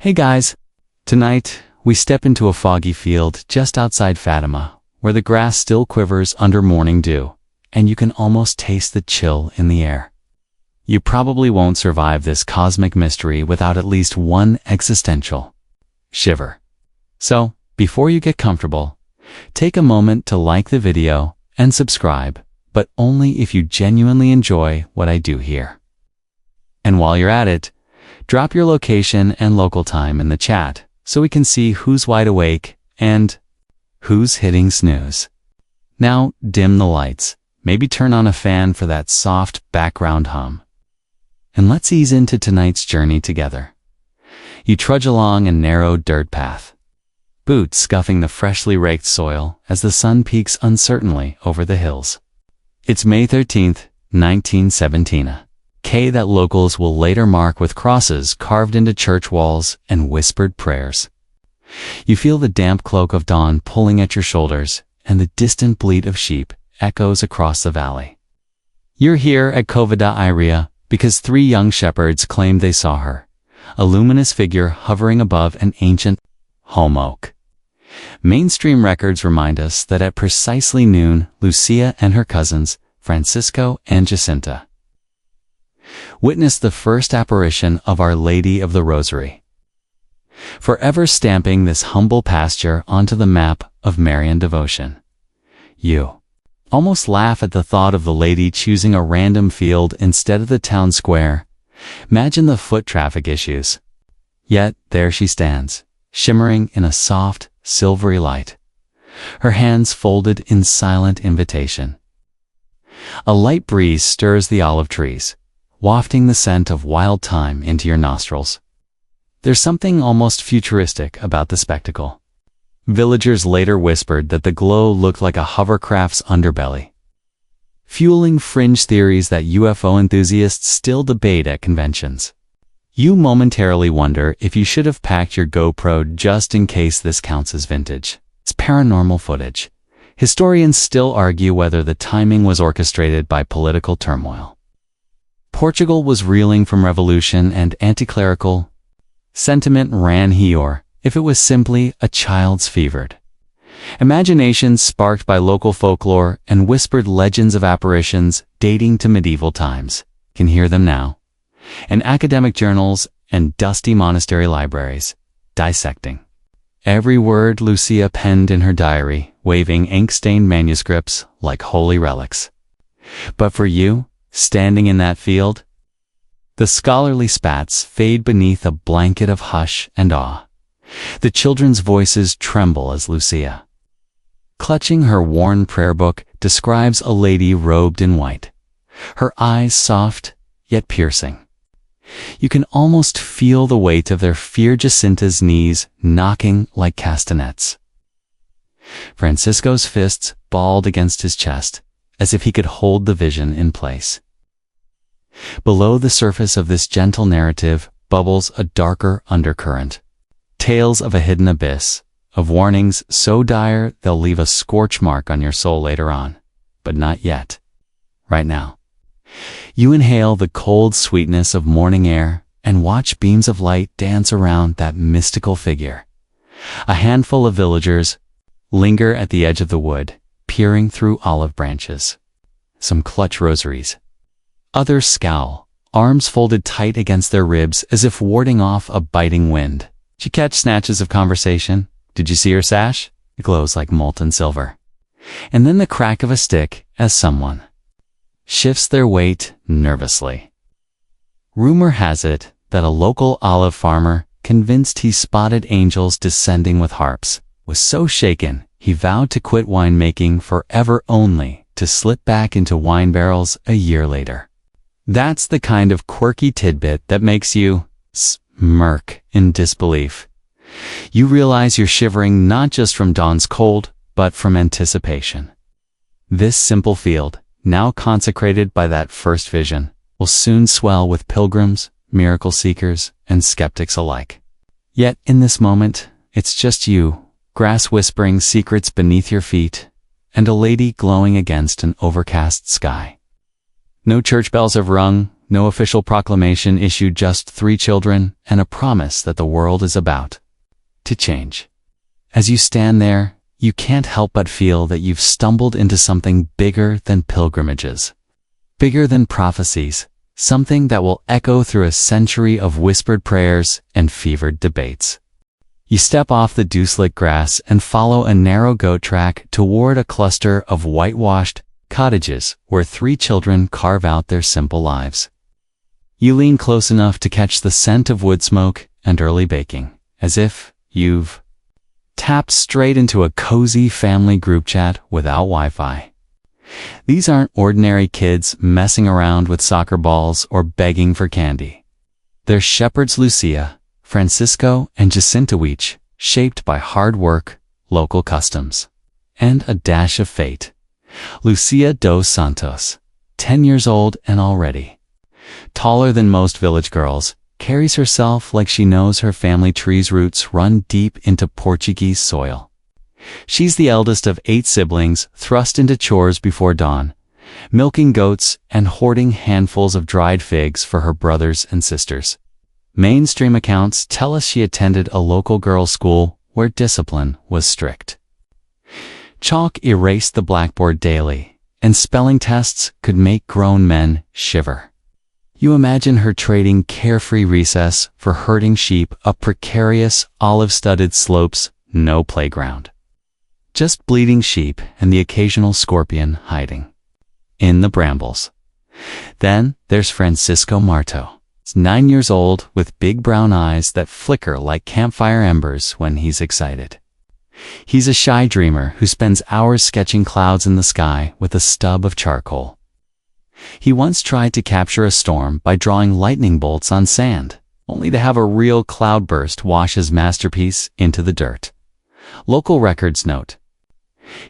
Hey guys! Tonight, we step into a foggy field just outside Fatima, where the grass still quivers under morning dew, and you can almost taste the chill in the air. You probably won't survive this cosmic mystery without at least one existential shiver. So, before you get comfortable, take a moment to like the video and subscribe, but only if you genuinely enjoy what I do here. And while you're at it, drop your location and local time in the chat so we can see who's wide awake and who's hitting snooze. Now dim the lights, maybe turn on a fan for that soft background hum. And let's ease into tonight's journey together. You trudge along a narrow dirt path, boots scuffing the freshly raked soil as the sun peeks uncertainly over the hills. It's May 13th, 1917. Day that locals will later mark with crosses carved into church walls and whispered prayers. You feel the damp cloak of dawn pulling at your shoulders, and the distant bleat of sheep echoes across the valley. You're here at Covada Iria because 3 young shepherds claimed they saw her, a luminous figure hovering above an ancient holm oak. Mainstream records remind us that at precisely noon, Lucia and her cousins, Francisco and Jacinta, witnessed the first apparition of Our Lady of the Rosary, forever stamping this humble pasture onto the map of Marian devotion. You almost laugh at the thought of the lady choosing a random field instead of the town square. Imagine the foot traffic issues. Yet there she stands, shimmering in a soft, silvery light, her hands folded in silent invitation. A light breeze stirs the olive trees, wafting the scent of wild thyme into your nostrils. There's something almost futuristic about the spectacle. Villagers later whispered that the glow looked like a hovercraft's underbelly, fueling fringe theories that UFO enthusiasts still debate at conventions. You momentarily wonder if you should have packed your GoPro just in case this counts as vintage. It's paranormal footage. Historians still argue whether the timing was orchestrated by political turmoil. Portugal was reeling from revolution, and anti-clerical sentiment ran high, if it was simply a child's fevered imagination sparked by local folklore and whispered legends of apparitions dating to medieval times. Can hear them now, in academic journals and dusty monastery libraries, dissecting every word Lucia penned in her diary, waving ink-stained manuscripts like holy relics. But for you, standing in that field, the scholarly spats fade beneath a blanket of hush and awe. The children's voices tremble as Lucia, clutching her worn prayer book, describes a lady robed in white, her eyes soft yet piercing. You can almost feel the weight of their fear. Jacinta's knees knocking like castanets. Francisco's fists balled against his chest, as if he could hold the vision in place. Below the surface of this gentle narrative bubbles a darker undercurrent. Tales of a hidden abyss, of warnings so dire they'll leave a scorch mark on your soul later on. But not yet. Right now. You inhale the cold sweetness of morning air and watch beams of light dance around that mystical figure. A handful of villagers linger at the edge of the wood, peering through olive branches. Some clutch rosaries. Others scowl, arms folded tight against their ribs as if warding off a biting wind. Did you catch snatches of conversation? Did you see her sash? It glows like molten silver. And then the crack of a stick as someone shifts their weight nervously. Rumor has it that a local olive farmer, convinced he spotted angels descending with harps, was so shaken he vowed to quit winemaking forever, only to slip back into wine barrels a year later. That's the kind of quirky tidbit that makes you smirk in disbelief. You realize you're shivering not just from dawn's cold, but from anticipation. This simple field, now consecrated by that first vision, will soon swell with pilgrims, miracle seekers, and skeptics alike. Yet in this moment, it's just you, grass whispering secrets beneath your feet, and a lady glowing against an overcast sky. No church bells have rung, No official proclamation issued, just 3 children and a promise that the world is about to change. As you stand there, you can't help but feel that you've stumbled into something bigger than pilgrimages, bigger than prophecies, something that will echo through a century of whispered prayers and fevered debates. You step off the dew-slick grass and follow a narrow goat track toward a cluster of whitewashed cottages where 3 children carve out their simple lives. You lean close enough to catch the scent of wood smoke and early baking, as if you've tapped straight into a cozy family group chat without Wi-Fi. These aren't ordinary kids messing around with soccer balls or begging for candy. They're shepherds Lucia, Francisco, and Jacinta, each shaped by hard work, local customs, and a dash of fate. Lucia dos Santos, 10 years old and already taller than most village girls, carries herself like she knows her family tree's roots run deep into Portuguese soil. She's the eldest of 8 siblings, thrust into chores before dawn, milking goats and hoarding handfuls of dried figs for her brothers and sisters. Mainstream accounts tell us she attended a local girls' school where discipline was strict. Chalk erased the blackboard daily, and spelling tests could make grown men shiver. You imagine her trading carefree recess for herding sheep up precarious, olive-studded slopes, no playground. Just bleeding sheep and the occasional scorpion hiding in the brambles. Then there's Francisco Marto. He's 9 years old with big brown eyes that flicker like campfire embers when he's excited. He's a shy dreamer who spends hours sketching clouds in the sky with a stub of charcoal. He once tried to capture a storm by drawing lightning bolts on sand, only to have a real cloudburst wash his masterpiece into the dirt. Local records note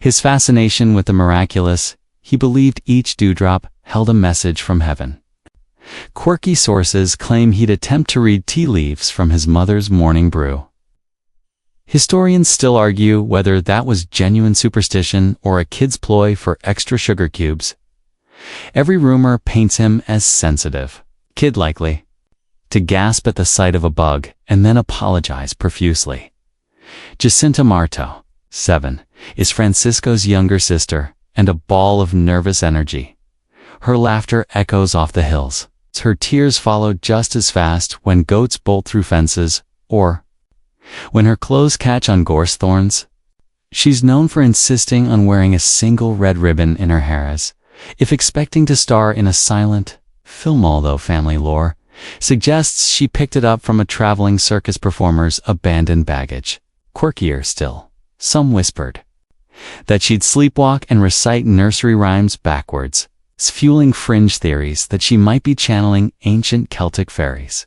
his fascination with the miraculous. He believed each dewdrop held a message from heaven. Quirky sources claim he'd attempt to read tea leaves from his mother's morning brew. Historians still argue whether that was genuine superstition or a kid's ploy for extra sugar cubes. Every rumor paints him as sensitive, kid-likely, to gasp at the sight of a bug and then apologize profusely. Jacinta Marto, 7, is Francisco's younger sister and a ball of nervous energy. Her laughter echoes off the hills. Her tears follow just as fast when goats bolt through fences or when her clothes catch on gorse thorns. She's known for insisting on wearing a single red ribbon in her hair, if expecting to star in a silent film, although family lore suggests she picked it up from a traveling circus performer's abandoned baggage. Quirkier still, some whispered that she'd sleepwalk and recite nursery rhymes backwards, fueling fringe theories that she might be channeling ancient Celtic fairies.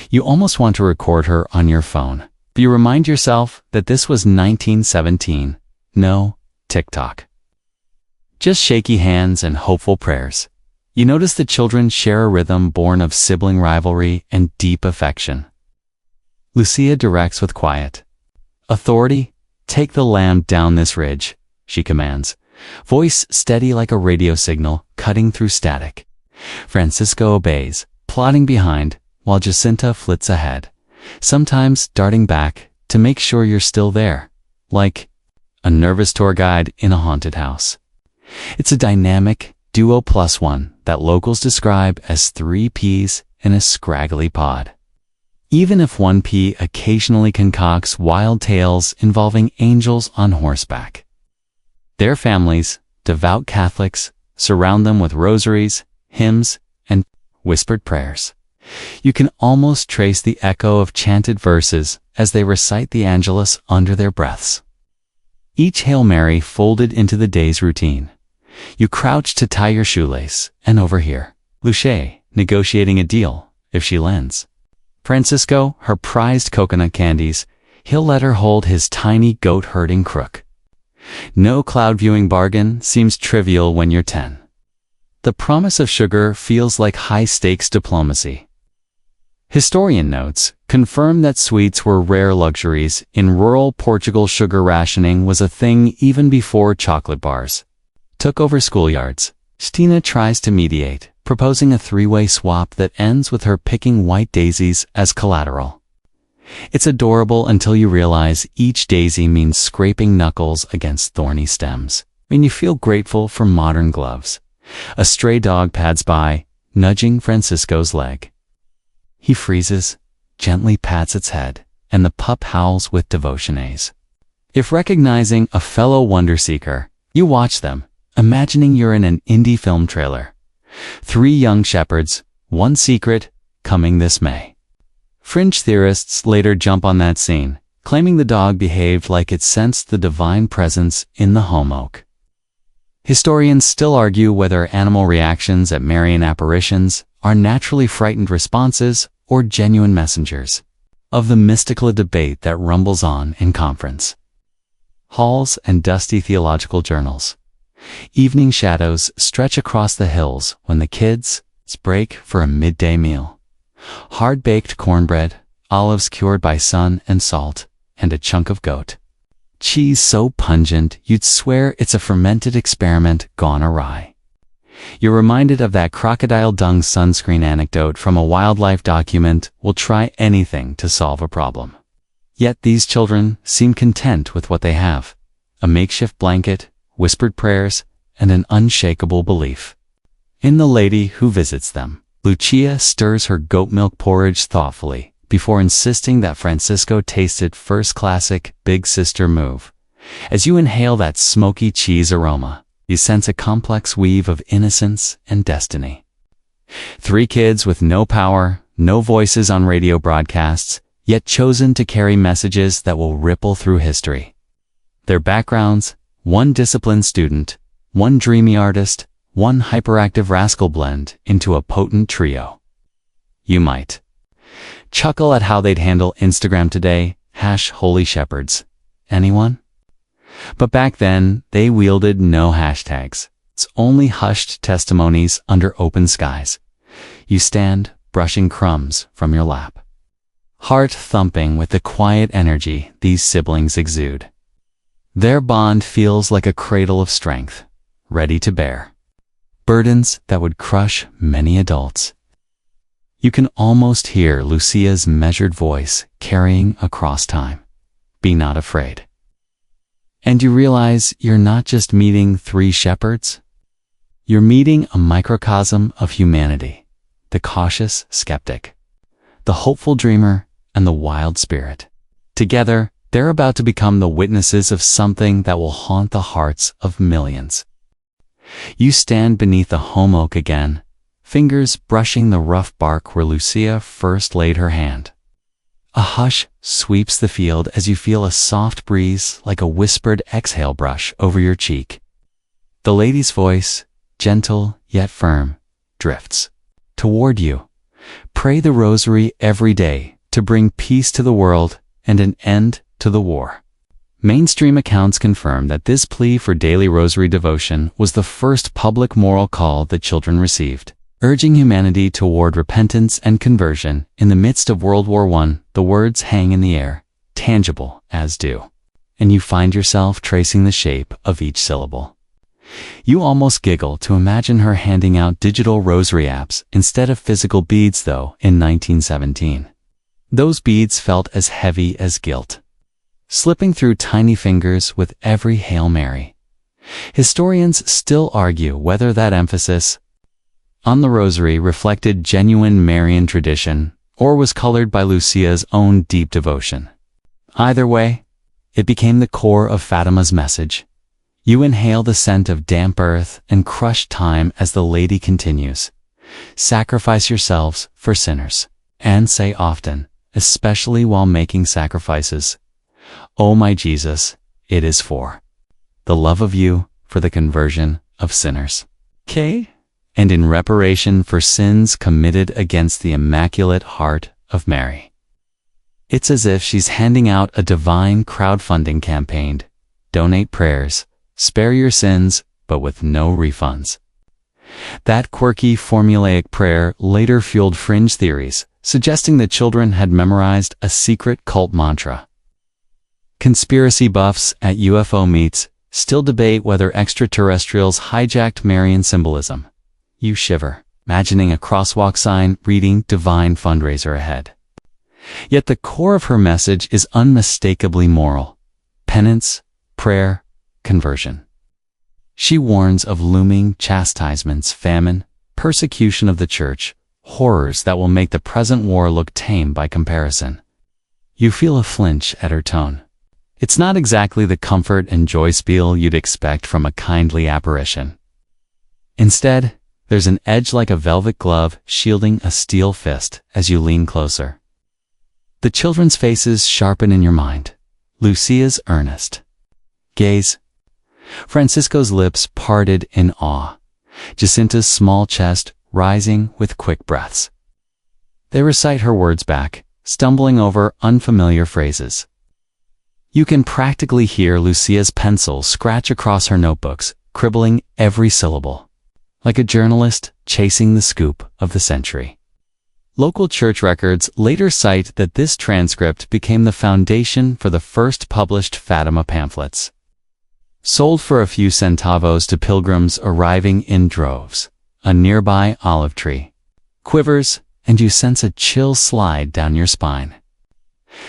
You almost want to record her on your phone, but you remind yourself that this was 1917, no TikTok. Just shaky hands and hopeful prayers. You notice the children share a rhythm born of sibling rivalry and deep affection. Lucia directs with quiet authority. Take the lamb down this ridge, she commands, voice steady like a radio signal cutting through static. Francisco obeys, plodding behind, while Jacinta flits ahead, sometimes darting back to make sure you're still there, like a nervous tour guide in a haunted house. It's a dynamic duo plus one that locals describe as 3 peas in a scraggly pod. Even if one pea occasionally concocts wild tales involving angels on horseback. Their families, devout Catholics, surround them with rosaries, hymns, and whispered prayers. You can almost trace the echo of chanted verses as they recite the Angelus under their breaths. Each Hail Mary folded into the day's routine. You crouch to tie your shoelace and overhear Lucia negotiating a deal if she lends Francisco her prized coconut candies. He'll let her hold his tiny goat-herding crook. No cloud-viewing bargain seems trivial when you're 10. The promise of sugar feels like high-stakes diplomacy. Historian notes confirm that sweets were rare luxuries. In rural Portugal, sugar rationing was a thing even before chocolate bars took over schoolyards. Stina tries to mediate, proposing a three-way swap that ends with her picking white daisies as collateral. It's adorable until you realize each daisy means scraping knuckles against thorny stems, and you feel grateful for modern gloves. A stray dog pads by, nudging Francisco's leg. He freezes, gently pats its head, and the pup howls with devotiones. If recognizing a fellow wonder-seeker, you watch them, imagining you're in an indie film trailer. 3 young shepherds, 1 secret, coming this May. Fringe theorists later jump on that scene, claiming the dog behaved like it sensed the divine presence in the home oak. Historians still argue whether animal reactions at Marian apparitions are naturally frightened responses or genuine messengers of the mystical debate that rumbles on in conference halls and dusty theological journals. Evening shadows stretch across the hills when the kids break for a midday meal. Hard-baked cornbread, olives cured by sun and salt, and a chunk of goat. Cheese so pungent you'd swear it's a fermented experiment gone awry. You're reminded of that crocodile dung sunscreen anecdote from a wildlife document, will try anything to solve a problem. Yet these children seem content with what they have. A makeshift blanket, whispered prayers, and an unshakable belief in the lady who visits them. Lucia stirs her goat milk porridge thoughtfully before insisting that Francisco tasted first classic Big Sister move. As you inhale that smoky cheese aroma, you sense a complex weave of innocence and destiny. 3 kids with no power, no voices on radio broadcasts, yet chosen to carry messages that will ripple through history. Their backgrounds: 1 disciplined student, 1 dreamy artist, 1 hyperactive rascal blend into a potent trio. You might chuckle at how they'd handle Instagram today, #Holy Shepherds. Anyone? But back then, they wielded no hashtags. It's only hushed testimonies under open skies. You stand, brushing crumbs from your lap. Heart thumping with the quiet energy these siblings exude. Their bond feels like a cradle of strength, ready to bear burdens that would crush many adults. You can almost hear Lucia's measured voice carrying across time. Be not afraid. And you realize you're not just meeting 3 shepherds. You're meeting a microcosm of humanity, the cautious skeptic, the hopeful dreamer, and the wild spirit. Together, they're about to become the witnesses of something that will haunt the hearts of millions. You stand beneath the home oak again, fingers brushing the rough bark where Lucia first laid her hand. A hush sweeps the field as you feel a soft breeze like a whispered exhale brush over your cheek. The lady's voice, gentle yet firm, drifts toward you. Pray the rosary every day to bring peace to the world and an end to the war. Mainstream accounts confirm that this plea for daily rosary devotion was the first public moral call that children received, urging humanity toward repentance and conversion. In the midst of World War I, the words hang in the air, tangible as dew, and you find yourself tracing the shape of each syllable. You almost giggle to imagine her handing out digital rosary apps instead of physical beads, though, in 1917. Those beads felt as heavy as guilt, slipping through tiny fingers with every Hail Mary. Historians still argue whether that emphasis on the rosary reflected genuine Marian tradition or was colored by Lucia's own deep devotion. Either way, it became the core of Fatima's message. You inhale the scent of damp earth and crushed time as the lady continues. Sacrifice yourselves for sinners, and say often, especially while making sacrifices, "Oh my Jesus, it is for the love of you, for the conversion of sinners." And in reparation for sins committed against the Immaculate Heart of Mary. It's as if she's handing out a divine crowdfunding campaign. Donate prayers, spare your sins, but with no refunds. That quirky formulaic prayer later fueled fringe theories, suggesting that children had memorized a secret cult mantra. Conspiracy buffs at UFO meets still debate whether extraterrestrials hijacked Marian symbolism. You shiver. imagining a crosswalk sign reading "Divine Fundraiser" ahead. Yet the core of her message is unmistakably moral: penance, prayer, conversion. She warns of looming chastisements, famine, persecution of the church, horrors that will make the present war look tame by comparison. You feel a flinch at her tone. It's not exactly the comfort and joy spiel you'd expect from a kindly apparition. Instead, there's an edge like a velvet glove shielding a steel fist as you lean closer. The children's faces sharpen in your mind. Lucia's earnest gaze. Francisco's lips parted in awe. Jacinta's small chest rising with quick breaths. They recite her words back, stumbling over unfamiliar phrases. You can practically hear Lucia's pencil scratch across her notebooks, cribbling every syllable, like a journalist chasing the scoop of the century. Local church records later cite that this transcript became the foundation for the first published Fatima pamphlets, sold for a few centavos to pilgrims arriving in droves. A nearby olive tree quivers, and you sense a chill slide down your spine.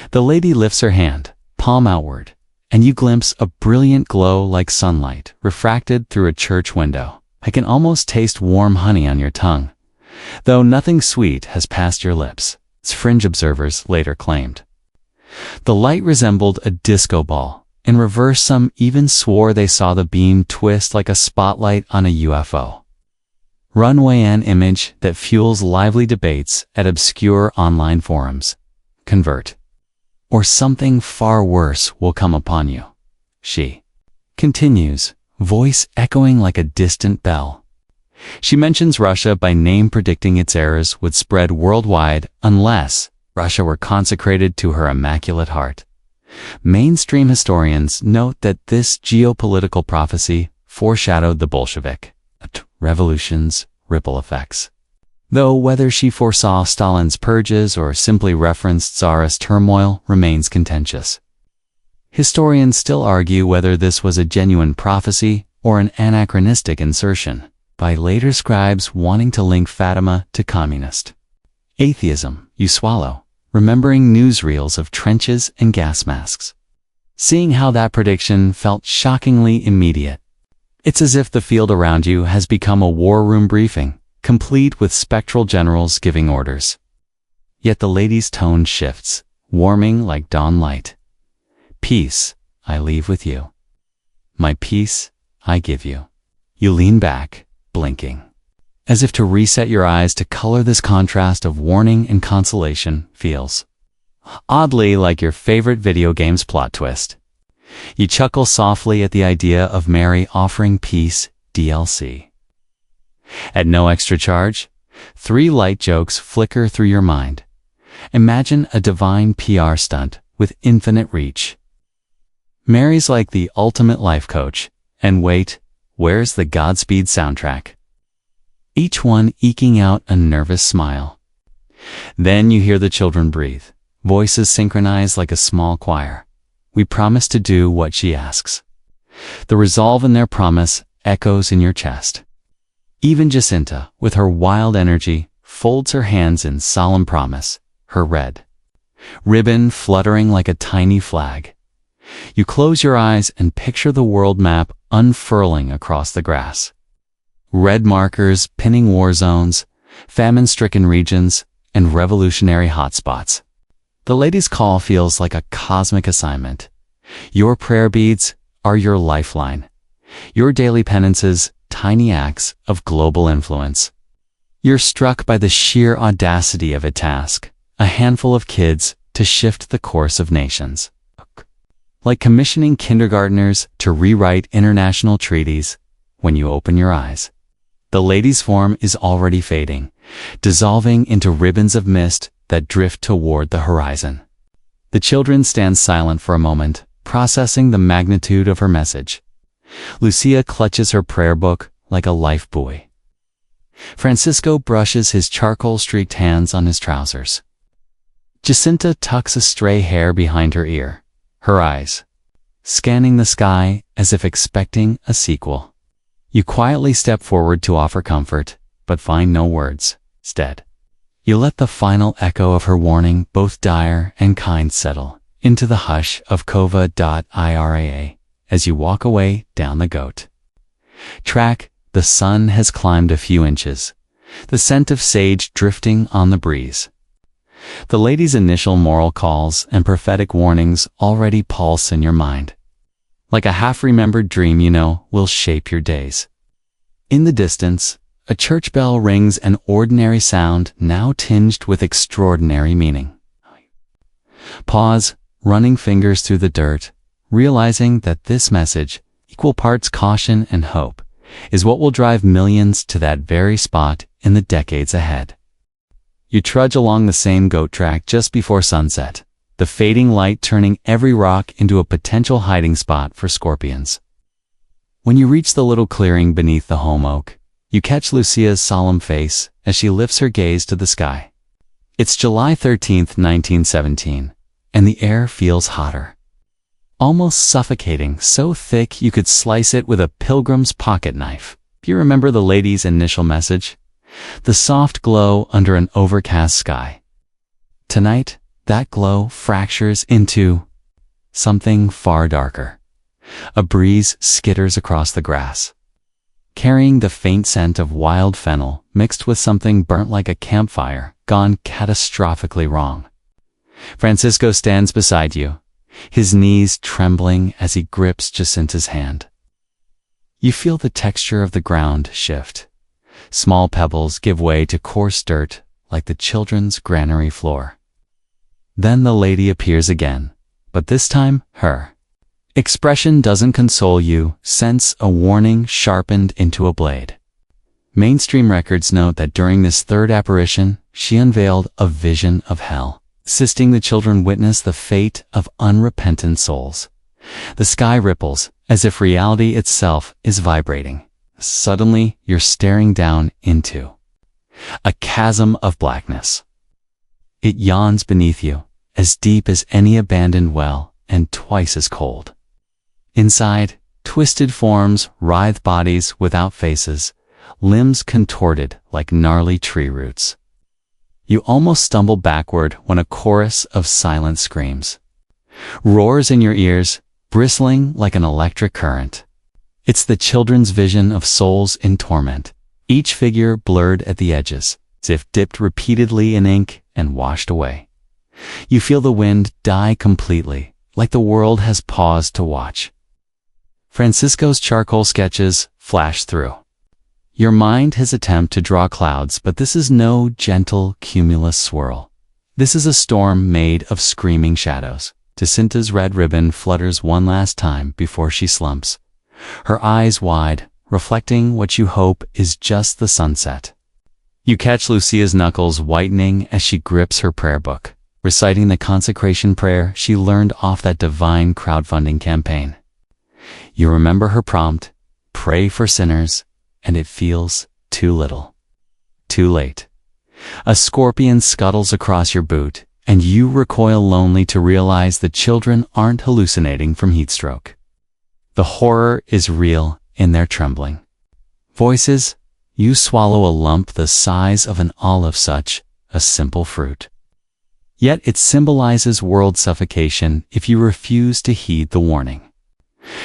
The lady lifts her hand, palm outward, and you glimpse a brilliant glow like sunlight refracted through a church window. I can almost taste warm honey on your tongue, though nothing sweet has passed your lips, as fringe observers later claimed. The light resembled a disco ball. In reverse, some even swore they saw the beam twist like a spotlight on a UFO. Runway, an image that fuels lively debates at obscure online forums. Convert, or something far worse will come upon you. She continues, voice echoing like a distant bell. She mentions Russia by name, predicting its errors would spread worldwide unless Russia were consecrated to her immaculate heart. Mainstream historians note that this geopolitical prophecy foreshadowed the Bolshevik revolution's ripple effects. Though whether she foresaw Stalin's purges or simply referenced Tsarist turmoil remains contentious. Historians still argue whether this was a genuine prophecy or an anachronistic insertion by later scribes wanting to link Fatima to communist atheism. You swallow, remembering newsreels of trenches and gas masks. Seeing how that prediction felt shockingly immediate. It's as if the field around you has become a war room briefing, complete with spectral generals giving orders. Yet the lady's tone shifts, warming like dawn light. Peace, I leave with you. My peace, I give you. You lean back, blinking, as if to reset your eyes to color this contrast of warning and consolation feels oddly like your favorite video game's plot twist. You chuckle softly at the idea of Mary offering peace DLC. At no extra charge, 3 light jokes flicker through your mind. Imagine a divine PR stunt with infinite reach. Mary's like the ultimate life coach, and wait, where's the Godspeed soundtrack? Each one eking out a nervous smile. Then you hear the children breathe, voices synchronized like a small choir. We promise to do what she asks. The resolve in their promise echoes in your chest. Even Jacinta, with her wild energy, folds her hands in solemn promise, her red ribbon fluttering like a tiny flag. You close your eyes and picture the world map unfurling across the grass. Red markers pinning war zones, famine-stricken regions, and revolutionary hotspots. The lady's call feels like a cosmic assignment. Your prayer beads are your lifeline. Your daily penances, tiny acts of global influence. You're struck by the sheer audacity of a task, a handful of kids to shift the course of nations. Like commissioning kindergartners to rewrite international treaties. When you open your eyes, the lady's form is already fading, dissolving into ribbons of mist that drift toward the horizon. The children stand silent for a moment, processing the magnitude of her message. Lucia clutches her prayer book like a life buoy. Francisco brushes his charcoal-streaked hands on his trousers. Jacinta tucks a stray hair behind her ear, her eyes scanning the sky as if expecting a sequel. You quietly step forward to offer comfort, but find no words. Instead, you let the final echo of her warning, both dire and kind, settle into the hush of Kova.iraa as you walk away down the goat track. The sun has climbed a few inches, the scent of sage drifting on the breeze. The lady's initial moral calls and prophetic warnings already pulse in your mind, like a half-remembered dream you know will shape your days. In the distance, a church bell rings, an ordinary sound now tinged with extraordinary meaning. Pause, running fingers through the dirt, realizing that this message, equal parts caution and hope, is what will drive millions to that very spot in the decades ahead. You trudge along the same goat track just before sunset, the fading light turning every rock into a potential hiding spot for scorpions. When you reach the little clearing beneath the home oak, you catch Lucia's solemn face as she lifts her gaze to the sky. It's July 13th, 1917, and the air feels hotter, almost suffocating, so thick you could slice it with a pilgrim's pocket knife. Do you remember the lady's initial message? The soft glow under an overcast sky. Tonight, that glow fractures into something far darker. A breeze skitters across the grass, carrying the faint scent of wild fennel mixed with something burnt like a campfire gone catastrophically wrong. Francisco stands beside you, his knees trembling as he grips Jacinta's hand. You feel the texture of the ground shift. Small pebbles give way to coarse dirt like the children's granary floor. Then the lady appears again, but this time her expression doesn't console you. Sense a warning sharpened into a blade. Mainstream records note that during this third apparition, she unveiled a vision of hell, assisting the children witness the fate of unrepentant souls. The sky ripples, as if reality itself is vibrating. Suddenly, you're staring down into a chasm of blackness. It yawns beneath you, as deep as any abandoned well, and twice as cold. Inside, twisted forms writhe, bodies without faces, limbs contorted like gnarly tree roots. You almost stumble backward when a chorus of silent screams roars in your ears, bristling like an electric current. It's the children's vision of souls in torment, each figure blurred at the edges, as if dipped repeatedly in ink and washed away. You feel the wind die completely, like the world has paused to watch. Francisco's charcoal sketches flash through your mind, his attempt to draw clouds, but this is no gentle cumulus swirl. This is a storm made of screaming shadows. Jacinta's red ribbon flutters one last time before she slumps, her eyes wide, reflecting what you hope is just the sunset. You catch Lucia's knuckles whitening as she grips her prayer book, reciting the consecration prayer she learned off that divine crowdfunding campaign. You remember her prompt, pray for sinners, and it feels too little. Too late. A scorpion scuttles across your boot, and you recoil lonely to realize the children aren't hallucinating from heatstroke. The horror is real in their trembling voices. You swallow a lump the size of an olive, such a simple fruit. Yet it symbolizes world suffocation if you refuse to heed the warning.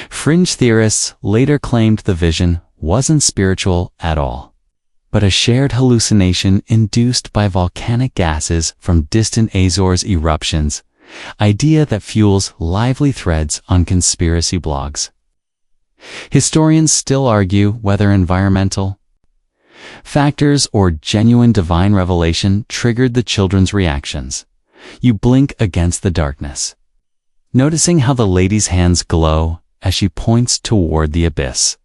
Fringe theorists later claimed the vision wasn't spiritual at all, but a shared hallucination induced by volcanic gases from distant Azores eruptions, idea that fuels lively threads on conspiracy blogs. Historians still argue whether environmental factors or genuine divine revelation triggered the children's reactions. You blink against the darkness, noticing how the lady's hands glow as she points toward the abyss.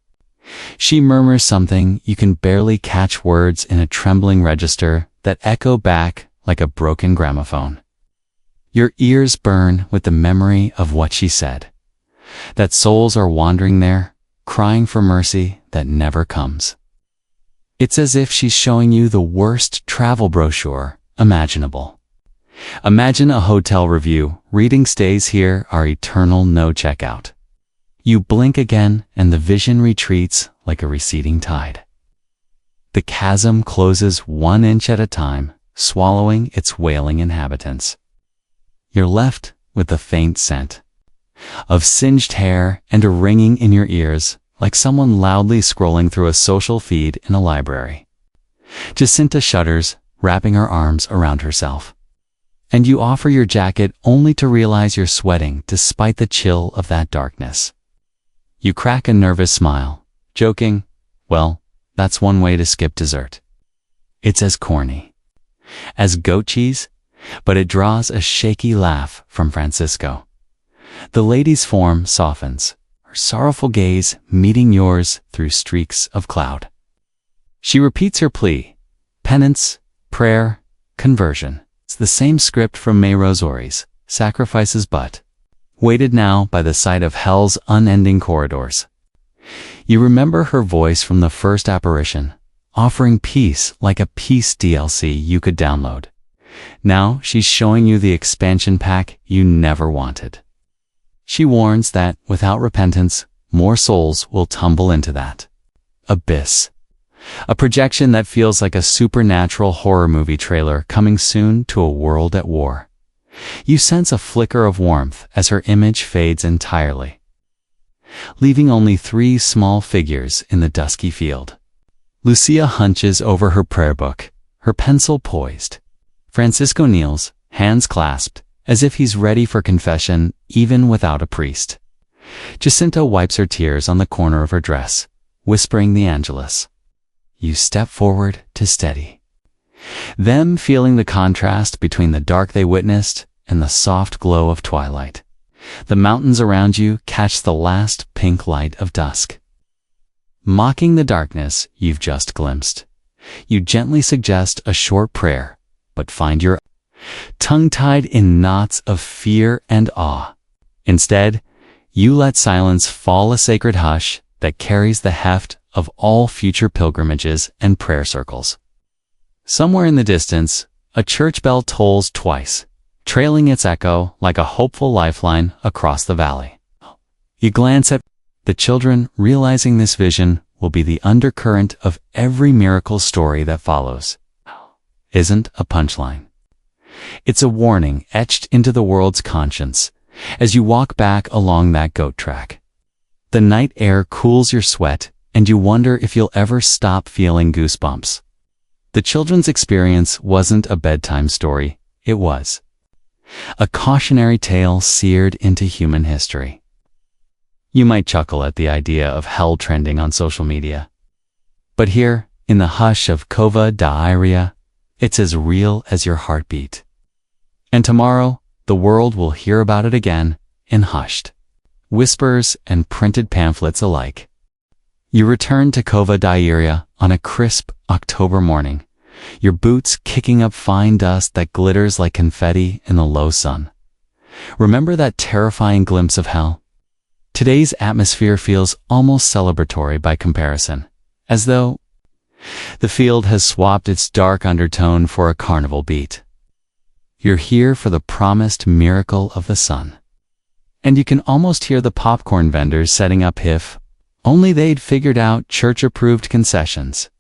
She murmurs something you can barely catch, words in a trembling register that echo back like a broken gramophone. Your ears burn with the memory of what she said, that souls are wandering there, crying for mercy that never comes. It's as if she's showing you the worst travel brochure imaginable. Imagine a hotel review reading, stays here are eternal, no checkout. You blink again and the vision retreats like a receding tide. The chasm closes 1 inch at a time, swallowing its wailing inhabitants. You're left with the faint scent of singed hair and a ringing in your ears, like someone loudly scrolling through a social feed in a library. Jacinta shudders, wrapping her arms around herself. And you offer your jacket only to realize you're sweating despite the chill of that darkness. You crack a nervous smile, joking, well, that's one way to skip dessert. It's as corny as goat cheese, but it draws a shaky laugh from Francisco. The lady's form softens, her sorrowful gaze meeting yours through streaks of cloud. She repeats her plea, penance, prayer, conversion. It's the same script from May Rosori's Sacrifices, but weighted now by the sight of hell's unending corridors. You remember her voice from the first apparition, offering peace like a peace DLC you could download. Now she's showing you the expansion pack you never wanted. She warns that, without repentance, more souls will tumble into that abyss. A projection that feels like a supernatural horror movie trailer coming soon to a world at war. You sense a flicker of warmth as her image fades entirely, leaving only 3 small figures in the dusky field. Lucia hunches over her prayer book, her pencil poised. Francisco kneels, hands clasped, as if he's ready for confession even without a priest. Jacinta wipes her tears on the corner of her dress, whispering the Angelus. You step forward to steady them, feeling the contrast between the dark they witnessed and the soft glow of twilight. The mountains around you catch the last pink light of dusk. Mocking the darkness you've just glimpsed, you gently suggest a short prayer, but find your tongue-tied in knots of fear and awe. Instead, you let silence fall, a sacred hush that carries the heft of all future pilgrimages and prayer circles. Somewhere in the distance, a church bell tolls twice, trailing its echo like a hopeful lifeline across the valley. You glance at the children, realizing this vision will be the undercurrent of every miracle story that follows. Isn't a punchline. It's a warning etched into the world's conscience as you walk back along that goat track. The night air cools your sweat, and you wonder if you'll ever stop feeling goosebumps. The children's experience wasn't a bedtime story, it was a cautionary tale seared into human history. You might chuckle at the idea of hell trending on social media. But here, in the hush of Cova da Iria, it's as real as your heartbeat. And tomorrow, the world will hear about it again in hushed whispers and printed pamphlets alike. You return to Cova da Iria on a crisp October morning, your boots kicking up fine dust that glitters like confetti in the low sun. Remember that terrifying glimpse of hell? Today's atmosphere feels almost celebratory by comparison, as though the field has swapped its dark undertone for a carnival beat. You're here for the promised miracle of the sun. And you can almost hear the popcorn vendors setting up if only they'd figured out church-approved concessions.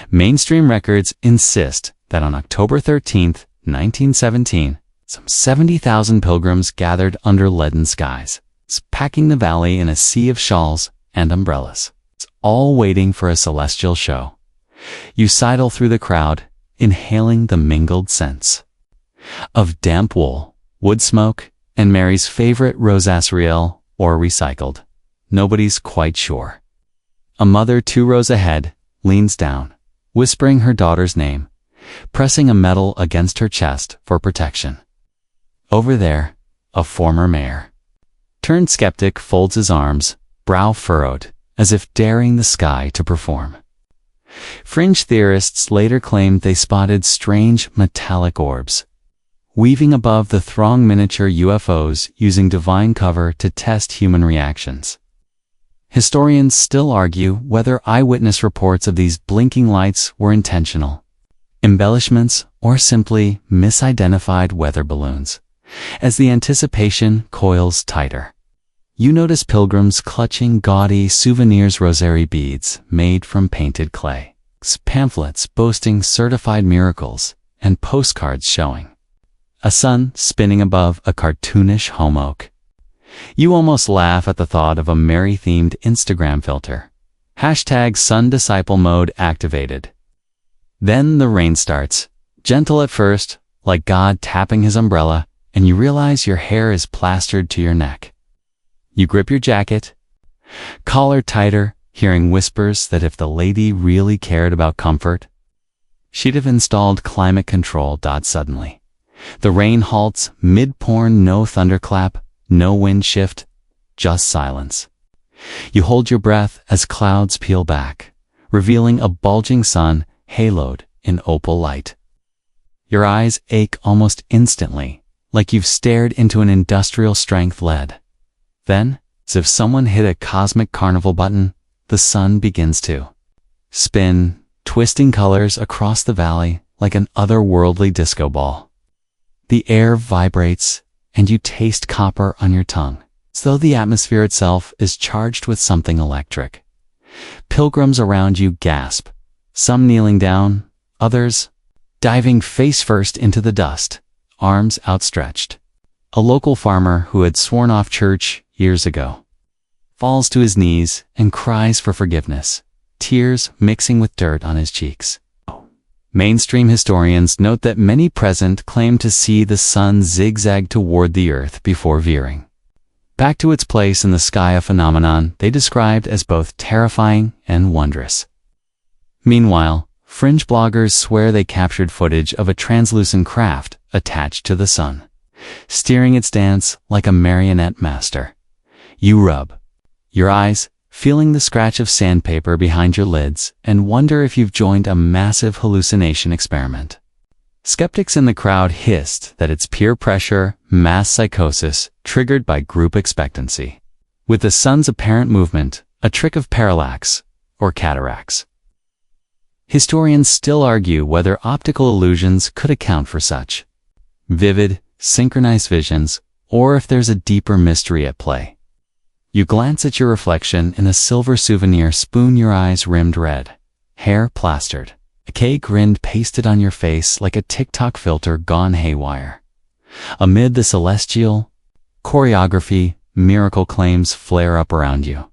Mainstream records insist that on October 13th, 1917, some 70,000 pilgrims gathered under leaden skies, packing the valley in a sea of shawls and umbrellas. It's all waiting for a celestial show. You sidle through the crowd, inhaling the mingled scents of damp wool, wood smoke, and Mary's favorite rosacereal, or recycled. Nobody's quite sure. A mother 2 rows ahead leans down, whispering her daughter's name, pressing a medal against her chest for protection. Over there, a former mayor, turned skeptic, folds his arms, brow furrowed, as if daring the sky to perform. Fringe theorists later claimed they spotted strange metallic orbs, weaving above the throng, miniature UFOs using divine cover to test human reactions. Historians still argue whether eyewitness reports of these blinking lights were intentional embellishments or simply misidentified weather balloons. As the anticipation coils tighter, you notice pilgrims clutching gaudy souvenirs, rosary beads made from painted clay. books, pamphlets boasting certified miracles, and postcards showing a sun spinning above a cartoonish home oak. You almost laugh at the thought of a Mary-themed Instagram filter. #Sun Disciple Mode activated. Then the rain starts, gentle at first, like God tapping his umbrella, and you realize your hair is plastered to your neck. You grip your jacket, collar tighter, hearing whispers that if the lady really cared about comfort, she'd have installed climate control. Suddenly, the rain halts mid-pour, no thunderclap, no wind shift, just silence. You hold your breath as clouds peel back, revealing a bulging sun haloed in opal light. Your eyes ache almost instantly, like you've stared into an industrial-strength lead. Then, as if someone hit a cosmic carnival button, the sun begins to spin, twisting colors across the valley like an otherworldly disco ball. The air vibrates, and you taste copper on your tongue, as though the atmosphere itself is charged with something electric. Pilgrims around you gasp, some kneeling down, others diving face first into the dust, arms outstretched. A local farmer who had sworn off church years ago falls to his knees and cries for forgiveness, tears mixing with dirt on his cheeks. Mainstream historians note that many present claim to see the sun zigzag toward the earth before veering back to its place in the sky, a phenomenon they described as both terrifying and wondrous. Meanwhile, fringe bloggers swear they captured footage of a translucent craft attached to the sun, steering its dance like a marionette master. You rub your eyes, feeling the scratch of sandpaper behind your lids, and wonder if you've joined a massive hallucination experiment. Skeptics in the crowd hissed that it's peer pressure, mass psychosis, triggered by group expectancy, with the sun's apparent movement a trick of parallax or cataracts. Historians still argue whether optical illusions could account for such vivid, synchronized visions, or if there's a deeper mystery at play. You glance at your reflection in a silver souvenir spoon, your eyes rimmed red, hair plastered, a K grin pasted on your face like a TikTok filter gone haywire. Amid the celestial choreography, miracle claims flare up around you.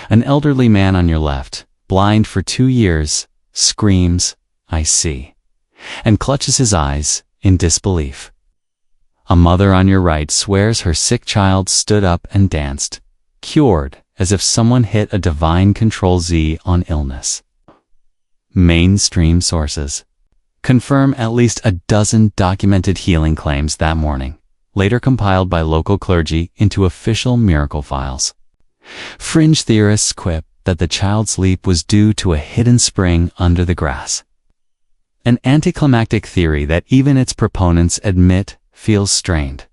An elderly man on your left, blind for 2 years, screams, "I see," and clutches his eyes in disbelief. A mother on your right swears her sick child stood up and danced, cured as if someone hit a divine Control-Z on illness. Mainstream sources confirm at least a dozen documented healing claims that morning, later compiled by local clergy into official miracle files. Fringe theorists quip that the child's leap was due to a hidden spring under the grass. An anticlimactic theory that even its proponents admit feels strained.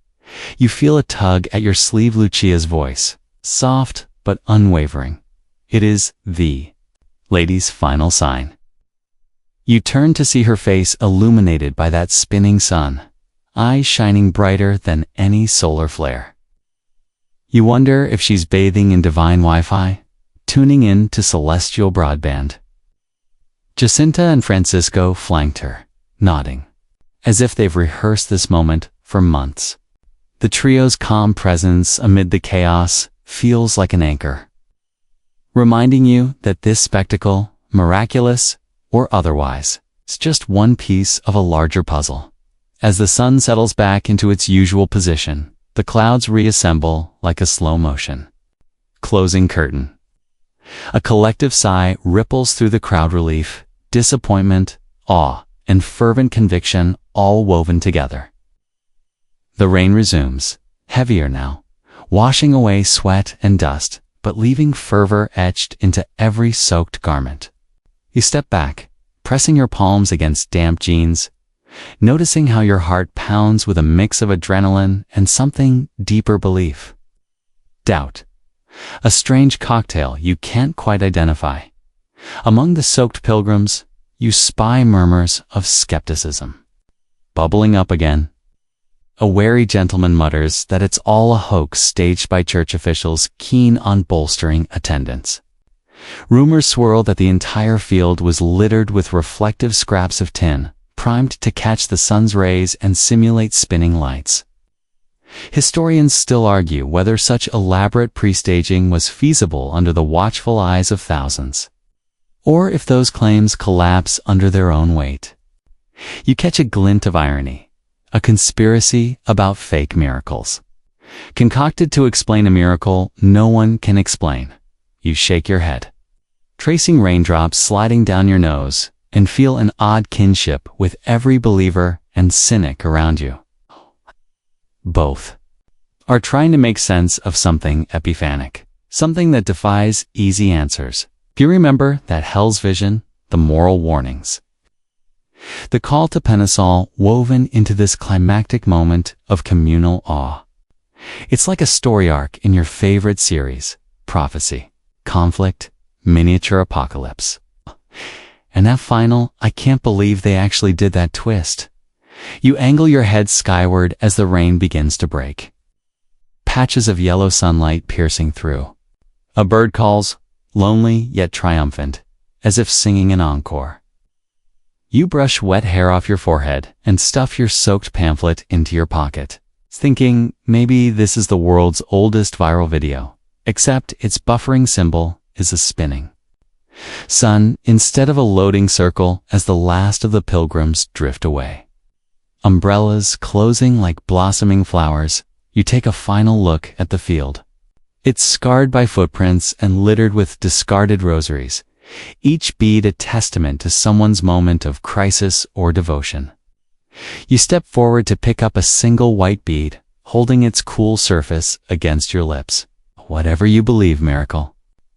You feel a tug at your sleeve, Lucia's voice, soft but unwavering. It is the lady's final sign. You turn to see her face illuminated by that spinning sun, eyes shining brighter than any solar flare. You wonder if she's bathing in divine Wi-Fi, tuning in to celestial broadband. Jacinta and Francisco flanked her, nodding, as if they've rehearsed this moment for months. The trio's calm presence amid the chaos feels like an anchor, reminding you that this spectacle, miraculous or otherwise, is just one piece of a larger puzzle. As the sun settles back into its usual position, the clouds reassemble like a slow motion closing curtain. A collective sigh ripples through the crowd, relief, disappointment, awe, and fervent conviction all woven together. The rain resumes, heavier now, washing away sweat and dust, but leaving fervor etched into every soaked garment. You step back, pressing your palms against damp jeans, noticing how your heart pounds with a mix of adrenaline and something deeper, belief. Doubt. A strange cocktail you can't quite identify. Among the soaked pilgrims, you spy murmurs of skepticism bubbling up again. A wary gentleman mutters that it's all a hoax staged by church officials keen on bolstering attendance. Rumors swirl that the entire field was littered with reflective scraps of tin, primed to catch the sun's rays and simulate spinning lights. Historians still argue whether such elaborate pre-staging was feasible under the watchful eyes of thousands, or if those claims collapse under their own weight. You catch a glint of irony, a conspiracy about fake miracles, concocted to explain a miracle no one can explain. You shake your head, tracing raindrops sliding down your nose, and feel an odd kinship with every believer and cynic around you. Both are trying to make sense of something epiphanic, something that defies easy answers. Do you remember that hell's vision, the moral warnings? The call to penance woven into this climactic moment of communal awe. It's like a story arc in your favorite series: prophecy, conflict, miniature apocalypse. And that final, I can't believe they actually did that twist. You angle your head skyward as the rain begins to break. Patches of yellow sunlight piercing through. A bird calls, lonely yet triumphant, as if singing an encore. You brush wet hair off your forehead and stuff your soaked pamphlet into your pocket, thinking maybe this is the world's oldest viral video, except its buffering symbol is a spinning sun instead of a loading circle as the last of the pilgrims drift away. Umbrellas closing like blossoming flowers, you take a final look at the field. It's scarred by footprints and littered with discarded rosaries, each bead a testament to someone's moment of crisis or devotion. You step forward to pick up a single white bead, holding its cool surface against your lips. Whatever you believe, miracle,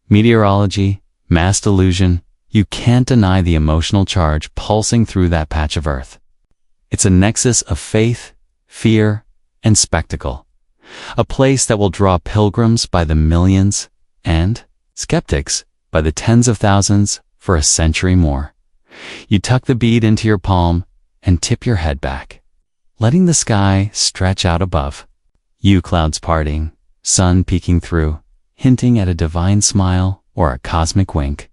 meteorology, mass delusion, you can't deny the emotional charge pulsing through that patch of earth. It's a nexus of faith, fear, and spectacle. A place that will draw pilgrims by the millions and skeptics by the tens of thousands for a century more. You tuck the bead into your palm and tip your head back, letting the sky stretch out above. You clouds parting, sun peeking through, hinting at a divine smile or a cosmic wink.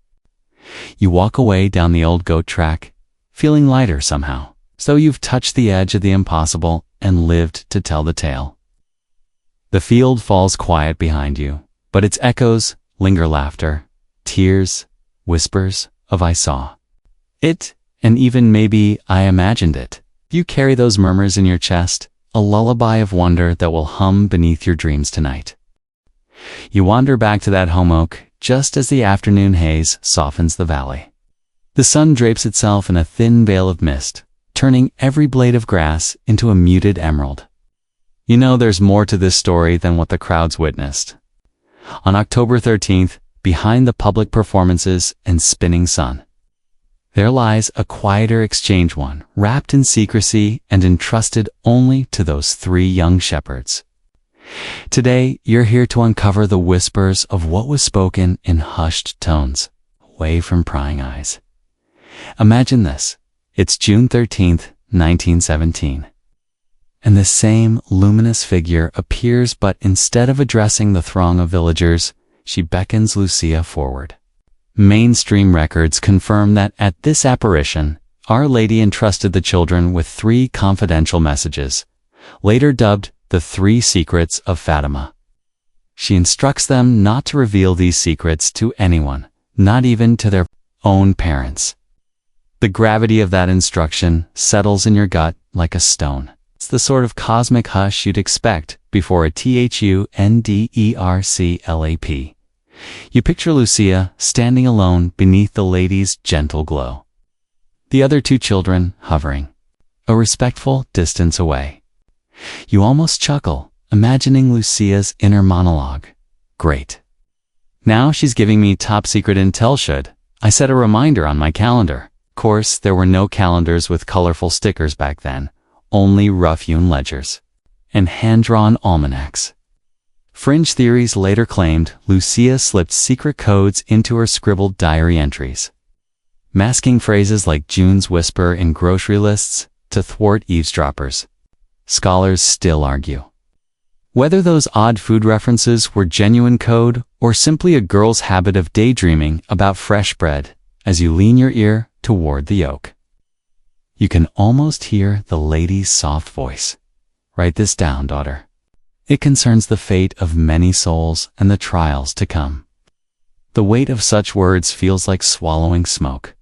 You walk away down the old goat track, feeling lighter somehow, so you've touched the edge of the impossible and lived to tell the tale. The field falls quiet behind you, but its echoes linger: laughter, tears, whispers of "I saw it," and even maybe "I imagined it." You carry those murmurs in your chest, a lullaby of wonder that will hum beneath your dreams tonight. You wander back to that home oak just as the afternoon haze softens the valley. The sun drapes itself in a thin veil of mist, turning every blade of grass into a muted emerald. You know there's more to this story than what the crowds witnessed. On October 13th, behind the public performances and spinning sun, there lies a quieter exchange, one wrapped in secrecy and entrusted only to those three young shepherds. Today, you're here to uncover the whispers of what was spoken in hushed tones, away from prying eyes. Imagine this. It's June 13th, 1917. And the same luminous figure appears, but instead of addressing the throng of villagers, she beckons Lucia forward. Mainstream records confirm that at this apparition, Our Lady entrusted the children with 3 confidential messages, later dubbed the 3 Secrets of Fatima. She instructs them not to reveal these secrets to anyone, not even to their own parents. The gravity of that instruction settles in your gut like a stone. It's the sort of cosmic hush you'd expect before a THUNDERCLAP. You picture Lucia standing alone beneath the lady's gentle glow. The other 2 children hovering, a respectful distance away. You almost chuckle, imagining Lucia's inner monologue. Great. Now she's giving me top secret intel. Should I set a reminder on my calendar? Of course, there were no calendars with colorful stickers back then, only rough-hewn ledgers and hand-drawn almanacs. Fringe theories later claimed Lucia slipped secret codes into her scribbled diary entries, masking phrases like June's whisper in grocery lists to thwart eavesdroppers. Scholars still argue Whether those odd food references were genuine code or simply a girl's habit of daydreaming about fresh bread as you lean your ear toward the oak. You can almost hear the lady's soft voice. Write this down, daughter. It concerns the fate of many souls and the trials to come. The weight of such words feels like swallowing smoke.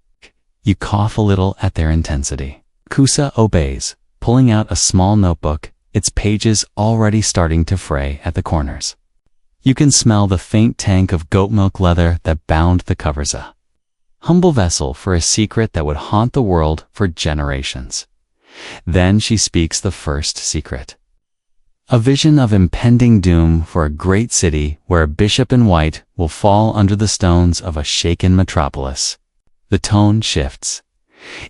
You cough a little at their intensity. Kusa obeys, pulling out a small notebook, its pages already starting to fray at the corners. You can smell the faint tank of goat milk leather that bound the covers. A humble vessel for a secret that would haunt the world for generations. Then she speaks the first secret. A vision of impending doom for a great city where a bishop in white will fall under the stones of a shaken metropolis. The tone shifts.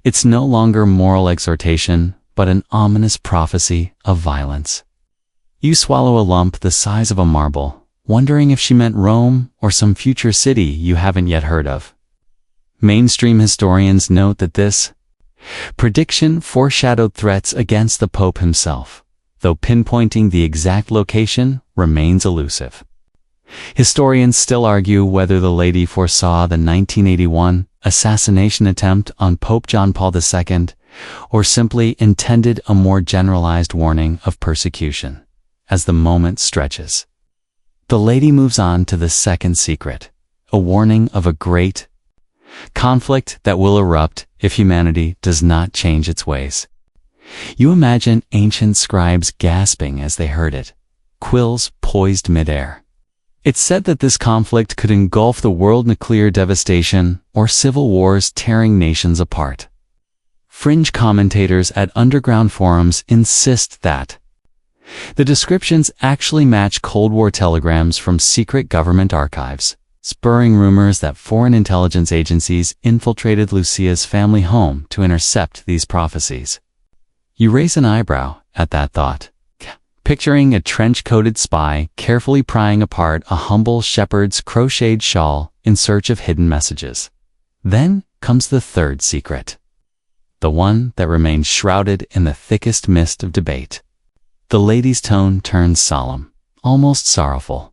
It's no longer moral exhortation, but an ominous prophecy of violence. You swallow a lump the size of a marble, wondering if she meant Rome or some future city you haven't yet heard of. Mainstream historians note that this prediction foreshadowed threats against the Pope himself, though pinpointing the exact location remains elusive. Historians still argue whether the lady foresaw the 1981 assassination attempt on Pope John Paul II, or simply intended a more generalized warning of persecution. As the moment stretches, the lady moves on to the second secret, a warning of a great conflict that will erupt if humanity does not change its ways. You imagine ancient scribes gasping as they heard it, quills poised midair. It's said that this conflict could engulf the world, nuclear devastation, or civil wars tearing nations apart. Fringe commentators at underground forums insist that the descriptions actually match Cold War telegrams from secret government archives, spurring rumors that foreign intelligence agencies infiltrated Lucia's family home to intercept these prophecies. You raise an eyebrow at that thought, picturing a trench-coated spy carefully prying apart a humble shepherd's crocheted shawl in search of hidden messages. Then comes the third secret, the one that remains shrouded in the thickest mist of debate. The lady's tone turns solemn, almost sorrowful.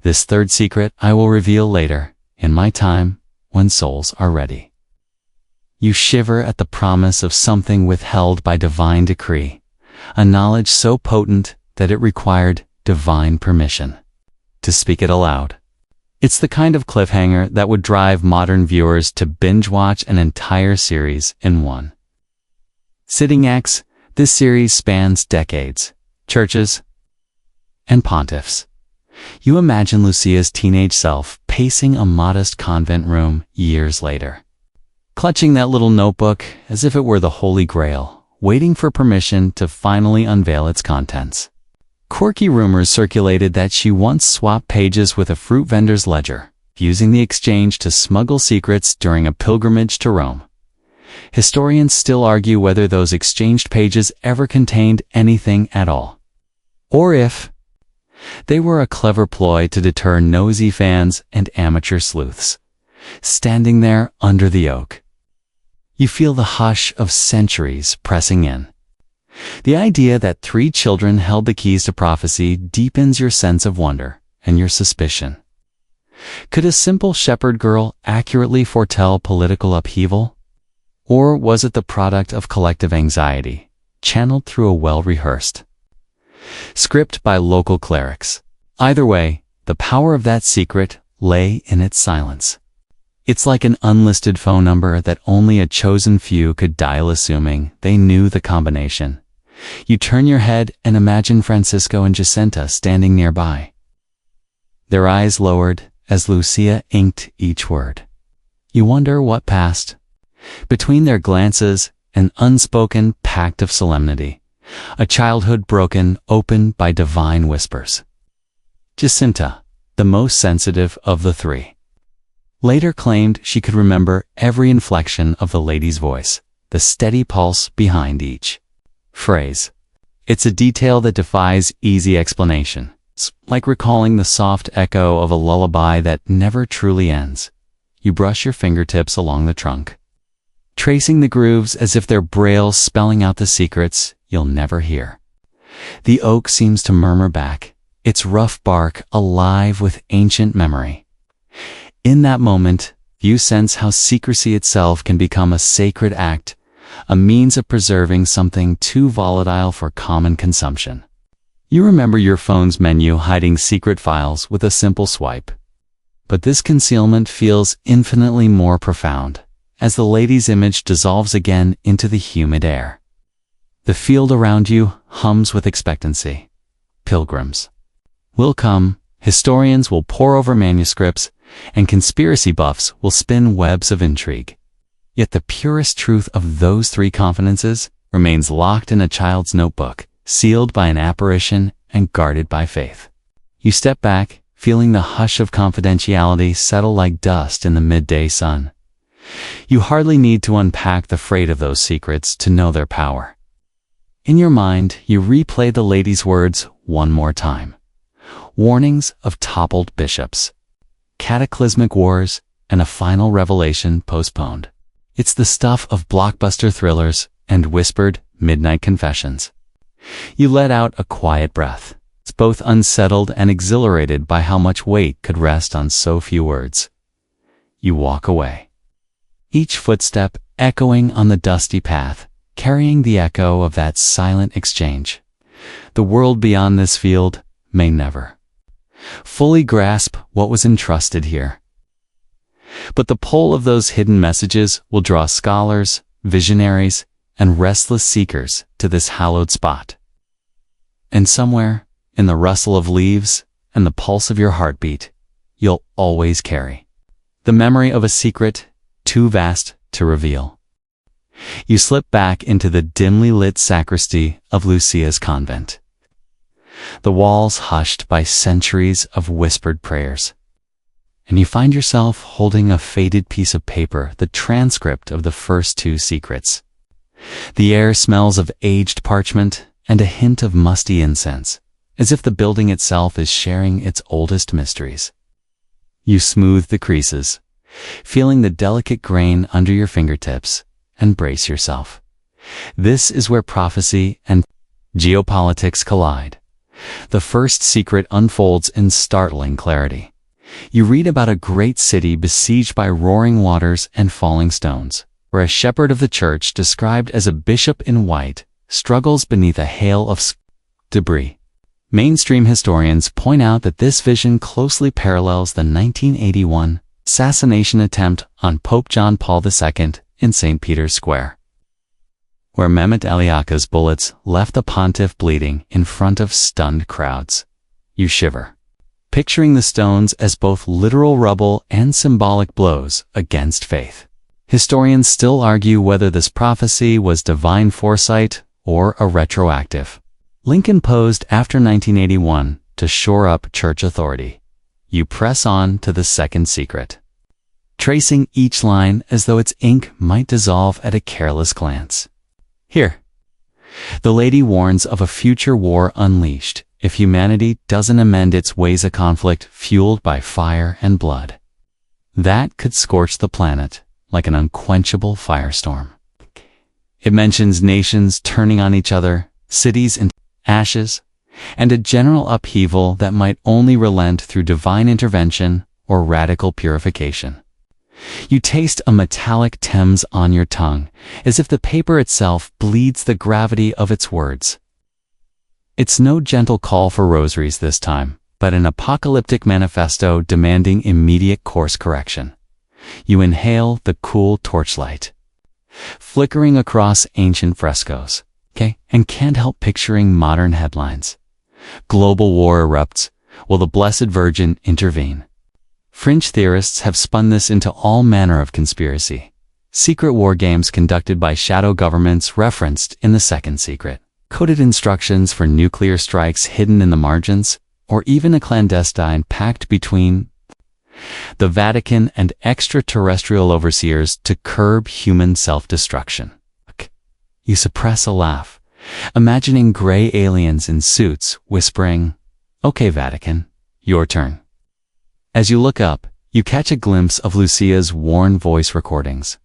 This third secret I will reveal later, in my time, when souls are ready. You shiver at the promise of something withheld by divine decree, a knowledge so potent that it required divine permission to speak it aloud. It's the kind of cliffhanger that would drive modern viewers to binge-watch an entire series in one sitting. This series spans decades, churches, and pontiffs. You imagine Lucia's teenage self pacing a modest convent room years later, clutching that little notebook as if it were the Holy Grail, waiting for permission to finally unveil its contents. Quirky rumors circulated that she once swapped pages with a fruit vendor's ledger, using the exchange to smuggle secrets during a pilgrimage to Rome. Historians still argue whether those exchanged pages ever contained anything at all, or if they were a clever ploy to deter nosy fans and amateur sleuths. Standing there under the oak, you feel the hush of centuries pressing in. The idea that 3 children held the keys to prophecy deepens your sense of wonder and your suspicion. Could a simple shepherd girl accurately foretell political upheaval? Or was it the product of collective anxiety, channeled through a well-rehearsed script by local clerics? Either way, the power of that secret lay in its silence. It's like an unlisted phone number that only a chosen few could dial, assuming they knew the combination. You turn your head and imagine Francisco and Jacinta standing nearby, their eyes lowered as Lucia inked each word. You wonder what passed between their glances, an unspoken pact of solemnity, a childhood broken open by divine whispers. Jacinta, the most sensitive of the 3, later claimed she could remember every inflection of the lady's voice, the steady pulse behind each phrase. It's a detail that defies easy explanation. It's like recalling the soft echo of a lullaby that never truly ends. You brush your fingertips along the trunk, tracing the grooves as if they're braille spelling out the secrets you'll never hear. The oak seems to murmur back, its rough bark alive with ancient memory. In that moment, you sense how secrecy itself can become a sacred act, a means of preserving something too volatile for common consumption. You remember your phone's menu hiding secret files with a simple swipe. But this concealment feels infinitely more profound, as the lady's image dissolves again into the humid air. The field around you hums with expectancy. Pilgrims will come, historians will pore over manuscripts, and conspiracy buffs will spin webs of intrigue. Yet the purest truth of those three confidences remains locked in a child's notebook, sealed by an apparition and guarded by faith. You step back, feeling the hush of confidentiality settle like dust in the midday sun. You hardly need to unpack the freight of those secrets to know their power. In your mind, you replay the lady's words one more time. Warnings of toppled bishops, cataclysmic wars, and a final revelation postponed. It's the stuff of blockbuster thrillers and whispered midnight confessions. You let out a quiet breath. It's both unsettled and exhilarated by how much weight could rest on so few words. You walk away, each footstep echoing on the dusty path, carrying the echo of that silent exchange. The world beyond this field may never fully grasp what was entrusted here. But the pull of those hidden messages will draw scholars, visionaries, and restless seekers to this hallowed spot. And somewhere, in the rustle of leaves and the pulse of your heartbeat, you'll always carry the memory of a secret too vast to reveal. You slip back into the dimly lit sacristy of Lucia's convent. The walls hushed by centuries of whispered prayers. And you find yourself holding a faded piece of paper, the transcript of the first two secrets. The air smells of aged parchment and a hint of musty incense, as if the building itself is sharing its oldest mysteries. You smooth the creases, feeling the delicate grain under your fingertips, and brace yourself. This is where prophecy and geopolitics collide. The first secret unfolds in startling clarity. You read about a great city besieged by roaring waters and falling stones, where a shepherd of the church, described as a bishop in white, struggles beneath a hail of debris. Mainstream historians point out that this vision closely parallels the 1981 assassination attempt on Pope John Paul II in St. Peter's Square, where Mehmet Ali Agha's bullets left the pontiff bleeding in front of stunned crowds. You shiver, picturing the stones as both literal rubble and symbolic blows against faith. Historians still argue whether this prophecy was divine foresight or a retroactive link imposed after 1981 to shore up church authority. You press on to the second secret, tracing each line as though its ink might dissolve at a careless glance. Here, the lady warns of a future war unleashed if humanity doesn't amend its ways of conflict fueled by fire and blood. That could scorch the planet like an unquenchable firestorm. It mentions nations turning on each other, cities in ashes, and a general upheaval that might only relent through divine intervention or radical purification. You taste a metallic Thames on your tongue, as if the paper itself bleeds the gravity of its words. It's no gentle call for rosaries this time, but an apocalyptic manifesto demanding immediate course correction. You inhale the cool torchlight, flickering across ancient frescoes, and can't help picturing modern headlines. Global war erupts. Will the Blessed Virgin intervene? Fringe theorists have spun this into all manner of conspiracy. Secret war games conducted by shadow governments referenced in the second secret, coded instructions for nuclear strikes hidden in the margins, or even a clandestine pact between the Vatican and extraterrestrial overseers to curb human self-destruction. You suppress a laugh, imagining gray aliens in suits whispering, "Okay, Vatican, your turn." As you look up, you catch a glimpse of Lucia's worn voice recordings.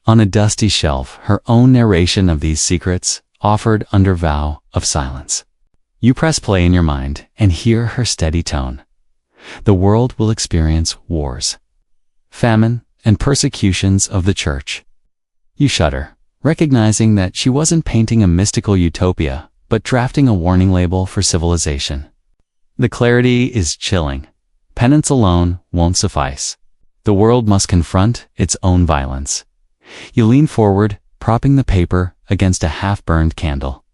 On a dusty shelf, her own narration of these secrets, offered under vow of silence. You press play in your mind and hear her steady tone. The world will experience wars, famine, and persecutions of the church. You shudder, recognizing that she wasn't painting a mystical utopia, but drafting a warning label for civilization. The clarity is chilling. Penance alone won't suffice. The world must confront its own violence. You lean forward, propping the paper against a half-burned candle.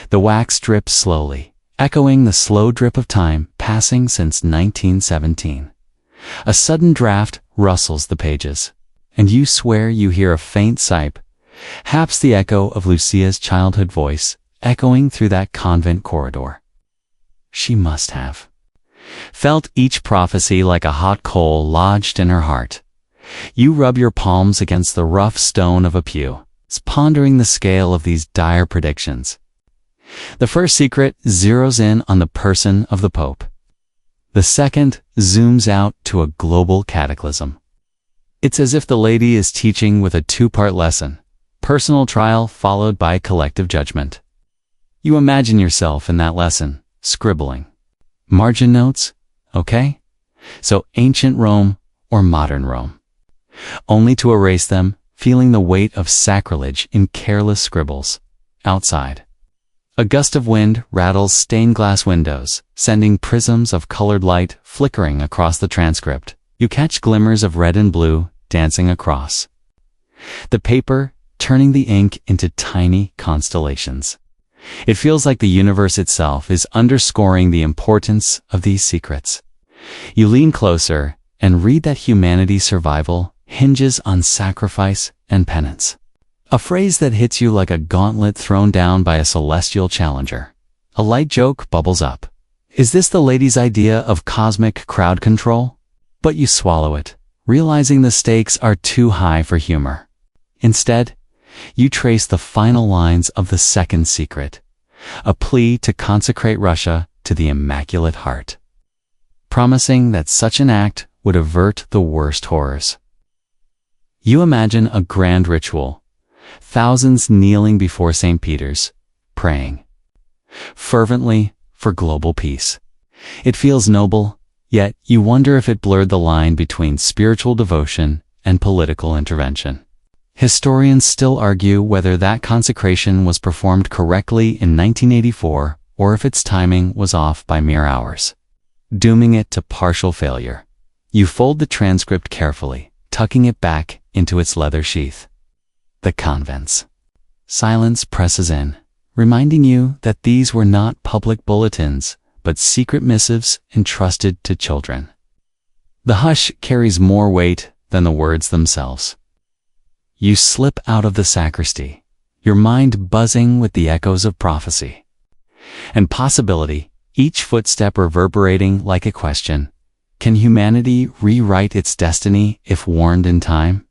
The wax drips slowly, echoing the slow drip of time passing since 1917. A sudden draft rustles the pages, and you swear you hear a faint sipe, perhaps the echo of Lucia's childhood voice echoing through that convent corridor. She must have felt each prophecy like a hot coal lodged in her heart. You rub your palms against the rough stone of a pew, pondering the scale of these dire predictions. The first secret zeroes in on the person of the Pope. The second zooms out to a global cataclysm. It's as if the lady is teaching with a two-part lesson, personal trial followed by collective judgment. You imagine yourself in that lesson, scribbling. Margin notes? Okay? So ancient Rome or modern Rome? Only to erase them, feeling the weight of sacrilege in careless scribbles. Outside, a gust of wind rattles stained glass windows, sending prisms of colored light flickering across the transcript. You catch glimmers of red and blue dancing across the paper, turning the ink into tiny constellations. It feels like the universe itself is underscoring the importance of these secrets. You lean closer and read that humanity's survival hinges on sacrifice and penance. A phrase that hits you like a gauntlet thrown down by a celestial challenger. A light joke bubbles up. Is this the lady's idea of cosmic crowd control? But you swallow it, realizing the stakes are too high for humor. Instead, you trace the final lines of the second secret, a plea to consecrate Russia to the Immaculate Heart, promising that such an act would avert the worst horrors. You imagine a grand ritual, thousands kneeling before St. Peter's, praying fervently for global peace. It feels noble, yet you wonder if it blurred the line between spiritual devotion and political intervention. Historians still argue whether that consecration was performed correctly in 1984 or if its timing was off by mere hours, dooming it to partial failure. You fold the transcript carefully, tucking it back into its leather sheath. The convents. Silence presses in, reminding you that these were not public bulletins, but secret missives entrusted to children. The hush carries more weight than the words themselves. You slip out of the sacristy, your mind buzzing with the echoes of prophecy and possibility, each footstep reverberating like a question. Can humanity rewrite its destiny if warned in time?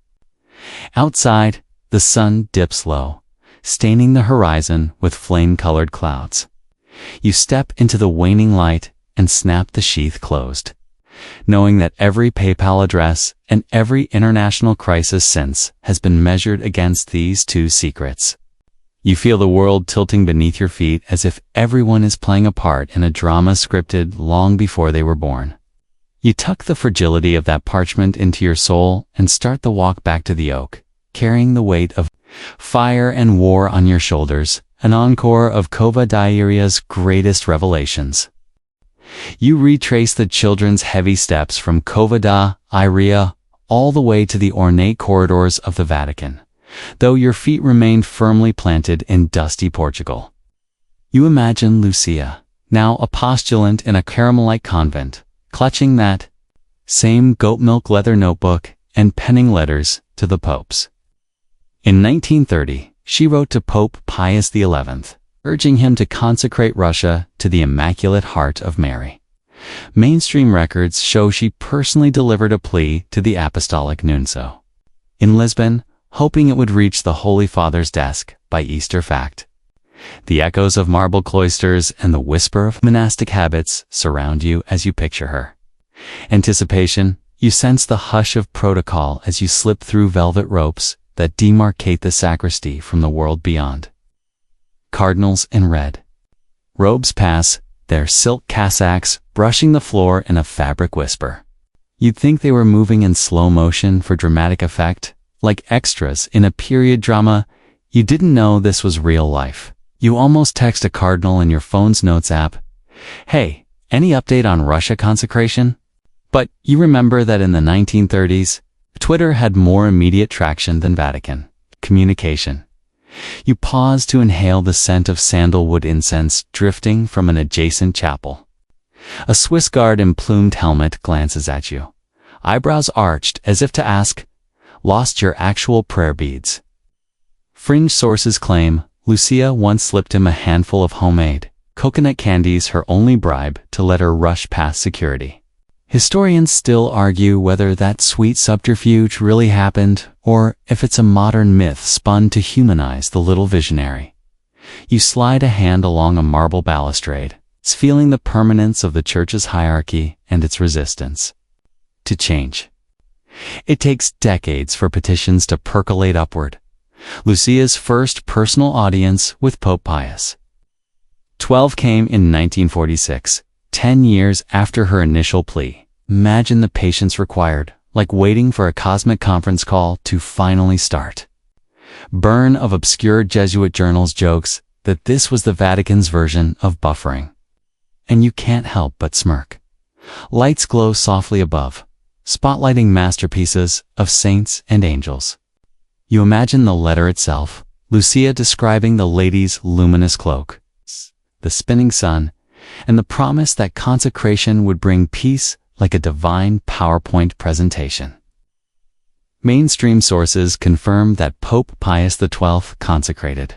Outside, the sun dips low, staining the horizon with flame-colored clouds. You step into the waning light and snap the sheath closed, knowing that every PayPal address and every international crisis since has been measured against these two secrets. You feel the world tilting beneath your feet as if everyone is playing a part in a drama scripted long before they were born. You tuck the fragility of that parchment into your soul and start the walk back to the oak, carrying the weight of fire and war on your shoulders, an encore of Kova Diaria's greatest revelations. You retrace the children's heavy steps from Kova Diaria all the way to the ornate corridors of the Vatican, though your feet remain firmly planted in dusty Portugal. You imagine Lucia, now a postulant in a Carmelite convent, clutching that same goat milk leather notebook and penning letters to the popes. In 1930, she wrote to Pope Pius XI, urging him to consecrate Russia to the Immaculate Heart of Mary. Mainstream records show she personally delivered a plea to the Apostolic Nuncio in Lisbon, hoping it would reach the Holy Father's desk by Easter fact. The echoes of marble cloisters and the whisper of monastic habits surround you as you picture her. Anticipation, you sense the hush of protocol as you slip through velvet ropes that demarcate the sacristy from the world beyond. Cardinals in red, Robes pass, their silk cassocks brushing the floor in a fabric whisper. You'd think they were moving in slow motion for dramatic effect, like extras in a period drama. You didn't know this was real life. You almost text a cardinal in your phone's notes app, "Hey, any update on Russia consecration?" But you remember that in the 1930s, Twitter had more immediate traction than Vatican communication. You pause to inhale the scent of sandalwood incense drifting from an adjacent chapel. A Swiss guard in plumed helmet glances at you, eyebrows arched as if to ask, "Lost your actual prayer beads?" Fringe sources claim Lucia once slipped him a handful of homemade coconut candies, her only bribe to let her rush past security. Historians still argue whether that sweet subterfuge really happened or if it's a modern myth spun to humanize the little visionary. You slide a hand along a marble balustrade, feeling the permanence of the church's hierarchy and its resistance to change. It takes decades for petitions to percolate upward. Lucia's first personal audience with Pope Pius XII came in 1946, 10 years after her initial plea. Imagine the patience required, like waiting for a cosmic conference call to finally start. Byrne of obscure Jesuit journals jokes that this was the Vatican's version of buffering. And you can't help but smirk. Lights glow softly above, spotlighting masterpieces of saints and angels. You imagine the letter itself, Lucia describing the lady's luminous cloak, the spinning sun, and the promise that consecration would bring peace like a divine PowerPoint presentation. Mainstream sources confirm that Pope Pius XII consecrated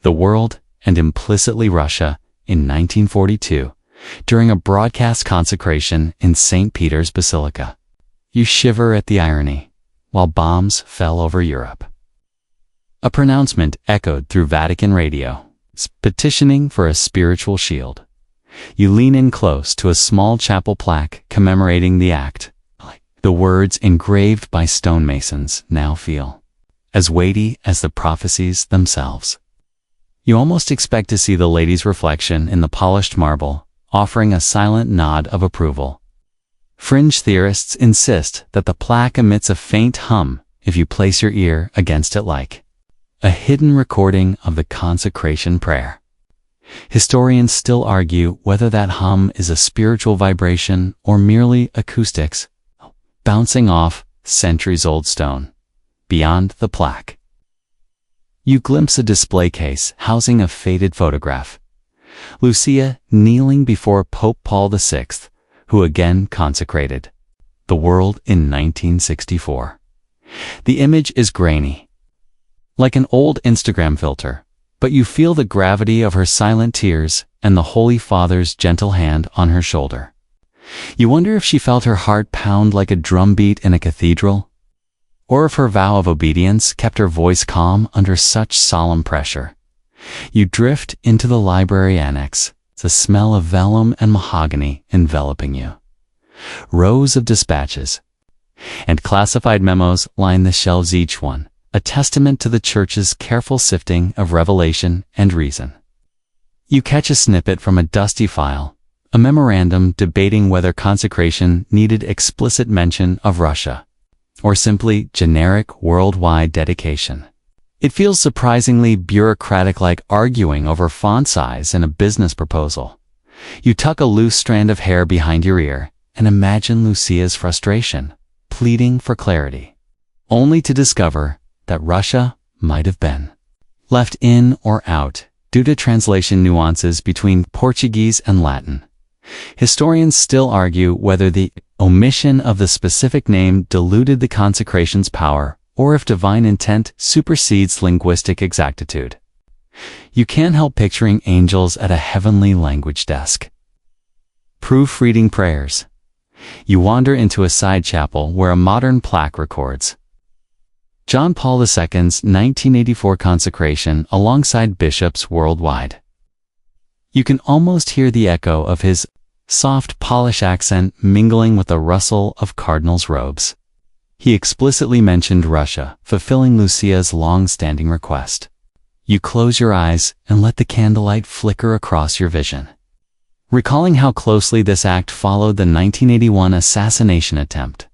the world and implicitly Russia in 1942 during a broadcast consecration in St. Peter's Basilica. You shiver at the irony, while bombs fell over Europe. A pronouncement echoed through Vatican radio, petitioning for a spiritual shield. You lean in close to a small chapel plaque commemorating the act. The words engraved by stonemasons now feel as weighty as the prophecies themselves. You almost expect to see the lady's reflection in the polished marble, offering a silent nod of approval. Fringe theorists insist that the plaque emits a faint hum if you place your ear against it, like a hidden recording of the consecration prayer. Historians still argue whether that hum is a spiritual vibration or merely acoustics, bouncing off centuries-old stone. Beyond the plaque, you glimpse a display case housing a faded photograph. Lucia kneeling before Pope Paul VI, who again consecrated the world in 1964. The image is grainy, like an old Instagram filter, but you feel the gravity of her silent tears and the Holy Father's gentle hand on her shoulder. You wonder if she felt her heart pound like a drumbeat in a cathedral, or if her vow of obedience kept her voice calm under such solemn pressure. You drift into the library annex, the smell of vellum and mahogany enveloping you. Rows of dispatches and classified memos line the shelves, each one a testament to the church's careful sifting of revelation and reason. You catch a snippet from a dusty file, a memorandum debating whether consecration needed explicit mention of Russia, or simply generic worldwide dedication. It feels surprisingly bureaucratic, like arguing over font size in a business proposal. You tuck a loose strand of hair behind your ear and imagine Lucia's frustration, pleading for clarity, only to discover that Russia might have been left in or out due to translation nuances between Portuguese and Latin. Historians still argue whether the omission of the specific name diluted the consecration's power or if divine intent supersedes linguistic exactitude. You can't help picturing angels at a heavenly language desk, proofreading prayers. You wander into a side chapel where a modern plaque records John Paul II's 1984 consecration alongside bishops worldwide. You can almost hear the echo of his soft Polish accent mingling with the rustle of cardinals' robes. He explicitly mentioned Russia, fulfilling Lucia's long-standing request. You close your eyes and let the candlelight flicker across your vision. Recalling how closely this act followed the 1981 assassination attempt.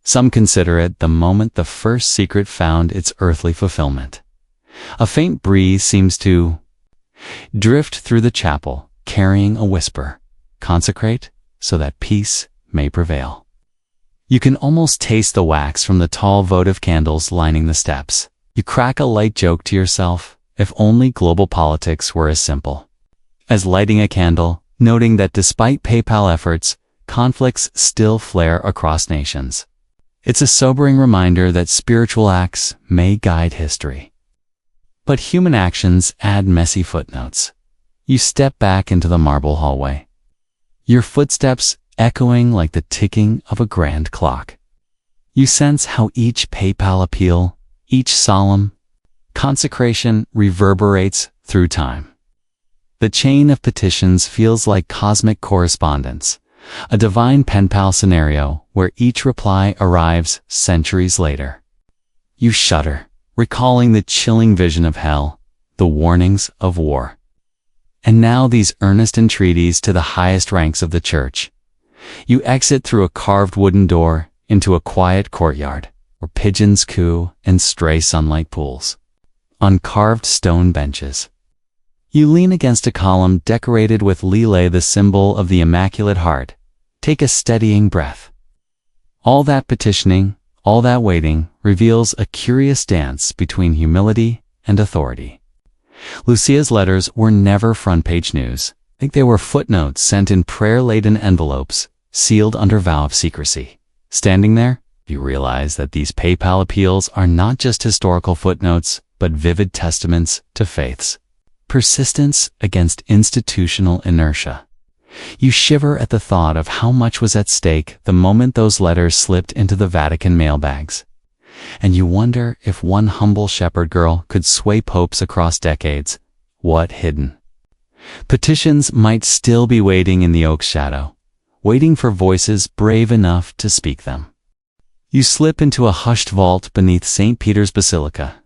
Some consider it the moment the first secret found its earthly fulfillment. A faint breeze seems to drift through the chapel, carrying a whisper, "Consecrate so that peace may prevail." You can almost taste the wax from the tall votive candles lining the steps. You crack a light joke to yourself, if only global politics were as simple as lighting a candle, noting that despite PayPal efforts, conflicts still flare across nations. It's a sobering reminder that spiritual acts may guide history. But human actions add messy footnotes. You step back into the marble hallway, your footsteps echoing like the ticking of a grand clock. You sense how each PayPal appeal, each solemn consecration reverberates through time. The chain of petitions feels like cosmic correspondence, a divine pen pal scenario where each reply arrives centuries later. You shudder, recalling the chilling vision of hell, the warnings of war. And now these earnest entreaties to the highest ranks of the church. You exit through a carved wooden door into a quiet courtyard, where pigeons coo and stray sunlight pools on carved stone benches. You lean against a column decorated with Lile, the symbol of the Immaculate Heart. Take a steadying breath. All that petitioning, all that waiting, reveals a curious dance between humility and authority. Lucia's letters were never front-page news. I think they were footnotes sent in prayer-laden envelopes, sealed under vow of secrecy. Standing there, you realize that these PayPal appeals are not just historical footnotes, but vivid testaments to faith's persistence against institutional inertia. You shiver at the thought of how much was at stake the moment those letters slipped into the Vatican mailbags. And you wonder if one humble shepherd girl could sway popes across decades. What hidden petitions might still be waiting in the oak's shadow, waiting for voices brave enough to speak them. You slip into a hushed vault beneath St. Peter's Basilica,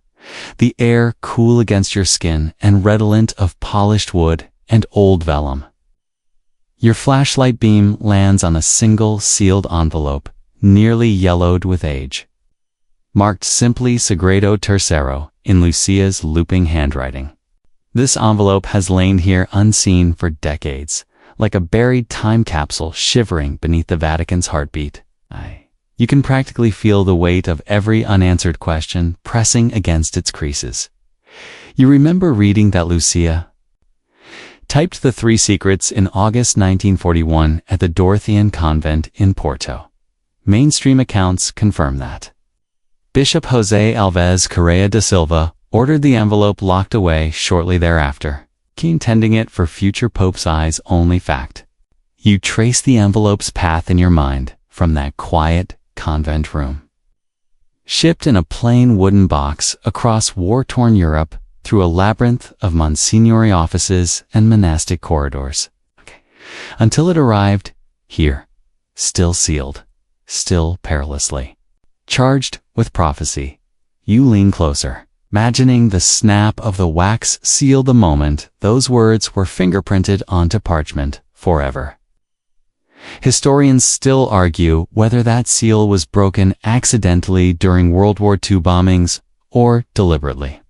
the air cool against your skin and redolent of polished wood and old vellum. Your flashlight beam lands on a single sealed envelope, nearly yellowed with age, marked simply Sagredo Tercero in Lucia's looping handwriting. This envelope has lain here unseen for decades, like a buried time capsule shivering beneath the Vatican's heartbeat. You can practically feel the weight of every unanswered question pressing against its creases. You remember reading that Lucia typed the 3 secrets in August 1941 at the Dorothean Convent in Porto. Mainstream accounts confirm that. Bishop José Alves Correa da Silva ordered the envelope locked away shortly thereafter, intending it for future Pope's eyes only fact. You trace the envelope's path in your mind from that quiet convent room. Shipped in a plain wooden box across war-torn Europe through a labyrinth of Monsignori offices and monastic corridors. Until it arrived here, still sealed, still perilously charged with prophecy. You lean closer, imagining the snap of the wax seal the moment those words were fingerprinted onto parchment forever. Historians still argue whether that seal was broken accidentally during World War II bombings or deliberately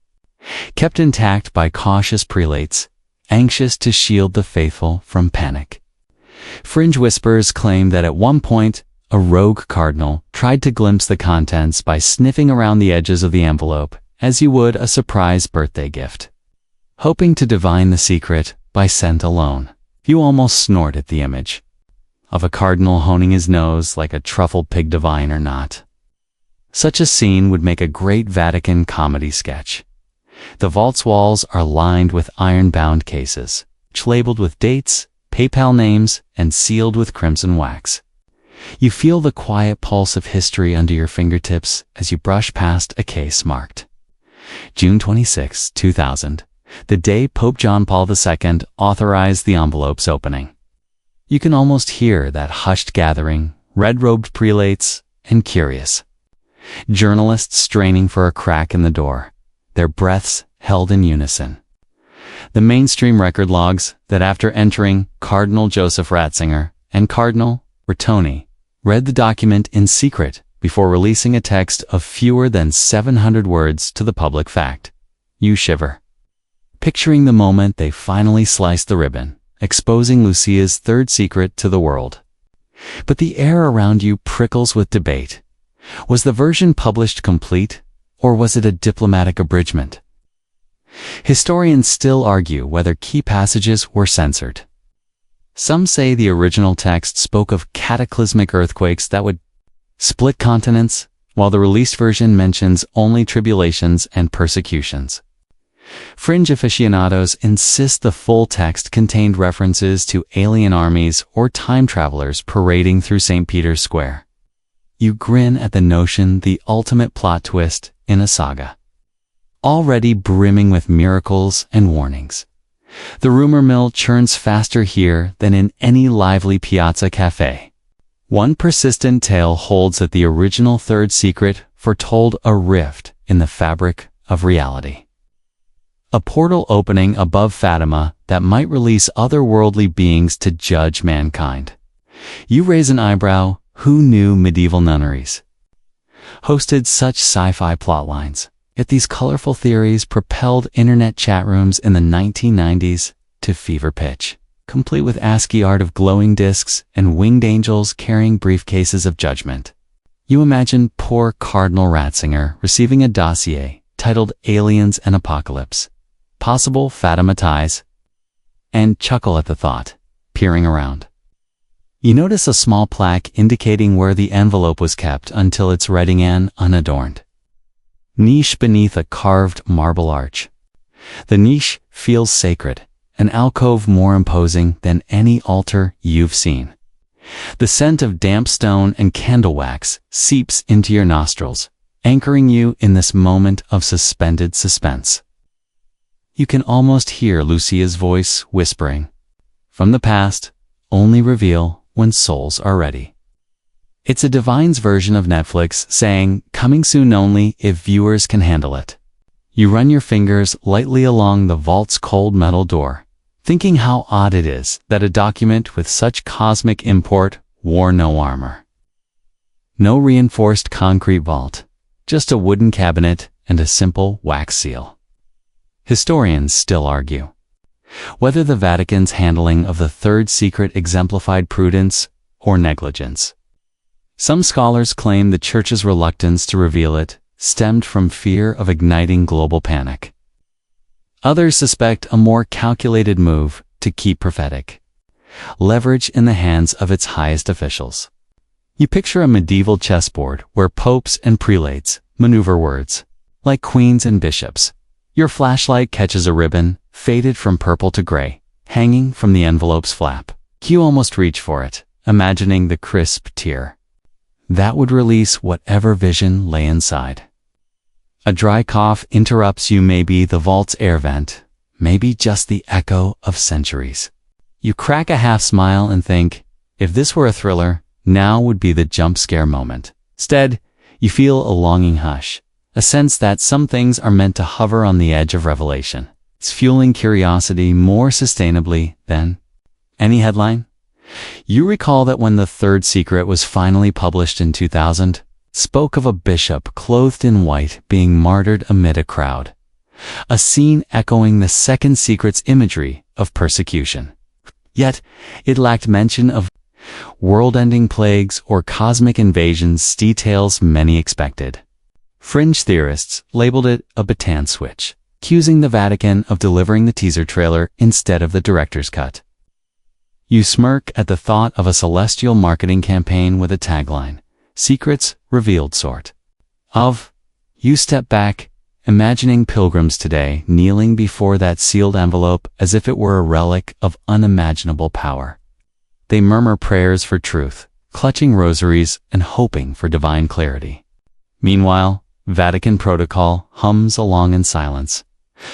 kept intact by cautious prelates, anxious to shield the faithful from panic. Fringe whispers claim that at one point, a rogue cardinal tried to glimpse the contents by sniffing around the edges of the envelope, as you would a surprise birthday gift. Hoping to divine the secret by scent alone, you almost snort at the image of a cardinal honing his nose like a truffled pig divine or not. Such a scene would make a great Vatican comedy sketch. The vault's walls are lined with iron-bound cases, labeled with dates, PayPal names, and sealed with crimson wax. You feel the quiet pulse of history under your fingertips as you brush past a case marked June 26, 2000, the day Pope John Paul II authorized the envelope's opening. You can almost hear that hushed gathering, red-robed prelates, and curious journalists straining for a crack in the door, their breaths held in unison. The mainstream record logs that after entering, Cardinal Joseph Ratzinger and Cardinal Rattoni read the document in secret before releasing a text of fewer than 700 words to the public fact. You shiver. Picturing the moment they finally sliced the ribbon, exposing Lucia's third secret to the world. But the air around you prickles with debate. Was the version published complete, or was it a diplomatic abridgment? Historians still argue whether key passages were censored. Some say the original text spoke of cataclysmic earthquakes that would split continents, while the released version mentions only tribulations and persecutions. Fringe aficionados insist the full text contained references to alien armies or time travelers parading through St. Peter's Square. You grin at the notion, the ultimate plot twist in a saga, already brimming with miracles and warnings. The rumor mill churns faster here than in any lively piazza cafe. One persistent tale holds that the original third secret foretold a rift in the fabric of reality. A portal opening above Fatima that might release otherworldly beings to judge mankind. You raise an eyebrow. Who knew medieval nunneries hosted such sci-fi plotlines? Yet these colorful theories propelled internet chat rooms in the 1990s to fever pitch, complete with ASCII art of glowing discs and winged angels carrying briefcases of judgment. You imagine poor Cardinal Ratzinger receiving a dossier titled Aliens and Apocalypse, Possible Fatima Ties, and chuckle at the thought, peering around. You notice a small plaque indicating where the envelope was kept until its writing an unadorned niche beneath a carved marble arch. The niche feels sacred, an alcove more imposing than any altar you've seen. The scent of damp stone and candle wax seeps into your nostrils, anchoring you in this moment of suspended suspense. You can almost hear Lucia's voice whispering, "From the past, only reveal when souls are ready." It's a Divine's version of Netflix saying, coming soon only if viewers can handle it. You run your fingers lightly along the vault's cold metal door, thinking how odd it is that a document with such cosmic import wore no armor. No reinforced concrete vault, just a wooden cabinet and a simple wax seal. Historians still argue whether the Vatican's handling of the third secret exemplified prudence or negligence. Some scholars claim the Church's reluctance to reveal it stemmed from fear of igniting global panic. Others suspect a more calculated move to keep prophetic leverage in the hands of its highest officials. You picture a medieval chessboard where popes and prelates maneuver words like queens and bishops. Your flashlight catches a ribbon, faded from purple to gray, hanging from the envelope's flap. You almost reach for it, imagining the crisp tear that would release whatever vision lay inside. A dry cough interrupts you, maybe the vault's air vent, maybe just the echo of centuries. You crack a half smile and think, if this were a thriller, now would be the jump scare moment. Instead, you feel a longing hush, a sense that some things are meant to hover on the edge of revelation. It's fueling curiosity more sustainably than any headline. You recall that when the third secret was finally published in 2000, spoke of a bishop clothed in white being martyred amid a crowd. A scene echoing the second secret's imagery of persecution. Yet, it lacked mention of world-ending plagues or cosmic invasions, details many expected. Fringe theorists labeled it a baton switch, accusing the Vatican of delivering the teaser trailer instead of the director's cut. You smirk at the thought of a celestial marketing campaign with a tagline, "Secrets Revealed" sort of. You step back, imagining pilgrims today kneeling before that sealed envelope as if it were a relic of unimaginable power. They murmur prayers for truth, clutching rosaries and hoping for divine clarity. Meanwhile, Vatican protocol hums along in silence,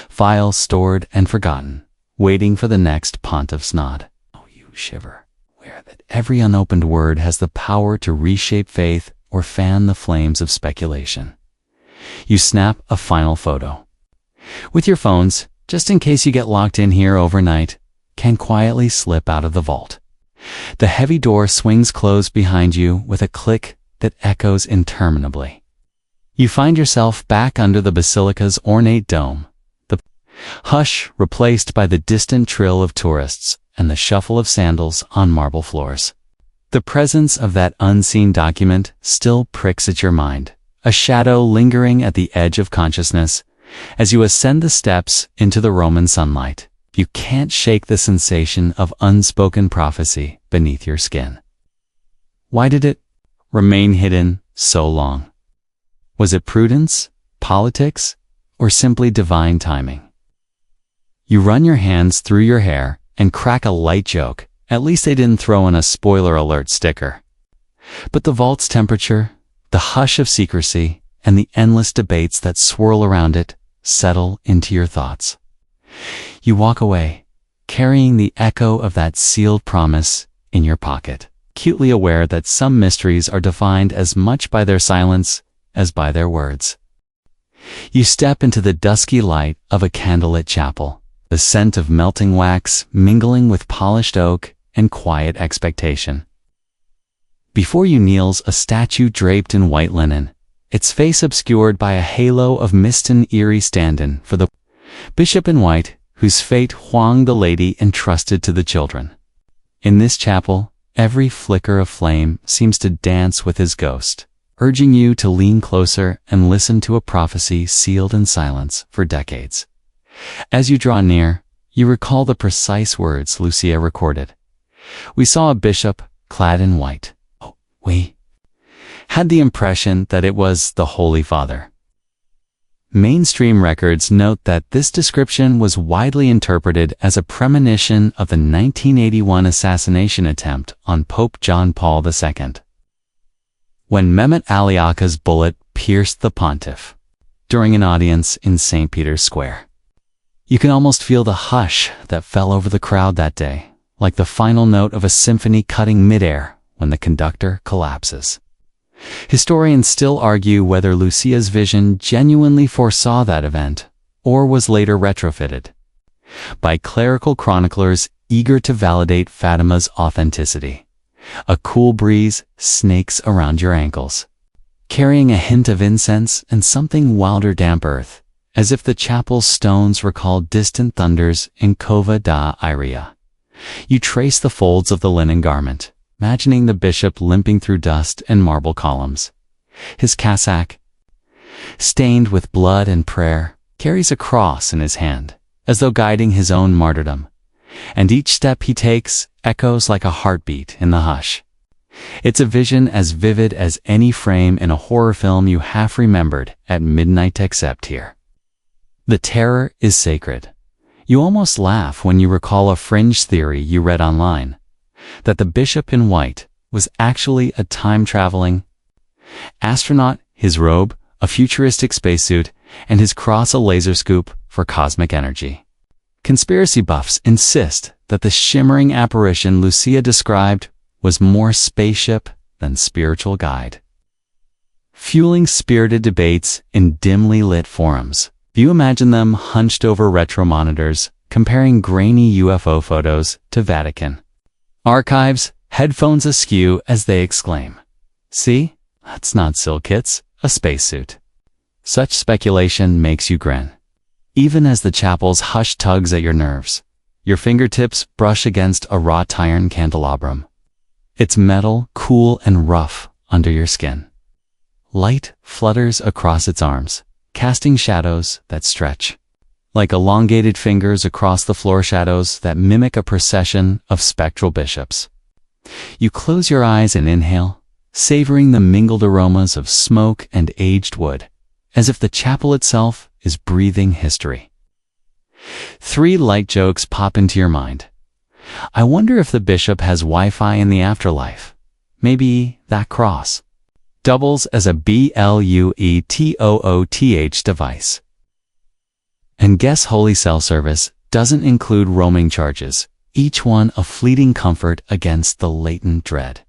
files stored and forgotten, waiting for the next pontiff's nod. Oh, you shiver, aware that every unopened word has the power to reshape faith or fan the flames of speculation. You snap a final photo. with your phones, just in case you get locked in here overnight, can quietly slip out of the vault. The heavy door swings closed behind you with a click that echoes interminably. You find yourself back under the basilica's ornate dome, the hush replaced by the distant trill of tourists and the shuffle of sandals on marble floors. The presence of that unseen document still pricks at your mind, a shadow lingering at the edge of consciousness as you ascend the steps into the Roman sunlight. You can't shake the sensation of unspoken prophecy beneath your skin. Why did it remain hidden so long? Was it prudence, politics, or simply divine timing? You run your hands through your hair and crack a light joke. At least they didn't throw in a spoiler alert sticker. But the vault's temperature, the hush of secrecy, and the endless debates that swirl around it settle into your thoughts. You walk away, carrying the echo of that sealed promise in your pocket, acutely aware that some mysteries are defined as much by their silence as by their words. You step into the dusky light of a candlelit chapel, the scent of melting wax mingling with polished oak and quiet expectation. Before you kneels a statue draped in white linen, its face obscured by a halo of mist and eerie stand-in for the bishop in white, whose fate Huang the lady entrusted to the children. In this chapel, every flicker of flame seems to dance with his ghost, urging you to lean closer and listen to a prophecy sealed in silence for decades. As you draw near, you recall the precise words Lucia recorded. We saw a bishop clad in white. We had the impression that it was the Holy Father. Mainstream records note that this description was widely interpreted as a premonition of the 1981 assassination attempt on Pope John Paul II, when Mehmet Ali Agha's bullet pierced the pontiff during an audience in St. Peter's Square. You can almost feel the hush that fell over the crowd that day, like the final note of a symphony cutting midair when the conductor collapses. Historians still argue whether Lucia's vision genuinely foresaw that event, or was later retrofitted by clerical chroniclers eager to validate Fatima's authenticity. A cool breeze snakes around your ankles, carrying a hint of incense and something wilder damp earth, as if the chapel's stones recall distant thunders in Cova da Iria. You trace the folds of the linen garment, imagining the bishop limping through dust and marble columns. His cassock, stained with blood and prayer, carries a cross in his hand, as though guiding his own martyrdom, and each step he takes echoes like a heartbeat in the hush. It's a vision as vivid as any frame in a horror film you half remembered at midnight except here. The terror is sacred. You almost laugh when you recall a fringe theory you read online, that the bishop in white was actually a time-traveling astronaut, his robe a futuristic spacesuit, and his cross a laser scoop for cosmic energy. Conspiracy buffs insist that the shimmering apparition Lucia described was more spaceship than spiritual guide. Fueling spirited debates in dimly lit forums, you imagine them hunched over retro monitors, comparing grainy UFO photos to Vatican archives, headphones askew as they exclaim, "See? That's not silk, it's a spacesuit." Such speculation makes you grin, even as the chapel's hush tugs at your nerves. Your fingertips brush against a wrought iron candelabrum, its metal cool and rough under your skin. Light flutters across its arms, casting shadows that stretch like elongated fingers across the floor, shadows that mimic a procession of spectral bishops. You close your eyes and inhale, savoring the mingled aromas of smoke and aged wood, as if the chapel itself is breathing history. 3 light jokes pop into your mind. I wonder if the bishop has Wi-Fi in the afterlife. Maybe that cross doubles as a BLUETOOTH device. And guess Holy Cell service doesn't include roaming charges, each one a fleeting comfort against the latent dread.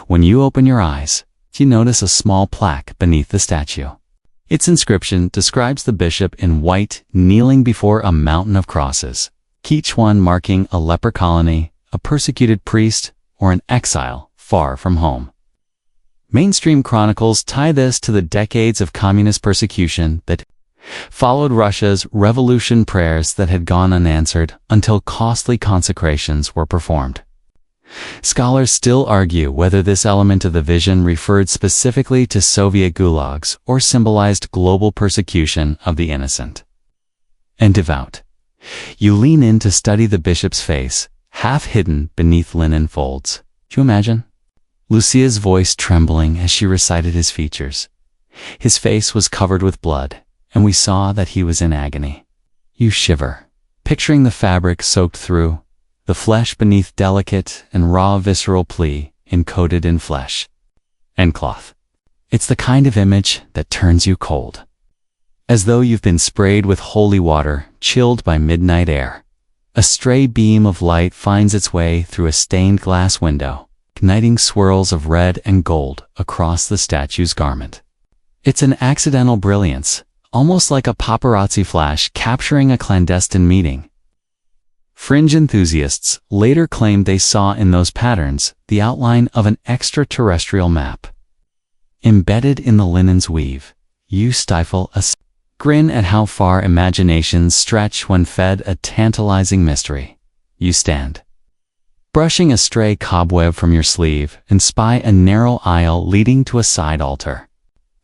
When you open your eyes, you notice a small plaque beneath the statue. Its inscription describes the bishop in white kneeling before a mountain of crosses, each one marking a leper colony, a persecuted priest, or an exile far from home. Mainstream chronicles tie this to the decades of communist persecution that followed Russia's revolution, prayers that had gone unanswered until costly consecrations were performed. Scholars still argue whether this element of the vision referred specifically to Soviet gulags or symbolized global persecution of the innocent and devout. You lean in to study the bishop's face, half hidden beneath linen folds. Do you imagine? Lucia's voice trembling as she recited his features. His face was covered with blood, and we saw that he was in agony. You shiver, picturing the fabric soaked through, the flesh beneath delicate and raw visceral plea encoded in flesh and cloth. It's the kind of image that turns you cold. As though you've been sprayed with holy water, chilled by midnight air. A stray beam of light finds its way through a stained glass window, igniting swirls of red and gold across the statue's garment. It's an accidental brilliance, almost like a paparazzi flash capturing a clandestine meeting. Fringe enthusiasts later claimed they saw in those patterns the outline of an extraterrestrial map. Embedded in the linen's weave, you stifle a grin at how far imaginations stretch when fed a tantalizing mystery. You stand, brushing a stray cobweb from your sleeve, and spy a narrow aisle leading to a side altar.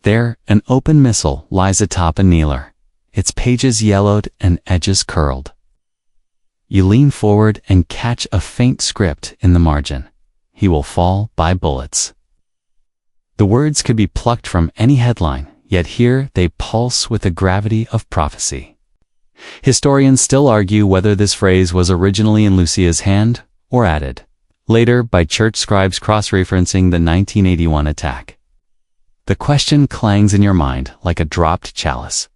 There, an open missal lies atop a kneeler, its pages yellowed and edges curled. You lean forward and catch a faint script in the margin. He will fall by bullets. The words could be plucked from any headline, yet here they pulse with the gravity of prophecy. Historians still argue whether this phrase was originally in Lucia's hand or added later by church scribes cross-referencing the 1981 attack. The question clangs in your mind like a dropped chalice.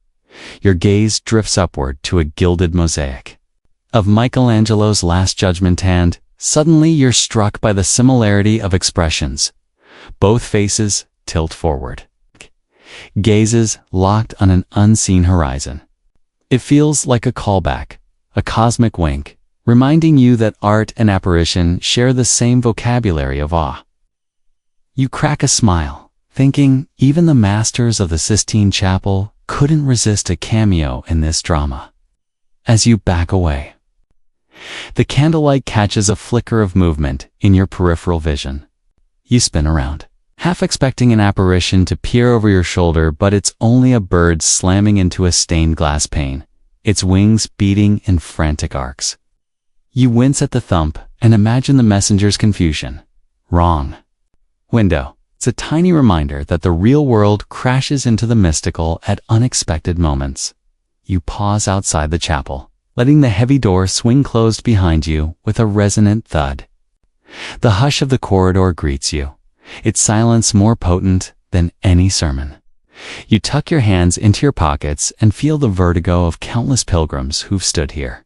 Your gaze drifts upward to a gilded mosaic of Michelangelo's Last Judgment, and suddenly you're struck by the similarity of expressions. Both faces tilt forward, gazes locked on an unseen horizon. It feels like a callback, a cosmic wink, reminding you that art and apparition share the same vocabulary of awe. You crack a smile, thinking even the masters of the Sistine Chapel couldn't resist a cameo in this drama. As you back away, the candlelight catches a flicker of movement in your peripheral vision. You spin around, half expecting an apparition to peer over your shoulder, but it's only a bird slamming into a stained glass pane, its wings beating in frantic arcs. You wince at the thump and imagine the messenger's confusion. Wrong window. It's a tiny reminder that the real world crashes into the mystical at unexpected moments. You pause outside the chapel, letting the heavy door swing closed behind you with a resonant thud. The hush of the corridor greets you, its silence more potent than any sermon. You tuck your hands into your pockets and feel the vertigo of countless pilgrims who've stood here,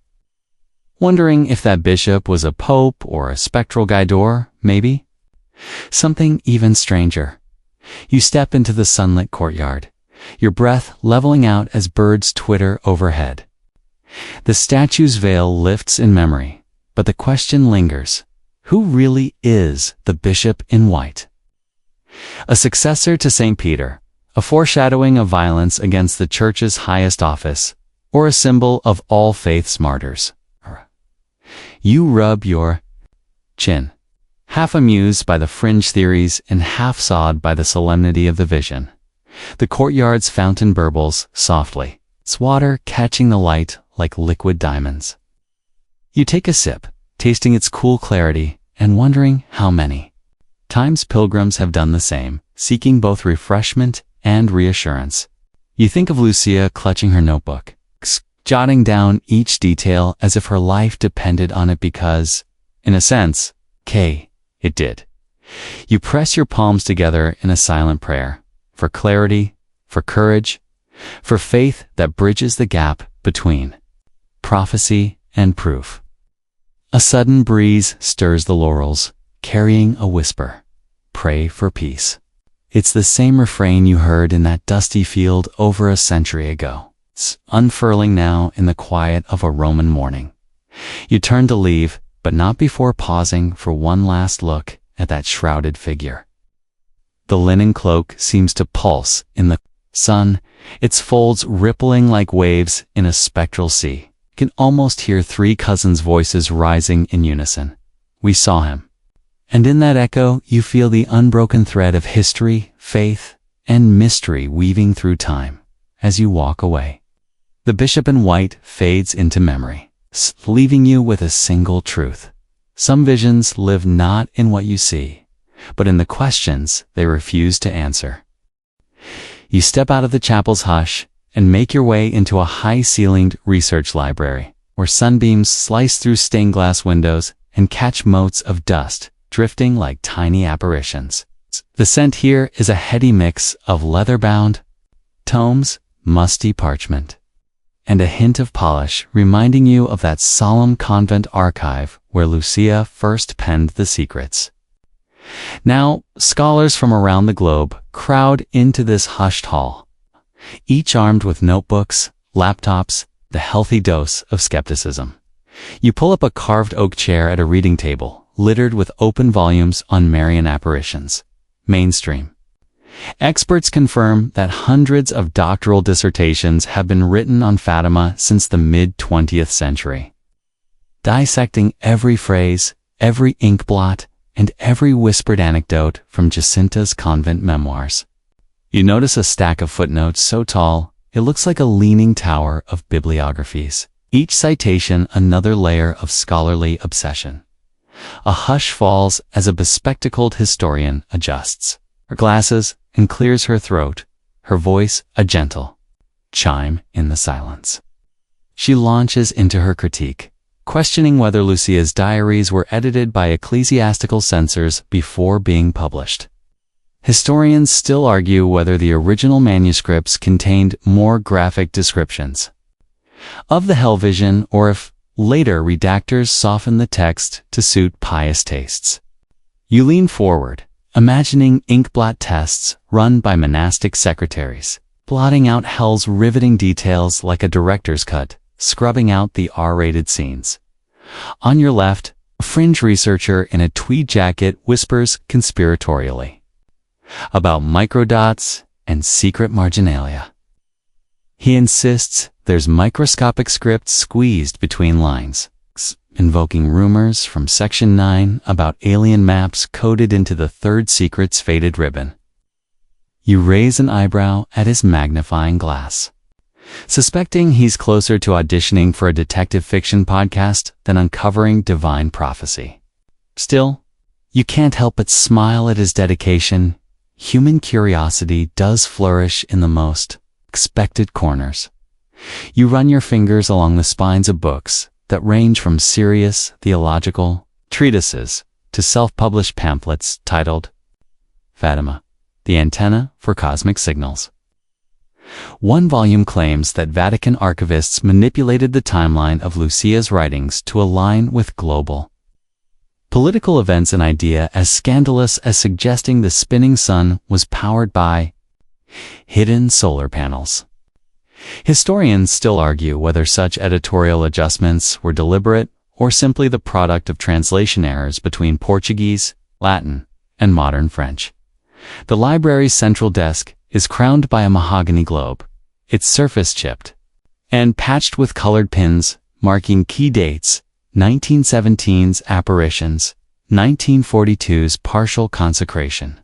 wondering if that bishop was a pope or a spectral guidor, maybe. Something even stranger. You step into the sunlit courtyard, your breath leveling out as birds twitter overhead. The statue's veil lifts in memory, but the question lingers. Who really is the bishop in white? A successor to St. Peter, a foreshadowing of violence against the church's highest office, or a symbol of all faith's martyrs? You rub your chin, half amused by the fringe theories and half sawed by the solemnity of the vision. The courtyard's fountain burbles softly, its water catching the light like liquid diamonds. You take a sip, tasting its cool clarity and wondering how many times pilgrims have done the same, seeking both refreshment and reassurance. You think of Lucia clutching her notebook, jotting down each detail as if her life depended on it because, in a sense, it did. You press your palms together in a silent prayer, for clarity, for courage, for faith that bridges the gap between prophecy and proof. A sudden breeze stirs the laurels, carrying a whisper. Pray for peace. It's the same refrain you heard in that dusty field over a century ago. It's unfurling now in the quiet of a Roman morning. You turn to leave, but not before pausing for one last look at that shrouded figure. The linen cloak seems to pulse in the sun, its folds rippling like waves in a spectral sea. You can almost hear three cousins' voices rising in unison. We saw him. And in that echo, you feel the unbroken thread of history, faith, and mystery weaving through time as you walk away. The bishop in white fades into memory, leaving you with a single truth. Some visions live not in what you see, but in the questions they refuse to answer. You step out of the chapel's hush and make your way into a high-ceilinged research library, where sunbeams slice through stained glass windows and catch motes of dust drifting like tiny apparitions. The scent here is a heady mix of leather-bound tomes, musty parchment, and a hint of polish reminding you of that solemn convent archive where Lucia first penned the secrets. Now, scholars from around the globe crowd into this hushed hall, each armed with notebooks, laptops, the healthy dose of skepticism. You pull up a carved oak chair at a reading table, littered with open volumes on Marian apparitions. Mainstream. Experts confirm that hundreds of doctoral dissertations have been written on Fatima since the mid-20th century, dissecting every phrase, every ink blot, and every whispered anecdote from Jacinta's convent memoirs. You notice a stack of footnotes so tall, it looks like a leaning tower of bibliographies, each citation another layer of scholarly obsession. A hush falls as a bespectacled historian adjusts her glasses and clears her throat, her voice a gentle chime in the silence. She launches into her critique, questioning whether Lucia's diaries were edited by ecclesiastical censors before being published. Historians still argue whether the original manuscripts contained more graphic descriptions of the hell vision or if later redactors softened the text to suit pious tastes. You lean forward, imagining inkblot tests run by monastic secretaries, blotting out hell's riveting details like a director's cut, scrubbing out the R-rated scenes. On your left, a fringe researcher in a tweed jacket whispers conspiratorially about microdots and secret marginalia. He insists there's microscopic script squeezed between lines, invoking rumors from Section 9 about alien maps coded into the third secret's faded ribbon. You raise an eyebrow at his magnifying glass, suspecting he's closer to auditioning for a detective fiction podcast than uncovering divine prophecy. Still, you can't help but smile at his dedication. Human curiosity does flourish in the most expected corners. You run your fingers along the spines of books that range from serious theological treatises to self-published pamphlets titled Fatima, the Antenna for Cosmic Signals. One volume claims that Vatican archivists manipulated the timeline of Lucia's writings to align with global political events, an idea as scandalous as suggesting the spinning sun was powered by hidden solar panels. Historians still argue whether such editorial adjustments were deliberate or simply the product of translation errors between Portuguese, Latin, and modern French. The library's central desk is crowned by a mahogany globe, its surface chipped and patched with colored pins marking key dates: 1917's apparitions, 1942's partial consecration,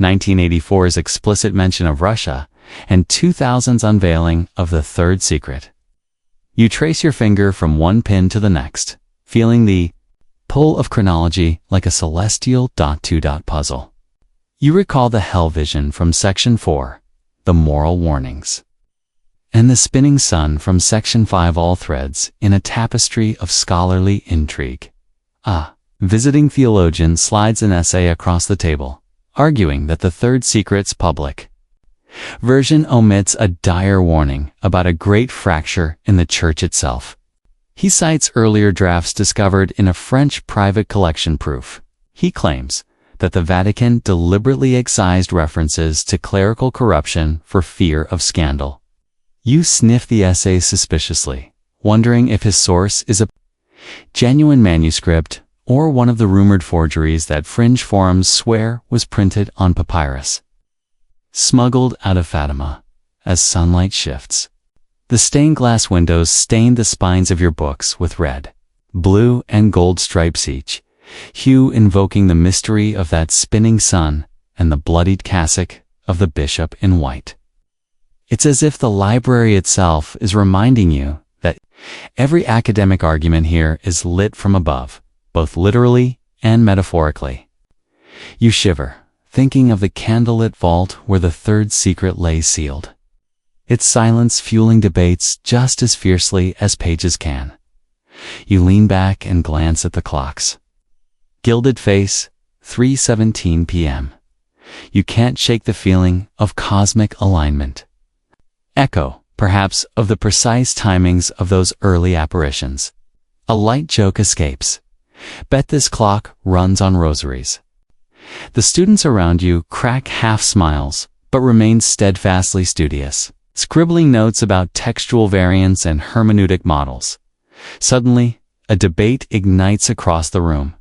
1984's explicit mention of Russia, and 2000's unveiling of the third secret. You trace your finger from one pin to the next, feeling the pull of chronology like a celestial dot-to-dot puzzle. You recall the hell vision from Section 4, the moral warnings, and the spinning sun from Section 5, all threads in a tapestry of scholarly intrigue. Visiting theologian slides an essay across the table, arguing that the third secret's public version omits a dire warning about a great fracture in the church itself. He cites earlier drafts discovered in a French private collection proof. He claims that the Vatican deliberately excised references to clerical corruption for fear of scandal. You sniff the essay suspiciously, wondering if his source is a genuine manuscript or one of the rumored forgeries that fringe forums swear was printed on papyrus. Smuggled out of Fatima. As sunlight shifts, the stained glass windows stain the spines of your books with red, blue, and gold stripes each, hue invoking the mystery of that spinning sun and the bloodied cassock of the bishop in white. It's as if the library itself is reminding you that every academic argument here is lit from above, both literally and metaphorically. You shiver, thinking of the candlelit vault where the third secret lay sealed. Its silence fueling debates just as fiercely as pages can. You lean back and glance at the clocks. Gilded face, 3:17 p.m. You can't shake the feeling of cosmic alignment. Echo, perhaps, of the precise timings of those early apparitions. A light joke escapes. Bet this clock runs on rosaries. The students around you crack half smiles, but remain steadfastly studious, scribbling notes about textual variants and hermeneutic models. Suddenly, a debate ignites across the room.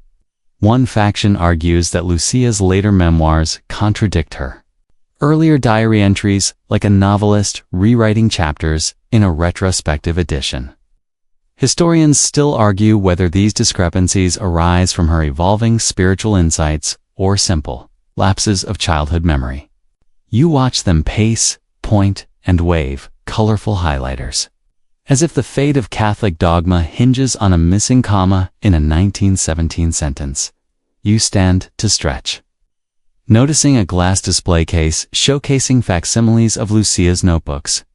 One faction argues that Lucia's later memoirs contradict her earlier diary entries, like a novelist rewriting chapters in a retrospective edition. Historians still argue whether these discrepancies arise from her evolving spiritual insights or simple lapses of childhood memory. You watch them pace, point, and wave colorful highlighters, as if the fate of Catholic dogma hinges on a missing comma in a 1917 sentence. You stand to stretch, noticing a glass display case showcasing facsimiles of Lucia's notebooks.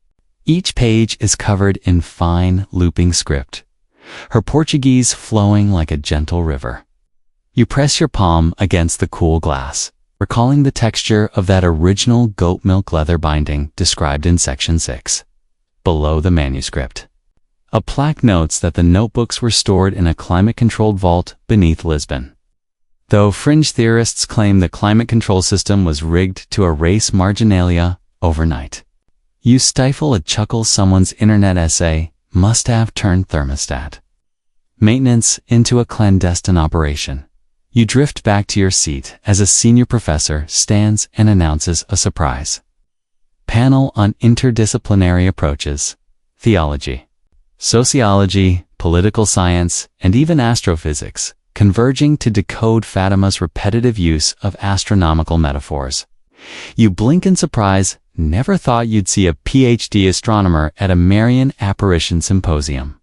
Each page is covered in fine, looping script, her Portuguese flowing like a gentle river. You press your palm against the cool glass, recalling the texture of that original goat milk leather binding described in Section 6. Below the manuscript, a plaque notes that the notebooks were stored in a climate-controlled vault beneath Lisbon. Though fringe theorists claim the climate control system was rigged to erase marginalia overnight, you stifle a chuckle. Someone's internet essay must have turned thermostat maintenance into a clandestine operation. You drift back to your seat as a senior professor stands and announces a surprise panel on interdisciplinary approaches: theology, sociology, political science, and even astrophysics, converging to decode Fatima's repetitive use of astronomical metaphors. You blink in surprise, never thought you'd see a PhD astronomer at a Marian apparition symposium.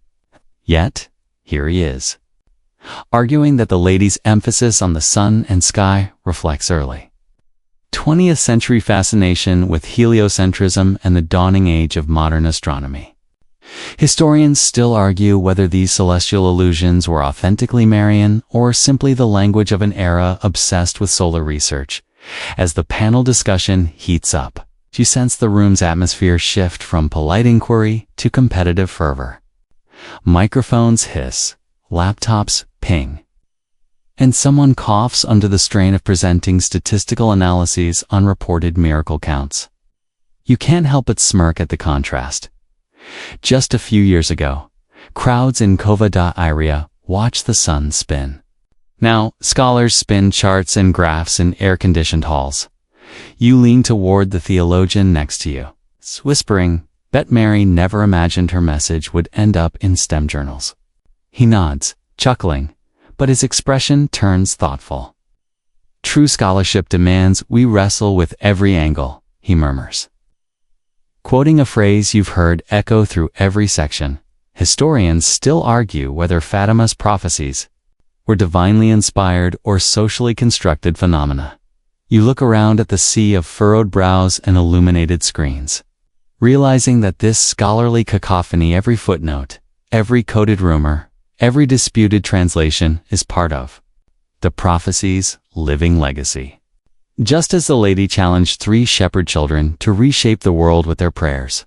Yet, here he is, arguing that the lady's emphasis on the sun and sky reflects early 20th century fascination with heliocentrism and the dawning age of modern astronomy. Historians still argue whether these celestial illusions were authentically Marian or simply the language of an era obsessed with solar research. As the panel discussion heats up, you sense the room's atmosphere shift from polite inquiry to competitive fervor. Microphones hiss, laptops ping, and someone coughs under the strain of presenting statistical analyses on reported miracle counts. You can't help but smirk at the contrast. Just a few years ago, crowds in Cova da Iria watched the sun spin. Now, scholars spin charts and graphs in air-conditioned halls. You lean toward the theologian next to you, whispering, "Bet Mary never imagined her message would end up in STEM journals." He nods, chuckling, but his expression turns thoughtful. "True scholarship demands we wrestle with every angle," he murmurs, quoting a phrase you've heard echo through every section. Historians still argue whether Fatima's prophecies were divinely inspired or socially constructed phenomena. You look around at the sea of furrowed brows and illuminated screens, realizing that this scholarly cacophony, every footnote, every coded rumor, every disputed translation, is part of the prophecy's living legacy. Just as the lady challenged 3 shepherd children to reshape the world with their prayers,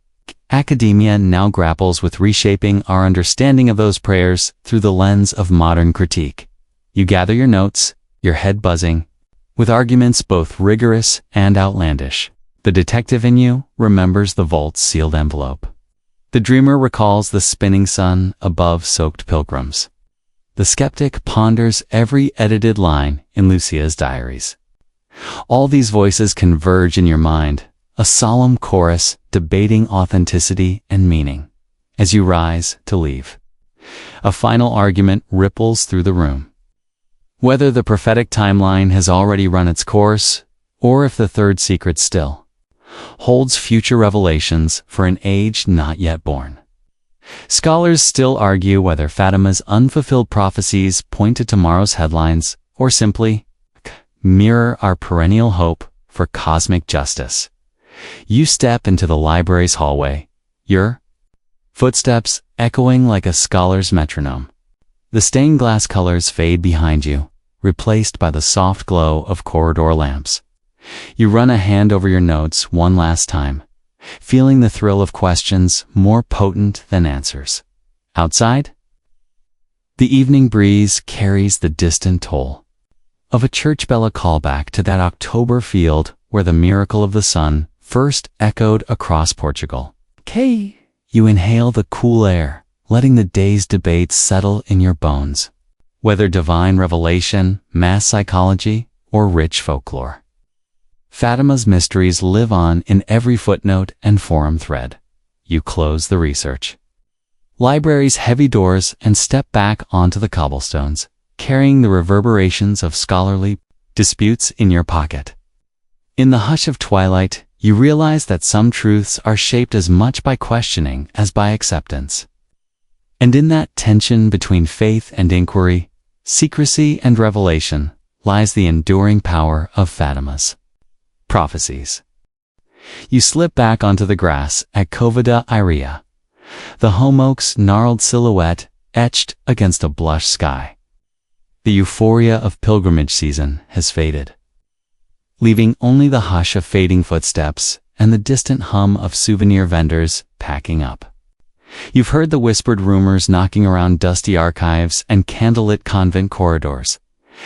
academia now grapples with reshaping our understanding of those prayers through the lens of modern critique. You gather your notes, your head buzzing, with arguments both rigorous and outlandish. The detective in you remembers the vault's sealed envelope. The dreamer recalls the spinning sun above soaked pilgrims. The skeptic ponders every edited line in Lucia's diaries. All these voices converge in your mind, a solemn chorus debating authenticity and meaning. As you rise to leave, a final argument ripples through the room. Whether the prophetic timeline has already run its course, or if the third secret still holds future revelations for an age not yet born. Scholars still argue whether Fatima's unfulfilled prophecies point to tomorrow's headlines or simply mirror our perennial hope for cosmic justice. You step into the library's hallway, your footsteps echoing like a scholar's metronome. The stained glass colors fade behind you, replaced by the soft glow of corridor lamps. You run a hand over your notes one last time, feeling the thrill of questions more potent than answers. Outside, the evening breeze carries the distant toll of a church bell, a callback to that October field where the miracle of the sun first echoed across Portugal. You inhale the cool air, letting the day's debates settle in your bones. Whether divine revelation, mass psychology, or rich folklore, Fatima's mysteries live on in every footnote and forum thread. You close the research library's heavy doors and step back onto the cobblestones, carrying the reverberations of scholarly disputes in your pocket. In the hush of twilight, you realize that some truths are shaped as much by questioning as by acceptance. And in that tension between faith and inquiry, secrecy and revelation, lies the enduring power of Fatima's prophecies. You slip back onto the grass at Cova da Iria, the home oak's gnarled silhouette etched against a blush sky. The euphoria of pilgrimage season has faded, leaving only the hush of fading footsteps and the distant hum of souvenir vendors packing up. You've heard the whispered rumors knocking around dusty archives and candlelit convent corridors.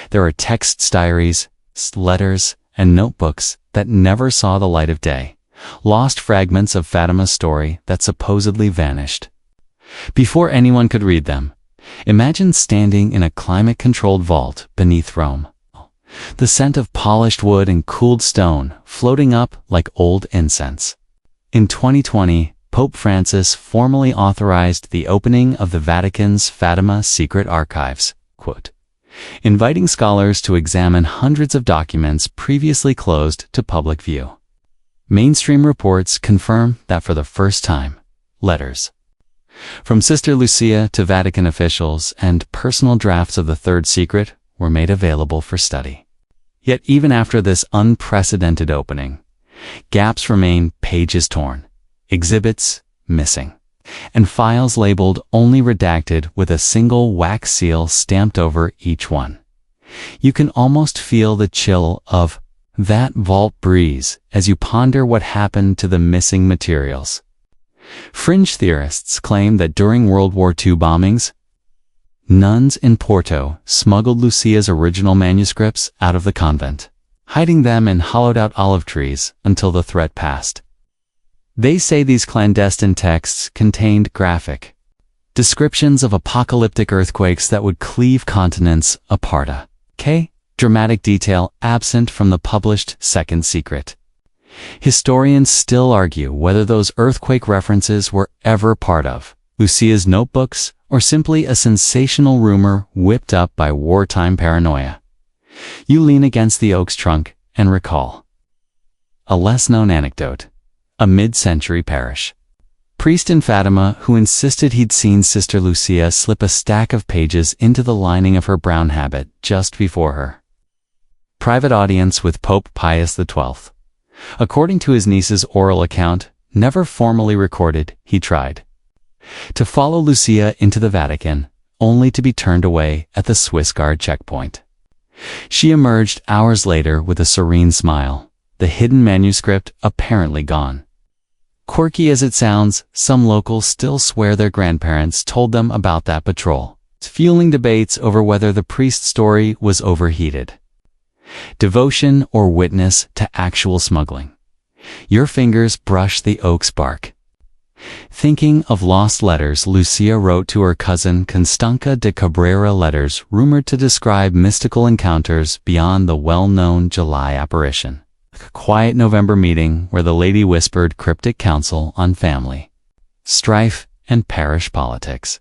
There are texts, diaries, letters, and notebooks that never saw the light of day, lost fragments of Fatima's story that supposedly vanished before anyone could read them. Imagine standing in a climate-controlled vault beneath Rome, the scent of polished wood and cooled stone floating up like old incense. In 2020, Pope Francis formally authorized the opening of the Vatican's Fatima Secret Archives, inviting scholars to examine hundreds of documents previously closed to public view. Mainstream reports confirm that for the first time, letters from Sister Lucia to Vatican officials and personal drafts of the Third Secret were made available for study. Yet even after this unprecedented opening, gaps remain, pages torn, exhibits missing, and files labeled only redacted with a single wax seal stamped over each one. You can almost feel the chill of that vault breeze as you ponder what happened to the missing materials. Fringe theorists claim that during World War II bombings, nuns in Porto smuggled Lucia's original manuscripts out of the convent, hiding them in hollowed-out olive trees until the threat passed. They say these clandestine texts contained graphic descriptions of apocalyptic earthquakes that would cleave continents apart. Dramatic detail absent from the published Second Secret. Historians still argue whether those earthquake references were ever part of Lucia's notebooks or simply a sensational rumor whipped up by wartime paranoia. You lean against the oak's trunk and recall a less-known anecdote. A mid-century parish priest in Fatima who insisted he'd seen Sister Lucia slip a stack of pages into the lining of her brown habit just before her private audience with Pope Pius XII. According to his niece's oral account, never formally recorded, he tried to follow Lucia into the Vatican, only to be turned away at the Swiss Guard checkpoint. She emerged hours later with a serene smile, the hidden manuscript apparently gone. Quirky as it sounds, some locals still swear their grandparents told them about that patrol, fueling debates over whether the priest's story was overheated. devotion or witness to actual smuggling. Your fingers brush the oak's bark. Thinking of lost letters Lucia wrote to her cousin Constanza de Cabrera, letters rumored to describe mystical encounters beyond the well-known July apparition. A quiet November meeting where the lady whispered cryptic counsel on family, strife, and parish politics.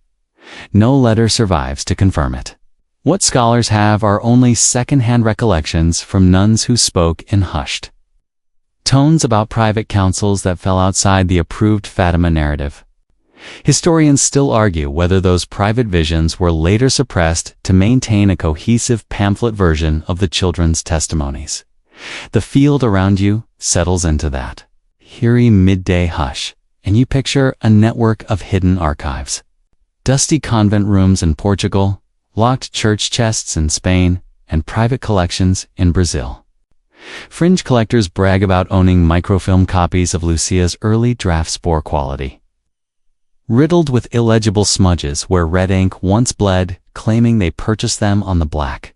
No letter survives to confirm it. What scholars have are only second-hand recollections from nuns who spoke in hushed tones about private councils that fell outside the approved Fatima narrative. Historians still argue whether those private visions were later suppressed to maintain a cohesive pamphlet version of the children's testimonies. The field around you settles into that eerie midday hush, and you picture a network of hidden archives. Dusty convent rooms in Portugal, locked church chests in Spain, and private collections in Brazil. Fringe collectors brag about owning microfilm copies of Lucia's early drafts, poor quality, riddled with illegible smudges where red ink once bled, claiming they purchased them on the black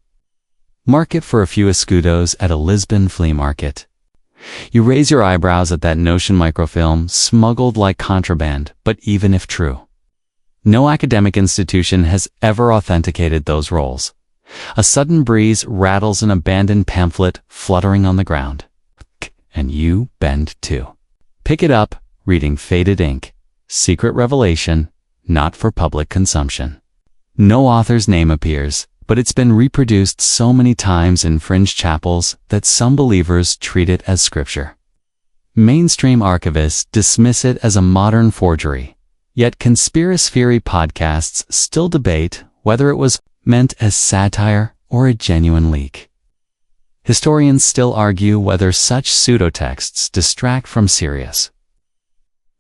market for a few escudos at a Lisbon flea market. You raise your eyebrows at that notion, microfilm smuggled like contraband, but even if true, no academic institution has ever authenticated those rolls. A sudden breeze rattles an abandoned pamphlet fluttering on the ground, and you bend too. Pick it up, reading faded ink, secret revelation, not for public consumption. No author's name appears, but it's been reproduced so many times in fringe chapels that some believers treat it as scripture. Mainstream archivists dismiss it as a modern forgery, yet conspiracy theory podcasts still debate whether it was meant as satire or a genuine leak. Historians still argue whether such pseudotexts distract from serious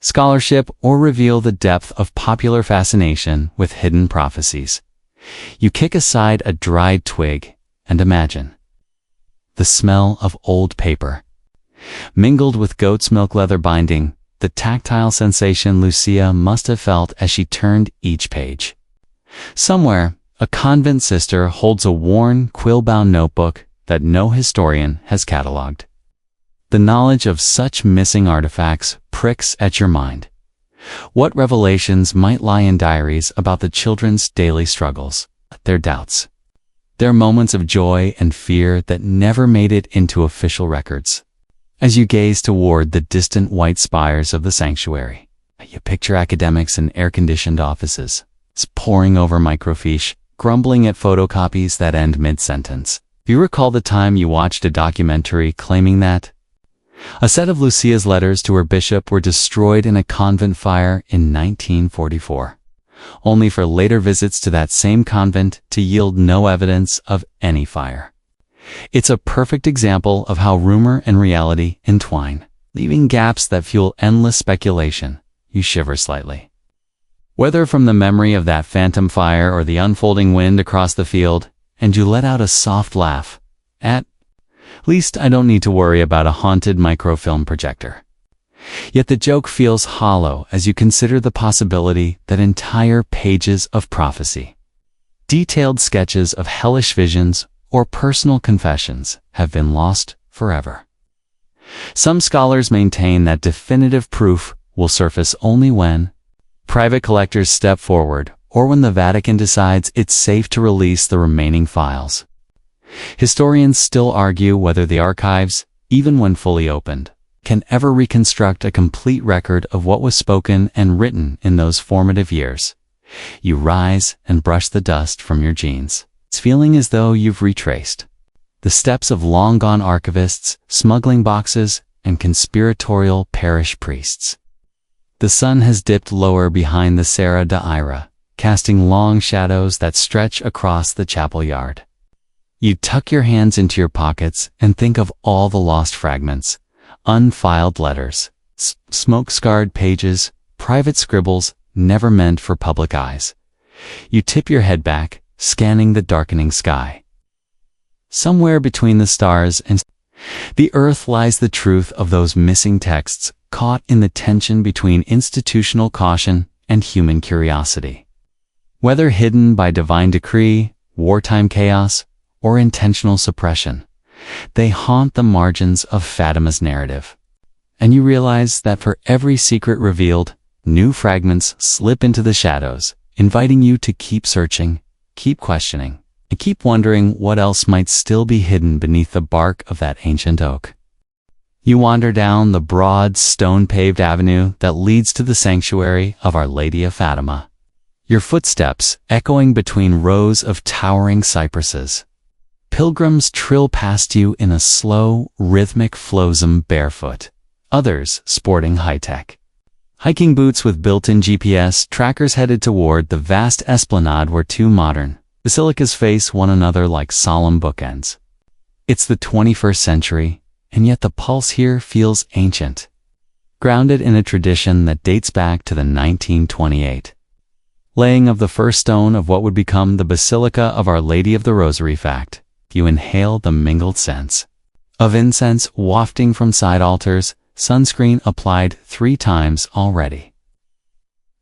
scholarship or reveal the depth of popular fascination with hidden prophecies. You kick aside a dried twig and imagine the smell of old paper, mingled with goat's milk leather binding, the tactile sensation Lucia must have felt as she turned each page. Somewhere, a convent sister holds a worn, quill-bound notebook that no historian has catalogued. The knowledge of such missing artifacts pricks at your mind. What revelations might lie in diaries about the children's daily struggles, their doubts, their moments of joy and fear that never made it into official records? As you gaze toward the distant white spires of the sanctuary, you picture academics in air-conditioned offices, poring over microfiche, grumbling at photocopies that end mid-sentence. Do you recall the time you watched a documentary claiming that a set of Lucia's letters to her bishop were destroyed in a convent fire in 1944, only for later visits to that same convent to yield no evidence of any fire? It's a perfect example of how rumor and reality entwine, leaving gaps that fuel endless speculation. You shiver slightly. Whether from the memory of that phantom fire or the unfolding wind across the field, and you let out a soft laugh. At least I don't need to worry about a haunted microfilm projector. Yet the joke feels hollow as you consider the possibility that entire pages of prophecy, detailed sketches of hellish visions, or personal confessions have been lost forever. Some scholars maintain that definitive proof will surface only when private collectors step forward, or when the Vatican decides it's safe to release the remaining files. Historians still argue whether the archives, even when fully opened, can ever reconstruct a complete record of what was spoken and written in those formative years. You rise and brush the dust from your jeans. It's feeling as though you've retraced the steps of long-gone archivists, smuggling boxes, and conspiratorial parish priests. The sun has dipped lower behind the Serra da Ira, casting long shadows that stretch across the chapel yard. You tuck your hands into your pockets and think of all the lost fragments, unfiled letters, smoke-scarred pages, private scribbles never meant for public eyes. You tip your head back, scanning the darkening sky. Somewhere between the stars and the earth lies the truth of those missing texts, caught in the tension between institutional caution and human curiosity. Whether hidden by divine decree, wartime chaos, or intentional suppression, They haunt the margins of Fatima's narrative. And you realize that for every secret revealed, new fragments slip into the shadows, inviting you to keep searching, keep questioning, and keep wondering what else might still be hidden beneath the bark of that ancient oak. You wander down the broad, stone-paved avenue that leads to the sanctuary of Our Lady of Fatima, your footsteps echoing between rows of towering cypresses. Pilgrims trill past you in a slow, rhythmic flowsome barefoot, others sporting high-tech hiking boots with built-in GPS trackers headed toward the vast esplanade where two modern basilicas face one another like solemn bookends. It's the 21st century, and yet the pulse here feels ancient, grounded in a tradition that dates back to the 1928 laying of the first stone of what would become the Basilica of Our Lady of the Rosary. Fact, you inhale the mingled scents of incense wafting from side altars, sunscreen applied 3 times already,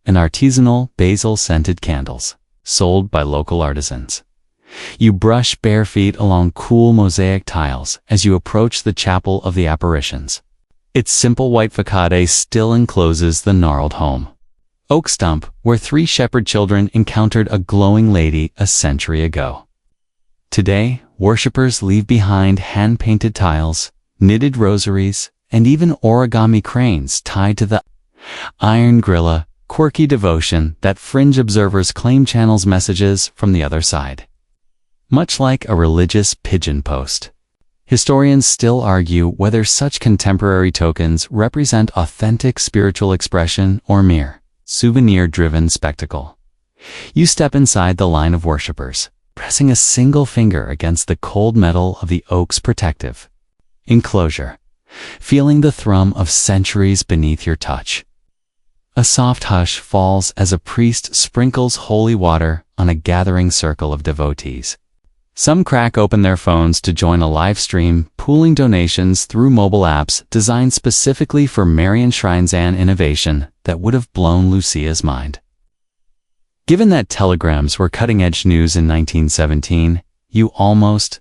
and artisanal basil-scented candles, sold by local artisans. You brush bare feet along cool mosaic tiles as you approach the Chapel of the Apparitions. Its simple white facade still encloses the gnarled home oak stump where 3 shepherd children encountered a glowing lady a century ago. Today, worshippers leave behind hand-painted tiles, knitted rosaries, and even origami cranes tied to the iron grilla, quirky devotion that fringe observers claim channels messages from the other side. Much like a religious pigeon post, historians still argue whether such contemporary tokens represent authentic spiritual expression or mere souvenir-driven spectacle. You step inside the line of worshippers, pressing a single finger against the cold metal of the oak's protective enclosure, feeling the thrum of centuries beneath your touch. A soft hush falls as a priest sprinkles holy water on a gathering circle of devotees. Some crack open their phones to join a live stream, pooling donations through mobile apps designed specifically for Marian shrines, an innovation that would have blown Lucia's mind. Given that telegrams were cutting-edge news in 1917, you almost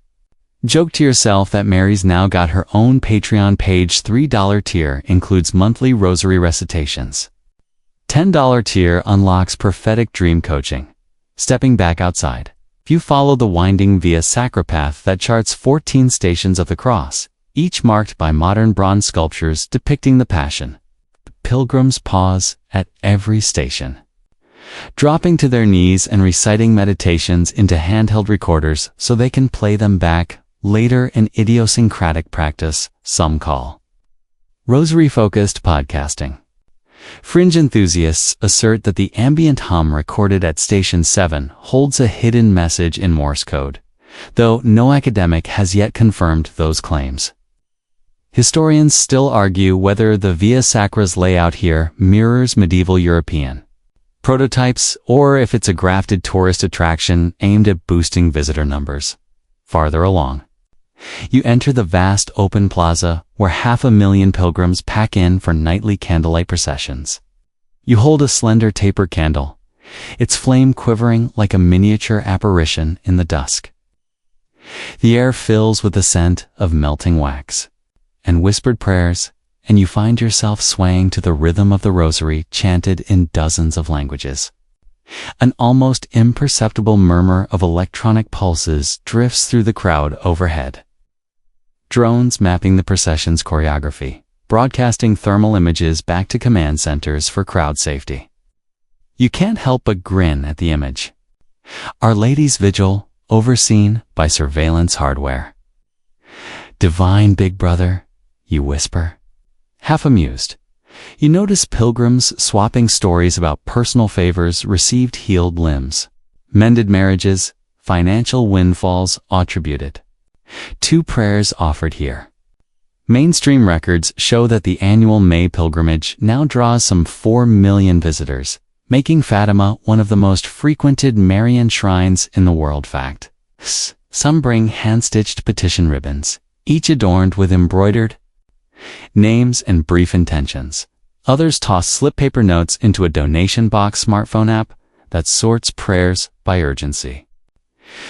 joke to yourself that Mary's now got her own Patreon page. $3 tier includes monthly rosary recitations. $10 tier unlocks prophetic dream coaching. Stepping back outside, you follow the winding Via Sacra path that charts 14 stations of the cross, each marked by modern bronze sculptures depicting the Passion. The pilgrims pause at every station, dropping to their knees and reciting meditations into handheld recorders so they can play them back later, in idiosyncratic practice some call rosary-focused podcasting. Fringe enthusiasts assert that the ambient hum recorded at Station 7 holds a hidden message in Morse code, though no academic has yet confirmed those claims. Historians still argue whether the Via Sacra's layout here mirrors medieval European prototypes or if it's a grafted tourist attraction aimed at boosting visitor numbers. Farther along, you enter the vast open plaza where 500,000 pilgrims pack in for nightly candlelight processions. You hold a slender taper candle, its flame quivering like a miniature apparition in the dusk. The air fills with the scent of melting wax and whispered prayers, and you find yourself swaying to the rhythm of the rosary chanted in dozens of languages. An almost imperceptible murmur of electronic pulses drifts through the crowd overhead. Drones mapping the procession's choreography, broadcasting thermal images back to command centers for crowd safety. You can't help but grin at the image. Our Lady's Vigil, overseen by surveillance hardware. Divine Big Brother, you whisper, half amused. You notice pilgrims swapping stories about personal favors received, healed limbs, mended marriages, financial windfalls attributed. 2 prayers offered here. Mainstream records show that the annual May pilgrimage now draws some 4 million visitors, making Fatima one of the most frequented Marian shrines in the world. Fact, some bring hand-stitched petition ribbons, each adorned with embroidered names and brief intentions. Others toss slip paper notes into a donation box smartphone app that sorts prayers by urgency.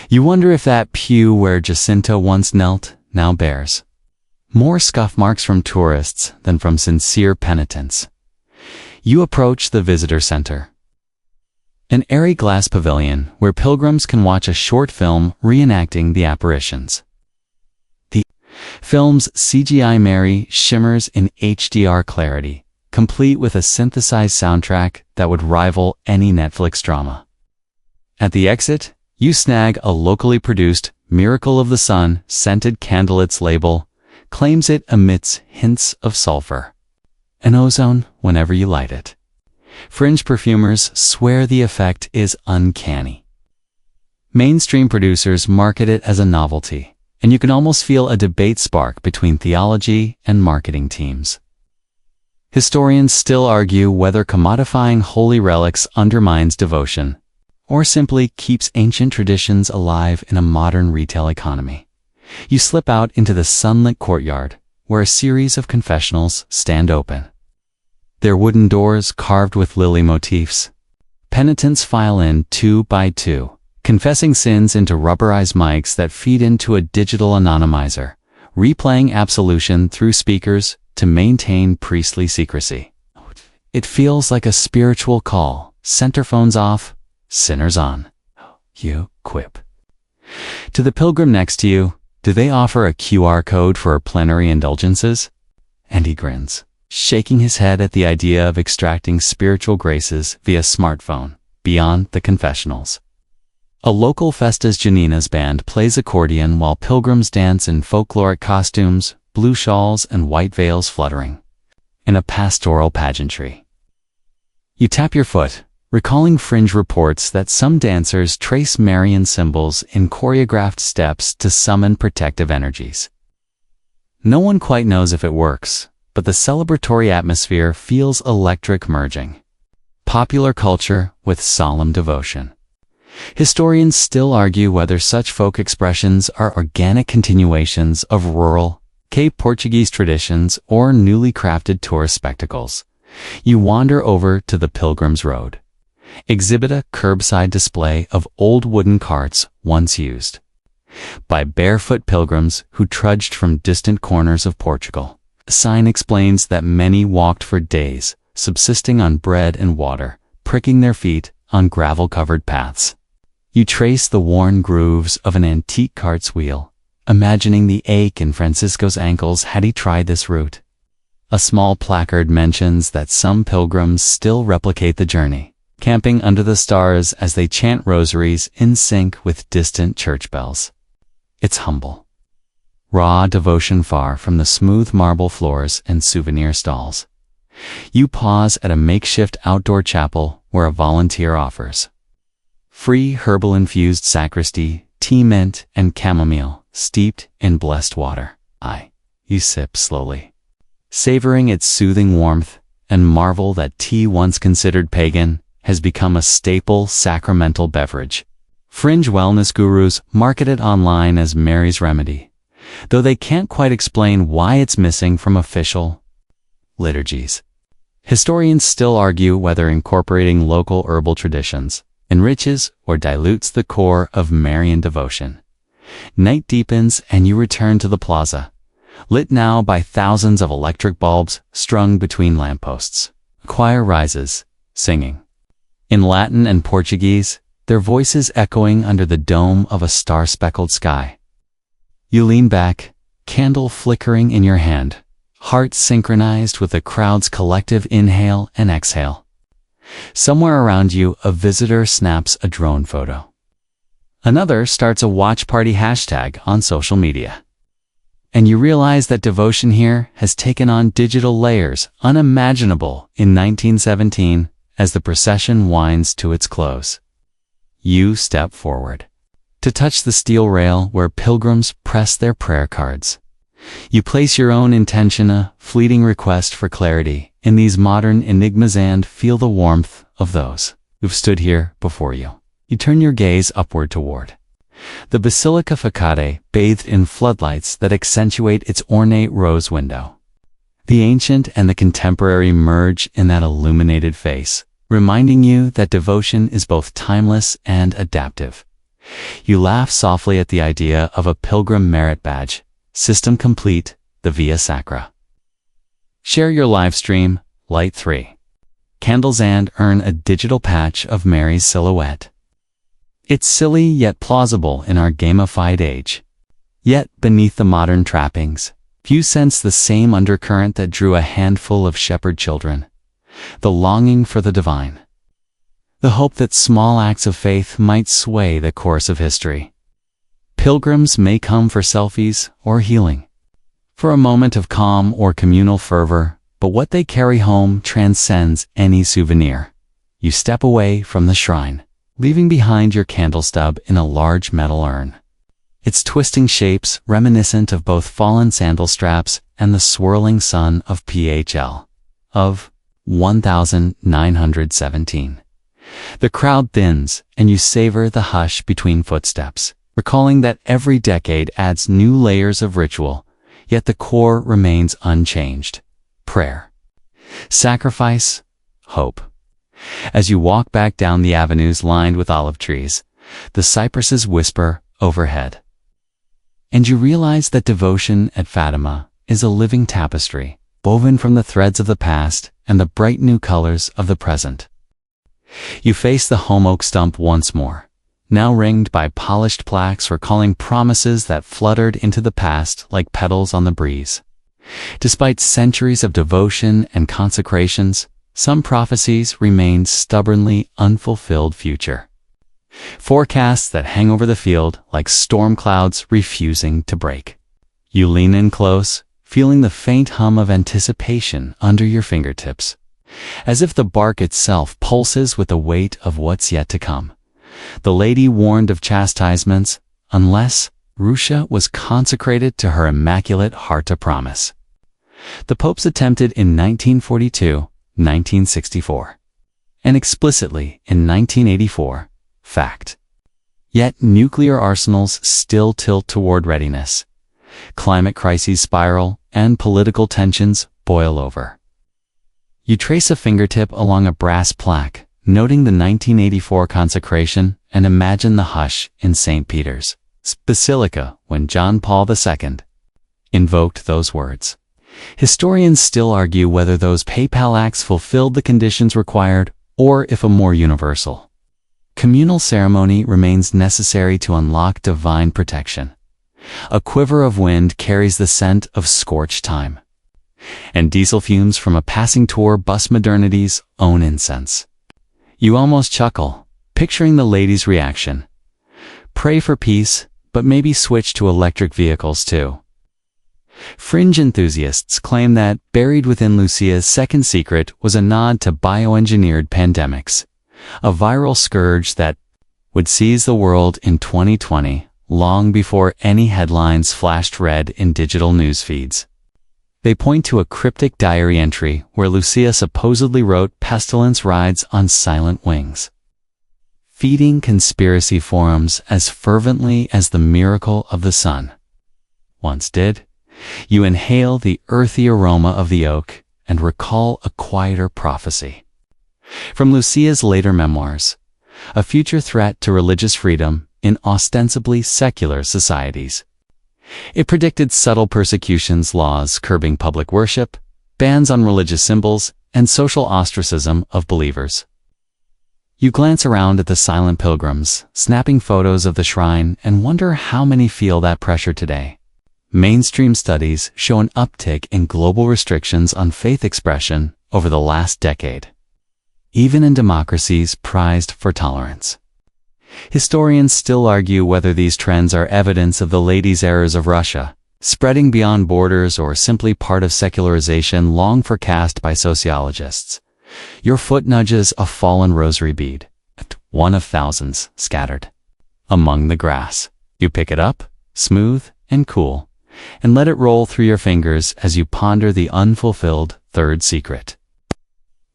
You wonder if that pew where Jacinta once knelt now bears more scuff marks from tourists than from sincere penitents. You approach the visitor center, an airy glass pavilion where pilgrims can watch a short film reenacting the apparitions. The film's CGI Mary shimmers in HDR clarity, complete with a synthesized soundtrack that would rival any Netflix drama. At the exit, you snag a locally produced Miracle of the Sun scented candle. Its label claims it emits hints of sulfur and ozone whenever you light it. Fringe perfumers swear the effect is uncanny. Mainstream producers market it as a novelty, and you can almost feel a debate spark between theology and marketing teams. Historians still argue whether commodifying holy relics undermines devotion or simply keeps ancient traditions alive in a modern retail economy. You slip out into the sunlit courtyard, where a series of confessionals stand open. Their wooden doors carved with lily motifs. Penitents file in 2 by 2, confessing sins into rubberized mics that feed into a digital anonymizer, replaying absolution through speakers to maintain priestly secrecy. It feels like a spiritual call. Centerphones off, sinners on. You quip. To the pilgrim next to you, do they offer a QR code for plenary indulgences? And he grins, shaking his head at the idea of extracting spiritual graces via smartphone, beyond the confessionals. A local Festas Janinas band plays accordion while pilgrims dance in folkloric costumes, blue shawls and white veils fluttering, in a pastoral pageantry. You tap your foot, recalling fringe reports that some dancers trace Marian symbols in choreographed steps to summon protective energies. No one quite knows if it works, but the celebratory atmosphere feels electric, merging popular culture with solemn devotion. Historians still argue whether such folk expressions are organic continuations of rural, Cape Portuguese traditions or newly crafted tourist spectacles. You wander over to the Pilgrim's Road. Exhibit a curbside display of old wooden carts once used by barefoot pilgrims who trudged from distant corners of Portugal. A sign explains that many walked for days, subsisting on bread and water, pricking their feet on gravel-covered paths. You trace the worn grooves of an antique cart's wheel, imagining the ache in Francisco's ankles had he tried this route. A small placard mentions that some pilgrims still replicate the journey, camping under the stars as they chant rosaries in sync with distant church bells. It's humble, raw devotion far from the smooth marble floors and souvenir stalls. You pause at a makeshift outdoor chapel where a volunteer offers free herbal-infused sacristy, tea, mint, and chamomile, steeped in blessed water. You sip slowly, savoring its soothing warmth, and marvel that tea, once considered pagan, has become a staple sacramental beverage. Fringe wellness gurus market it online as Mary's remedy, though they can't quite explain why it's missing from official liturgies. Historians still argue whether incorporating local herbal traditions enriches or dilutes the core of Marian devotion. Night deepens and you return to the plaza, lit now by thousands of electric bulbs strung between lampposts. A choir rises, singing in Latin and Portuguese, their voices echoing under the dome of a star-speckled sky. You lean back, candle flickering in your hand, heart synchronized with the crowd's collective inhale and exhale. Somewhere around you, a visitor snaps a drone photo. Another starts a watch party hashtag on social media. And you realize that devotion here has taken on digital layers unimaginable in 1917 as the procession winds to its close. You step forward to touch the steel rail where pilgrims press their prayer cards. You place your own intention, a fleeting request for clarity, in these modern enigmas and feel the warmth of those who've stood here before you. You turn your gaze upward toward the Basilica Facade, bathed in floodlights that accentuate its ornate rose window. The ancient and the contemporary merge in that illuminated face, reminding you that devotion is both timeless and adaptive. You laugh softly at the idea of a pilgrim merit badge, System complete, the Via Sacra. Share your live stream, light 3. Candles and earn a digital patch of Mary's silhouette. It's silly yet plausible in our gamified age. Yet, beneath the modern trappings, few sense the same undercurrent that drew a handful of shepherd children. The longing for the divine. The hope that small acts of faith might sway the course of history. Pilgrims may come for selfies or healing, for a moment of calm or communal fervor, but what they carry home transcends any souvenir. You step away from the shrine, leaving behind your candle stub in a large metal urn. Its twisting shapes reminiscent of both fallen sandal straps and the swirling sun of PHL of 1917. The crowd thins, and you savor the hush between footsteps, recalling that every decade adds new layers of ritual, yet the core remains unchanged. Prayer, sacrifice, hope. As you walk back down the avenues lined with olive trees, the cypresses whisper overhead. And you realize that devotion at Fatima is a living tapestry, woven from the threads of the past and the bright new colors of the present. You face the home oak stump once more, now ringed by polished plaques recalling promises that fluttered into the past like petals on the breeze. Despite centuries of devotion and consecrations, some prophecies remain stubbornly unfulfilled future. Forecasts that hang over the field like storm clouds refusing to break. You lean in close, feeling the faint hum of anticipation under your fingertips, as if the bark itself pulses with the weight of what's yet to come. The lady warned of chastisements, unless Russia was consecrated to her immaculate heart to promise. The popes attempted in 1942, 1964, and explicitly in 1984, fact. Yet nuclear arsenals still tilt toward readiness. Climate crises spiral, and political tensions boil over. You trace a fingertip along a brass plaque, noting the 1984 consecration, and imagine the hush in St. Peter's Basilica when John Paul II invoked those words. Historians still argue whether those papal acts fulfilled the conditions required, or if a more universal communal ceremony remains necessary to unlock divine protection. A quiver of wind carries the scent of scorched time, and diesel fumes from a passing tour bus modernity's own incense. You almost chuckle, picturing the lady's reaction. Pray for peace, but maybe switch to electric vehicles too. Fringe enthusiasts claim that buried within Lucia's second secret was a nod to bioengineered pandemics, a viral scourge that would seize the world in 2020, long before any headlines flashed red in digital news feeds. They point to a cryptic diary entry where Lucia supposedly wrote pestilence rides on silent wings, feeding conspiracy forums as fervently as the miracle of the sun once did. You inhale the earthy aroma of the oak and recall a quieter prophecy from Lucia's later memoirs, a future threat to religious freedom in ostensibly secular societies. It predicted subtle persecutions, laws curbing public worship, bans on religious symbols, and social ostracism of believers. You glance around at the silent pilgrims, snapping photos of the shrine, and wonder how many feel that pressure today. Mainstream studies show an uptick in global restrictions on faith expression over the last decade, even in democracies prized for tolerance. Historians still argue whether these trends are evidence of the lady's errors of Russia, spreading beyond borders, or simply part of secularization long forecast by sociologists. Your foot nudges a fallen rosary bead, one of thousands scattered among the grass. You pick it up, smooth and cool, and let it roll through your fingers as you ponder the unfulfilled third secret,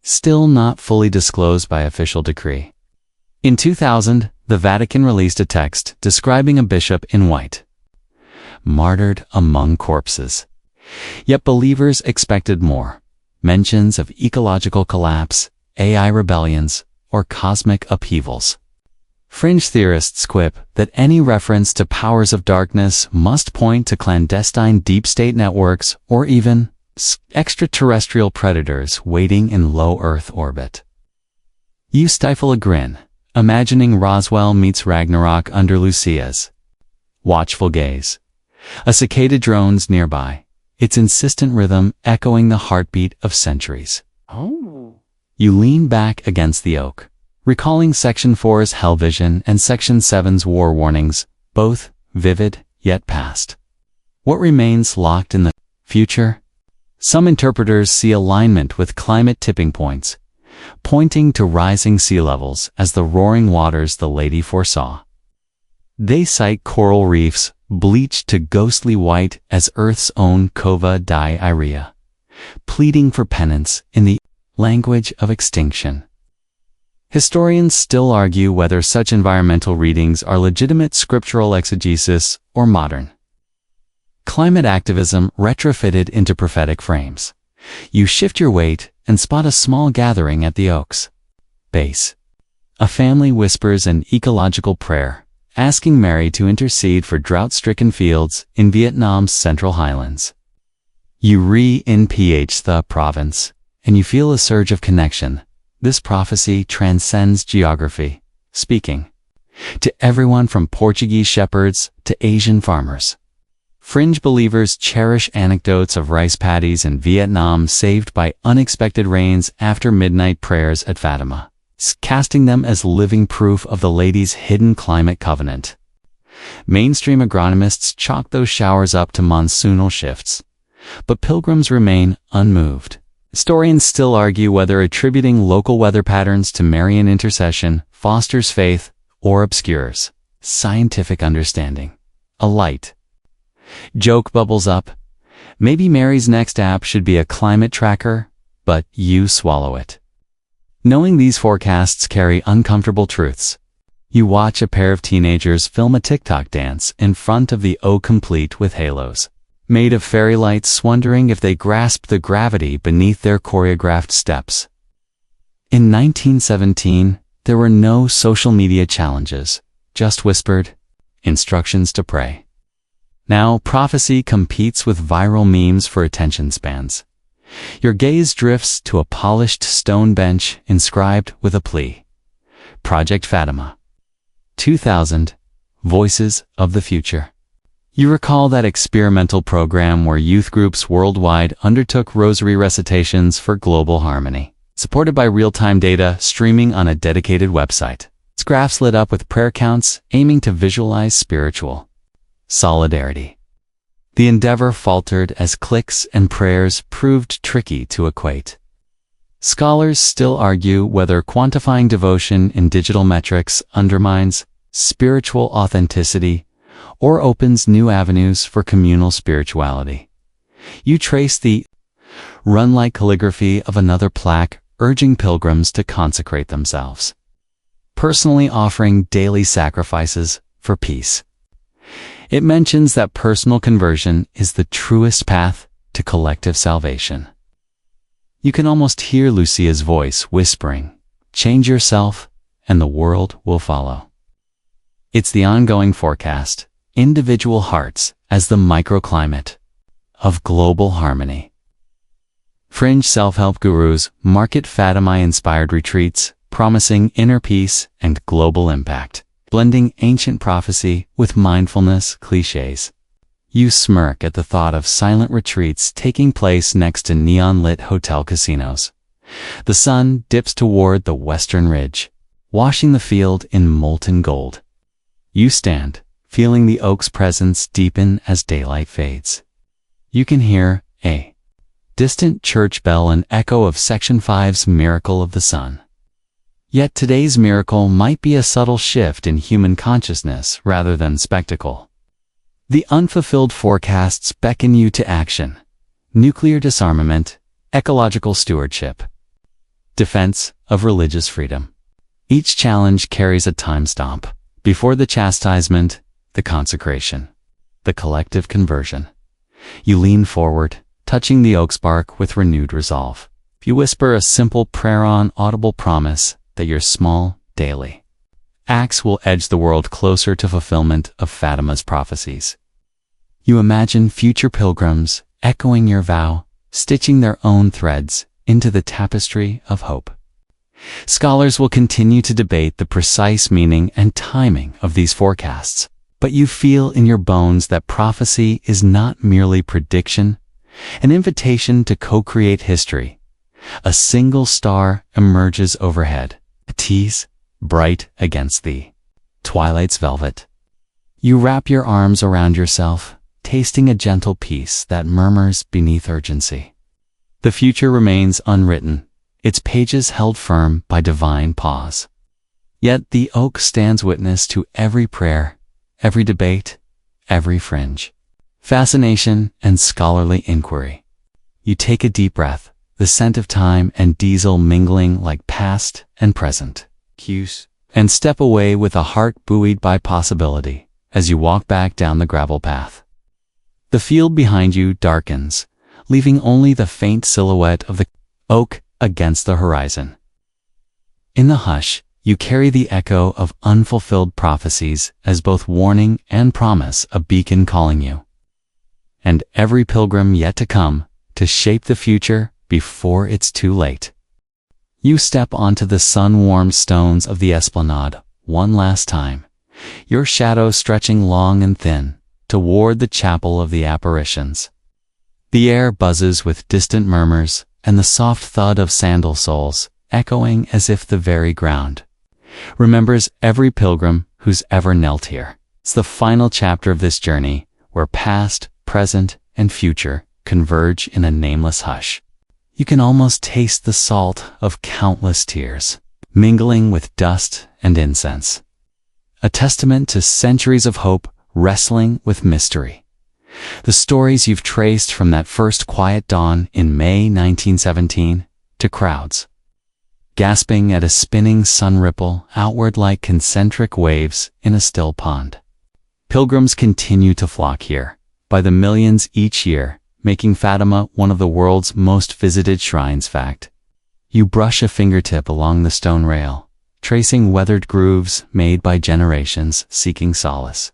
still not fully disclosed by official decree. In 2000, the Vatican released a text describing a bishop in white, martyred among corpses. Yet believers expected more. Mentions of ecological collapse, AI rebellions, or cosmic upheavals. Fringe theorists quip that any reference to powers of darkness must point to clandestine deep state networks or even extraterrestrial predators waiting in low Earth orbit. You stifle a grin, imagining Roswell meets Ragnarok under Lucia's watchful gaze. A cicada drones nearby, its insistent rhythm echoing the heartbeat of centuries. You lean back against the oak, recalling Section 4's Hell Vision and Section 7's War Warnings, both vivid yet past. What remains locked in the future? Some interpreters see alignment with climate tipping points, pointing to rising sea levels as the roaring waters the lady foresaw. They cite coral reefs bleached to ghostly white as Earth's own Cova di Iria, pleading for penance in the language of extinction. Historians still argue whether such environmental readings are legitimate scriptural exegesis or modern climate activism retrofitted into prophetic frames. You shift your weight and spot a small gathering at the oak's base. A family whispers an ecological prayer, asking Mary to intercede for drought-stricken fields in Vietnam's Central Highlands. You re-NPH the province, and you feel a surge of connection. This prophecy transcends geography, speaking to everyone from Portuguese shepherds to Asian farmers. Fringe believers cherish anecdotes of rice paddies in Vietnam saved by unexpected rains after midnight prayers at Fatima, casting them as living proof of the lady's hidden climate covenant. Mainstream agronomists chalk those showers up to monsoonal shifts, but pilgrims remain unmoved. Historians still argue whether attributing local weather patterns to Marian intercession fosters faith or obscures scientific understanding. A light joke bubbles up. Maybe Mary's next app should be a climate tracker, but you swallow it. Knowing these forecasts carry uncomfortable truths, you watch a pair of teenagers film a TikTok dance in front of the O complete with halos made of fairy lights, wondering if they grasped the gravity beneath their choreographed steps. In 1917, there were no social media challenges, just whispered instructions to pray. Now, prophecy competes with viral memes for attention spans. Your gaze drifts to a polished stone bench inscribed with a plea. Project Fatima. 2000. Voices of the Future. You recall that experimental program where youth groups worldwide undertook rosary recitations for global harmony, supported by real-time data streaming on a dedicated website. Its graphs lit up with prayer counts aiming to visualize spiritual solidarity. The endeavor faltered as clicks and prayers proved tricky to equate. Scholars still argue whether quantifying devotion in digital metrics undermines spiritual authenticity or opens new avenues for communal spirituality. You trace the run-like calligraphy of another plaque urging pilgrims to consecrate themselves, personally offering daily sacrifices for peace. It mentions that personal conversion is the truest path to collective salvation. You can almost hear Lucia's voice whispering, "Change yourself, and the world will follow." It's the ongoing forecast, individual hearts as the microclimate of global harmony. Fringe self-help gurus market Fatima-inspired retreats, promising inner peace and global impact, blending ancient prophecy with mindfulness cliches. You smirk at the thought of silent retreats taking place next to neon-lit hotel casinos. The sun dips toward the western ridge, washing the field in molten gold. You stand, feeling the oak's presence deepen as daylight fades. You can hear a distant church bell, an echo of Section 5's Miracle of the Sun. Yet today's miracle might be a subtle shift in human consciousness rather than spectacle. The unfulfilled forecasts beckon you to action: nuclear disarmament, ecological stewardship, defense of religious freedom. Each challenge carries a time stamp. Before the chastisement, the consecration, the collective conversion. You lean forward, touching the oak's bark with renewed resolve. You whisper a simple prayer on audible promise that your small, daily acts will edge the world closer to fulfillment of Fatima's prophecies. You imagine future pilgrims echoing your vow, stitching their own threads into the tapestry of hope. Scholars will continue to debate the precise meaning and timing of these forecasts, but you feel in your bones that prophecy is not merely prediction, an invitation to co-create history. A single star emerges overhead, a tease bright against the twilight's velvet. You wrap your arms around yourself, tasting a gentle peace that murmurs beneath urgency. The future remains unwritten, its pages held firm by divine pause. Yet the oak stands witness to every prayer, every debate, every fringe, fascination and scholarly inquiry. You take a deep breath, the scent of time and diesel mingling like past and present cues, and step away with a heart buoyed by possibility as you walk back down the gravel path. The field behind you darkens, leaving only the faint silhouette of the oak against the horizon. In the hush, you carry the echo of unfulfilled prophecies as both warning and promise, a beacon calling you. And every pilgrim yet to come, to shape the future before it's too late. You step onto the sun-warmed stones of the esplanade one last time, your shadow stretching long and thin toward the chapel of the apparitions. The air buzzes with distant murmurs and the soft thud of sandal soles, echoing as if the very ground remembers every pilgrim who's ever knelt here. It's the final chapter of this journey where past, present, and future converge in a nameless hush. You can almost taste the salt of countless tears, mingling with dust and incense. A testament to centuries of hope wrestling with mystery. The stories you've traced from that first quiet dawn in May 1917 to crowds, gasping at a spinning sun ripple outward like concentric waves in a still pond. Pilgrims continue to flock here, by the millions each year, making Fatima one of the world's most visited shrines. Fact. You brush a fingertip along the stone rail, tracing weathered grooves made by generations seeking solace.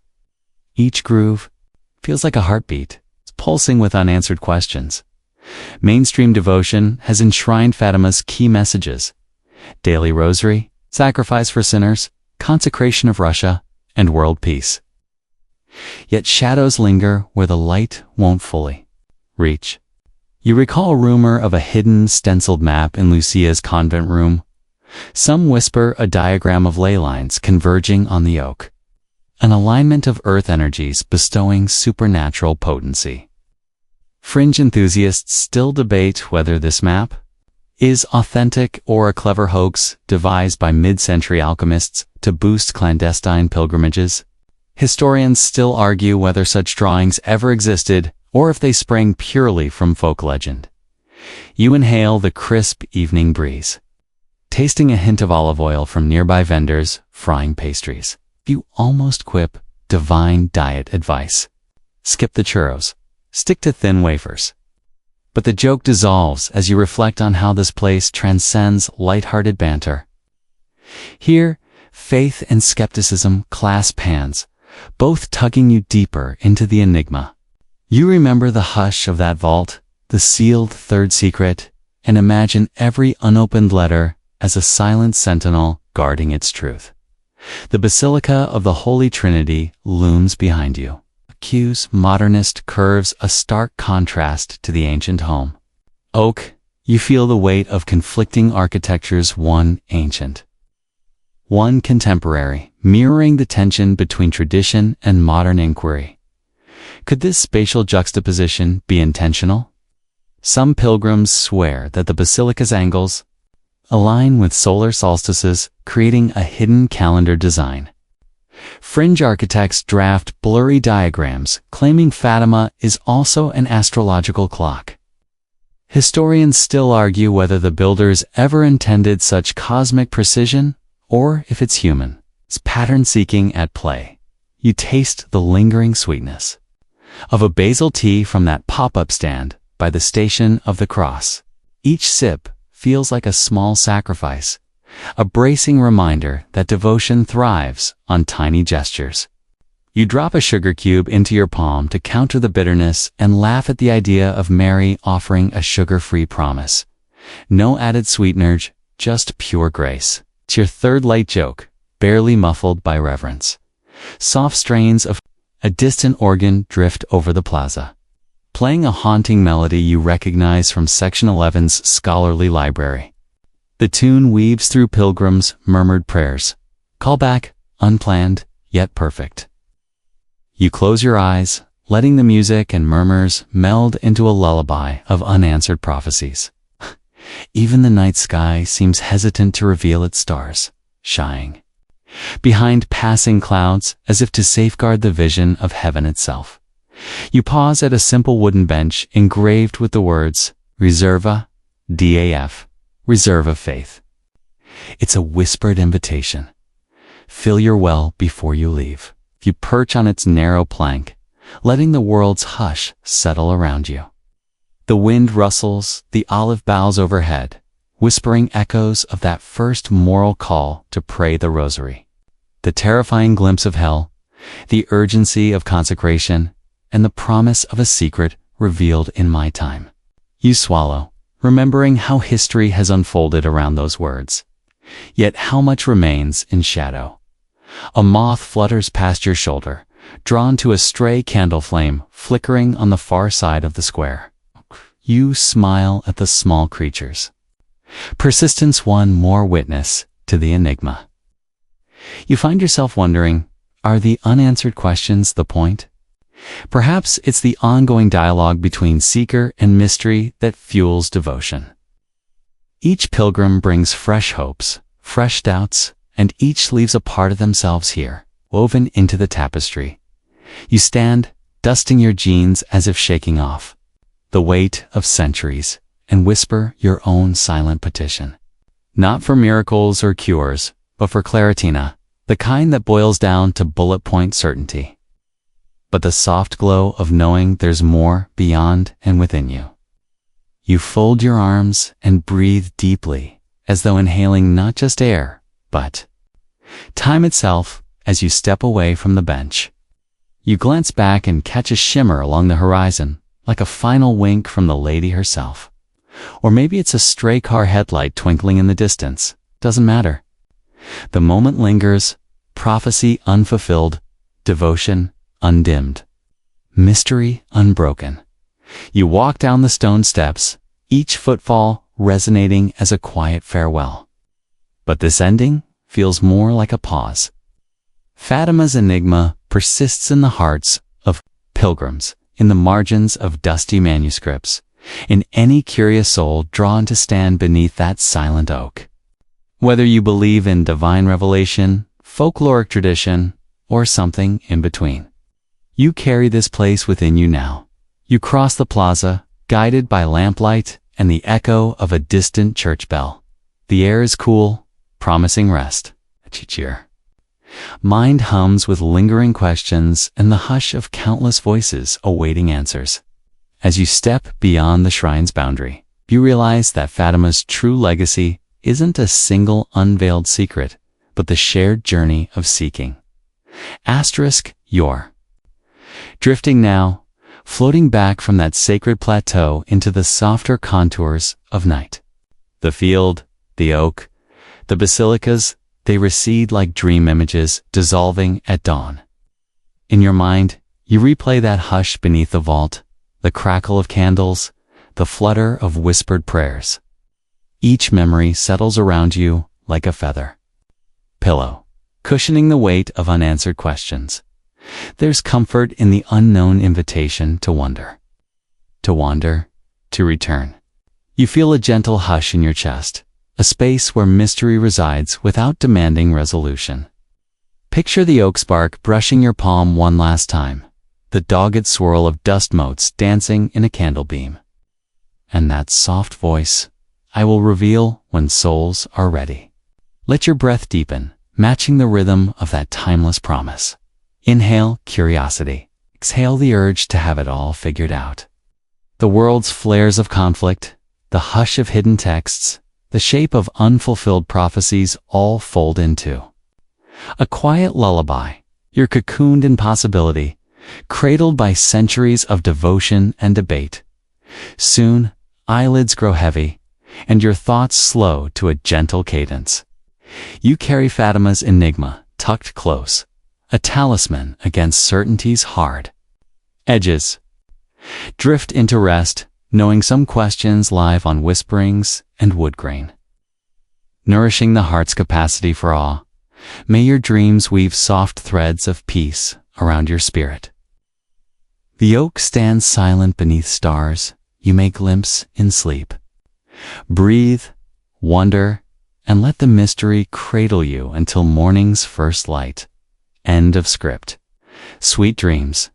Each groove feels like a heartbeat, it's pulsing with unanswered questions. Mainstream devotion has enshrined Fatima's key messages: daily rosary, sacrifice for sinners, consecration of Russia, and world peace. Yet shadows linger where the light won't fully reach. You recall a rumor of a hidden stenciled map in Lucia's convent room. Some whisper a diagram of ley lines converging on the oak, an alignment of earth energies bestowing supernatural potency. Fringe enthusiasts still debate whether this map is authentic or a clever hoax devised by mid-century alchemists to boost clandestine pilgrimages. Historians still argue whether such drawings ever existed or if they sprang purely from folk legend. You inhale the crisp evening breeze, tasting a hint of olive oil from nearby vendors frying pastries. You almost quip divine diet advice. Skip the churros, stick to thin wafers. But the joke dissolves as you reflect on how this place transcends light-hearted banter. Here, faith and skepticism clasp hands, both tugging you deeper into the enigma. You remember the hush of that vault, the sealed third secret, and imagine every unopened letter as a silent sentinel guarding its truth. The Basilica of the Holy Trinity looms behind you. Q's modernist curves a stark contrast to the ancient home. Oak, you feel the weight of conflicting architectures, one ancient, one contemporary, mirroring the tension between tradition and modern inquiry. Could this spatial juxtaposition be intentional? Some pilgrims swear that the basilica's angles align with solar solstices, creating a hidden calendar design. Fringe architects draft blurry diagrams, claiming Fatima is also an astrological clock. Historians still argue whether the builders ever intended such cosmic precision, or if it's human. It's pattern seeking at play. You taste the lingering sweetness of a basil tea from that pop-up stand by the Station of the Cross. Each sip feels like a small sacrifice, a bracing reminder that devotion thrives on tiny gestures. You drop a sugar cube into your palm to counter the bitterness and laugh at the idea of Mary offering a sugar-free promise. No added sweeteners, just pure grace. It's your third light joke, barely muffled by reverence. Soft strains of a distant organ drift over the plaza, playing a haunting melody you recognize from Section 11's scholarly library. The tune weaves through pilgrims' murmured prayers. Callback, unplanned, yet perfect. You close your eyes, letting the music and murmurs meld into a lullaby of unanswered prophecies. Even the night sky seems hesitant to reveal its stars, shying behind passing clouds as if to safeguard the vision of heaven itself. You pause at a simple wooden bench engraved with the words, Reserva, DAF, Reserve of Faith. It's a whispered invitation. Fill your well before you leave. You perch on its narrow plank, letting the world's hush settle around you. The wind rustles the olive boughs overhead, whispering echoes of that first moral call to pray the rosary. The terrifying glimpse of hell, the urgency of consecration, and the promise of a secret revealed in my time. You swallow, remembering how history has unfolded around those words. Yet how much remains in shadow. A moth flutters past your shoulder, drawn to a stray candle flame flickering on the far side of the square. You smile at the small creatures. Persistence one more witness to the enigma. You find yourself wondering, are the unanswered questions the point? Perhaps it's the ongoing dialogue between seeker and mystery that fuels devotion. Each pilgrim brings fresh hopes, fresh doubts, and each leaves a part of themselves here, woven into the tapestry. You stand, dusting your jeans as if shaking off the weight of centuries, and whisper your own silent petition. Not for miracles or cures, but for claritina, the kind that boils down to bullet point certainty. But the soft glow of knowing there's more beyond and within you. You fold your arms and breathe deeply, as though inhaling not just air, but time itself as you step away from the bench. You glance back and catch a shimmer along the horizon, like a final wink from the lady herself. Or maybe it's a stray car headlight twinkling in the distance. Doesn't matter. The moment lingers, prophecy unfulfilled, devotion undimmed, mystery unbroken. You walk down the stone steps, each footfall resonating as a quiet farewell. But this ending feels more like a pause. Fatima's enigma persists in the hearts of pilgrims, in the margins of dusty manuscripts, in any curious soul drawn to stand beneath that silent oak. Whether you believe in divine revelation, folkloric tradition, or something in between, you carry this place within you now. You cross the plaza, guided by lamplight and the echo of a distant church bell. The air is cool, promising rest. Cheer. Mind hums with lingering questions and the hush of countless voices awaiting answers. As you step beyond the shrine's boundary, you realize that Fatima's true legacy isn't a single unveiled secret, but the shared journey of seeking. Asterisk, you're drifting now, floating back from that sacred plateau into the softer contours of night. The field, the oak, the basilicas, they recede like dream images dissolving at dawn. In your mind, you replay that hush beneath the vault, the crackle of candles, the flutter of whispered prayers. Each memory settles around you like a feather pillow, cushioning the weight of unanswered questions. There's comfort in the unknown invitation to wonder, to wander, to return. You feel a gentle hush in your chest, a space where mystery resides without demanding resolution. Picture the oak spark brushing your palm one last time, the dogged swirl of dust motes dancing in a candle beam. And that soft voice, I will reveal when souls are ready. Let your breath deepen, matching the rhythm of that timeless promise. Inhale curiosity, exhale the urge to have it all figured out. The world's flares of conflict, the hush of hidden texts, the shape of unfulfilled prophecies all fold into. A quiet lullaby, you're cocooned in possibility, cradled by centuries of devotion and debate. Soon, eyelids grow heavy, and your thoughts slow to a gentle cadence. You carry Fatima's enigma tucked close, a talisman against certainty's hard edges. Drift into rest, knowing some questions live on whisperings and wood grain. Nourishing the heart's capacity for awe, may your dreams weave soft threads of peace around your spirit. The oak stands silent beneath stars you may glimpse in sleep. Breathe, wonder, and let the mystery cradle you until morning's first light. End of script. Sweet dreams.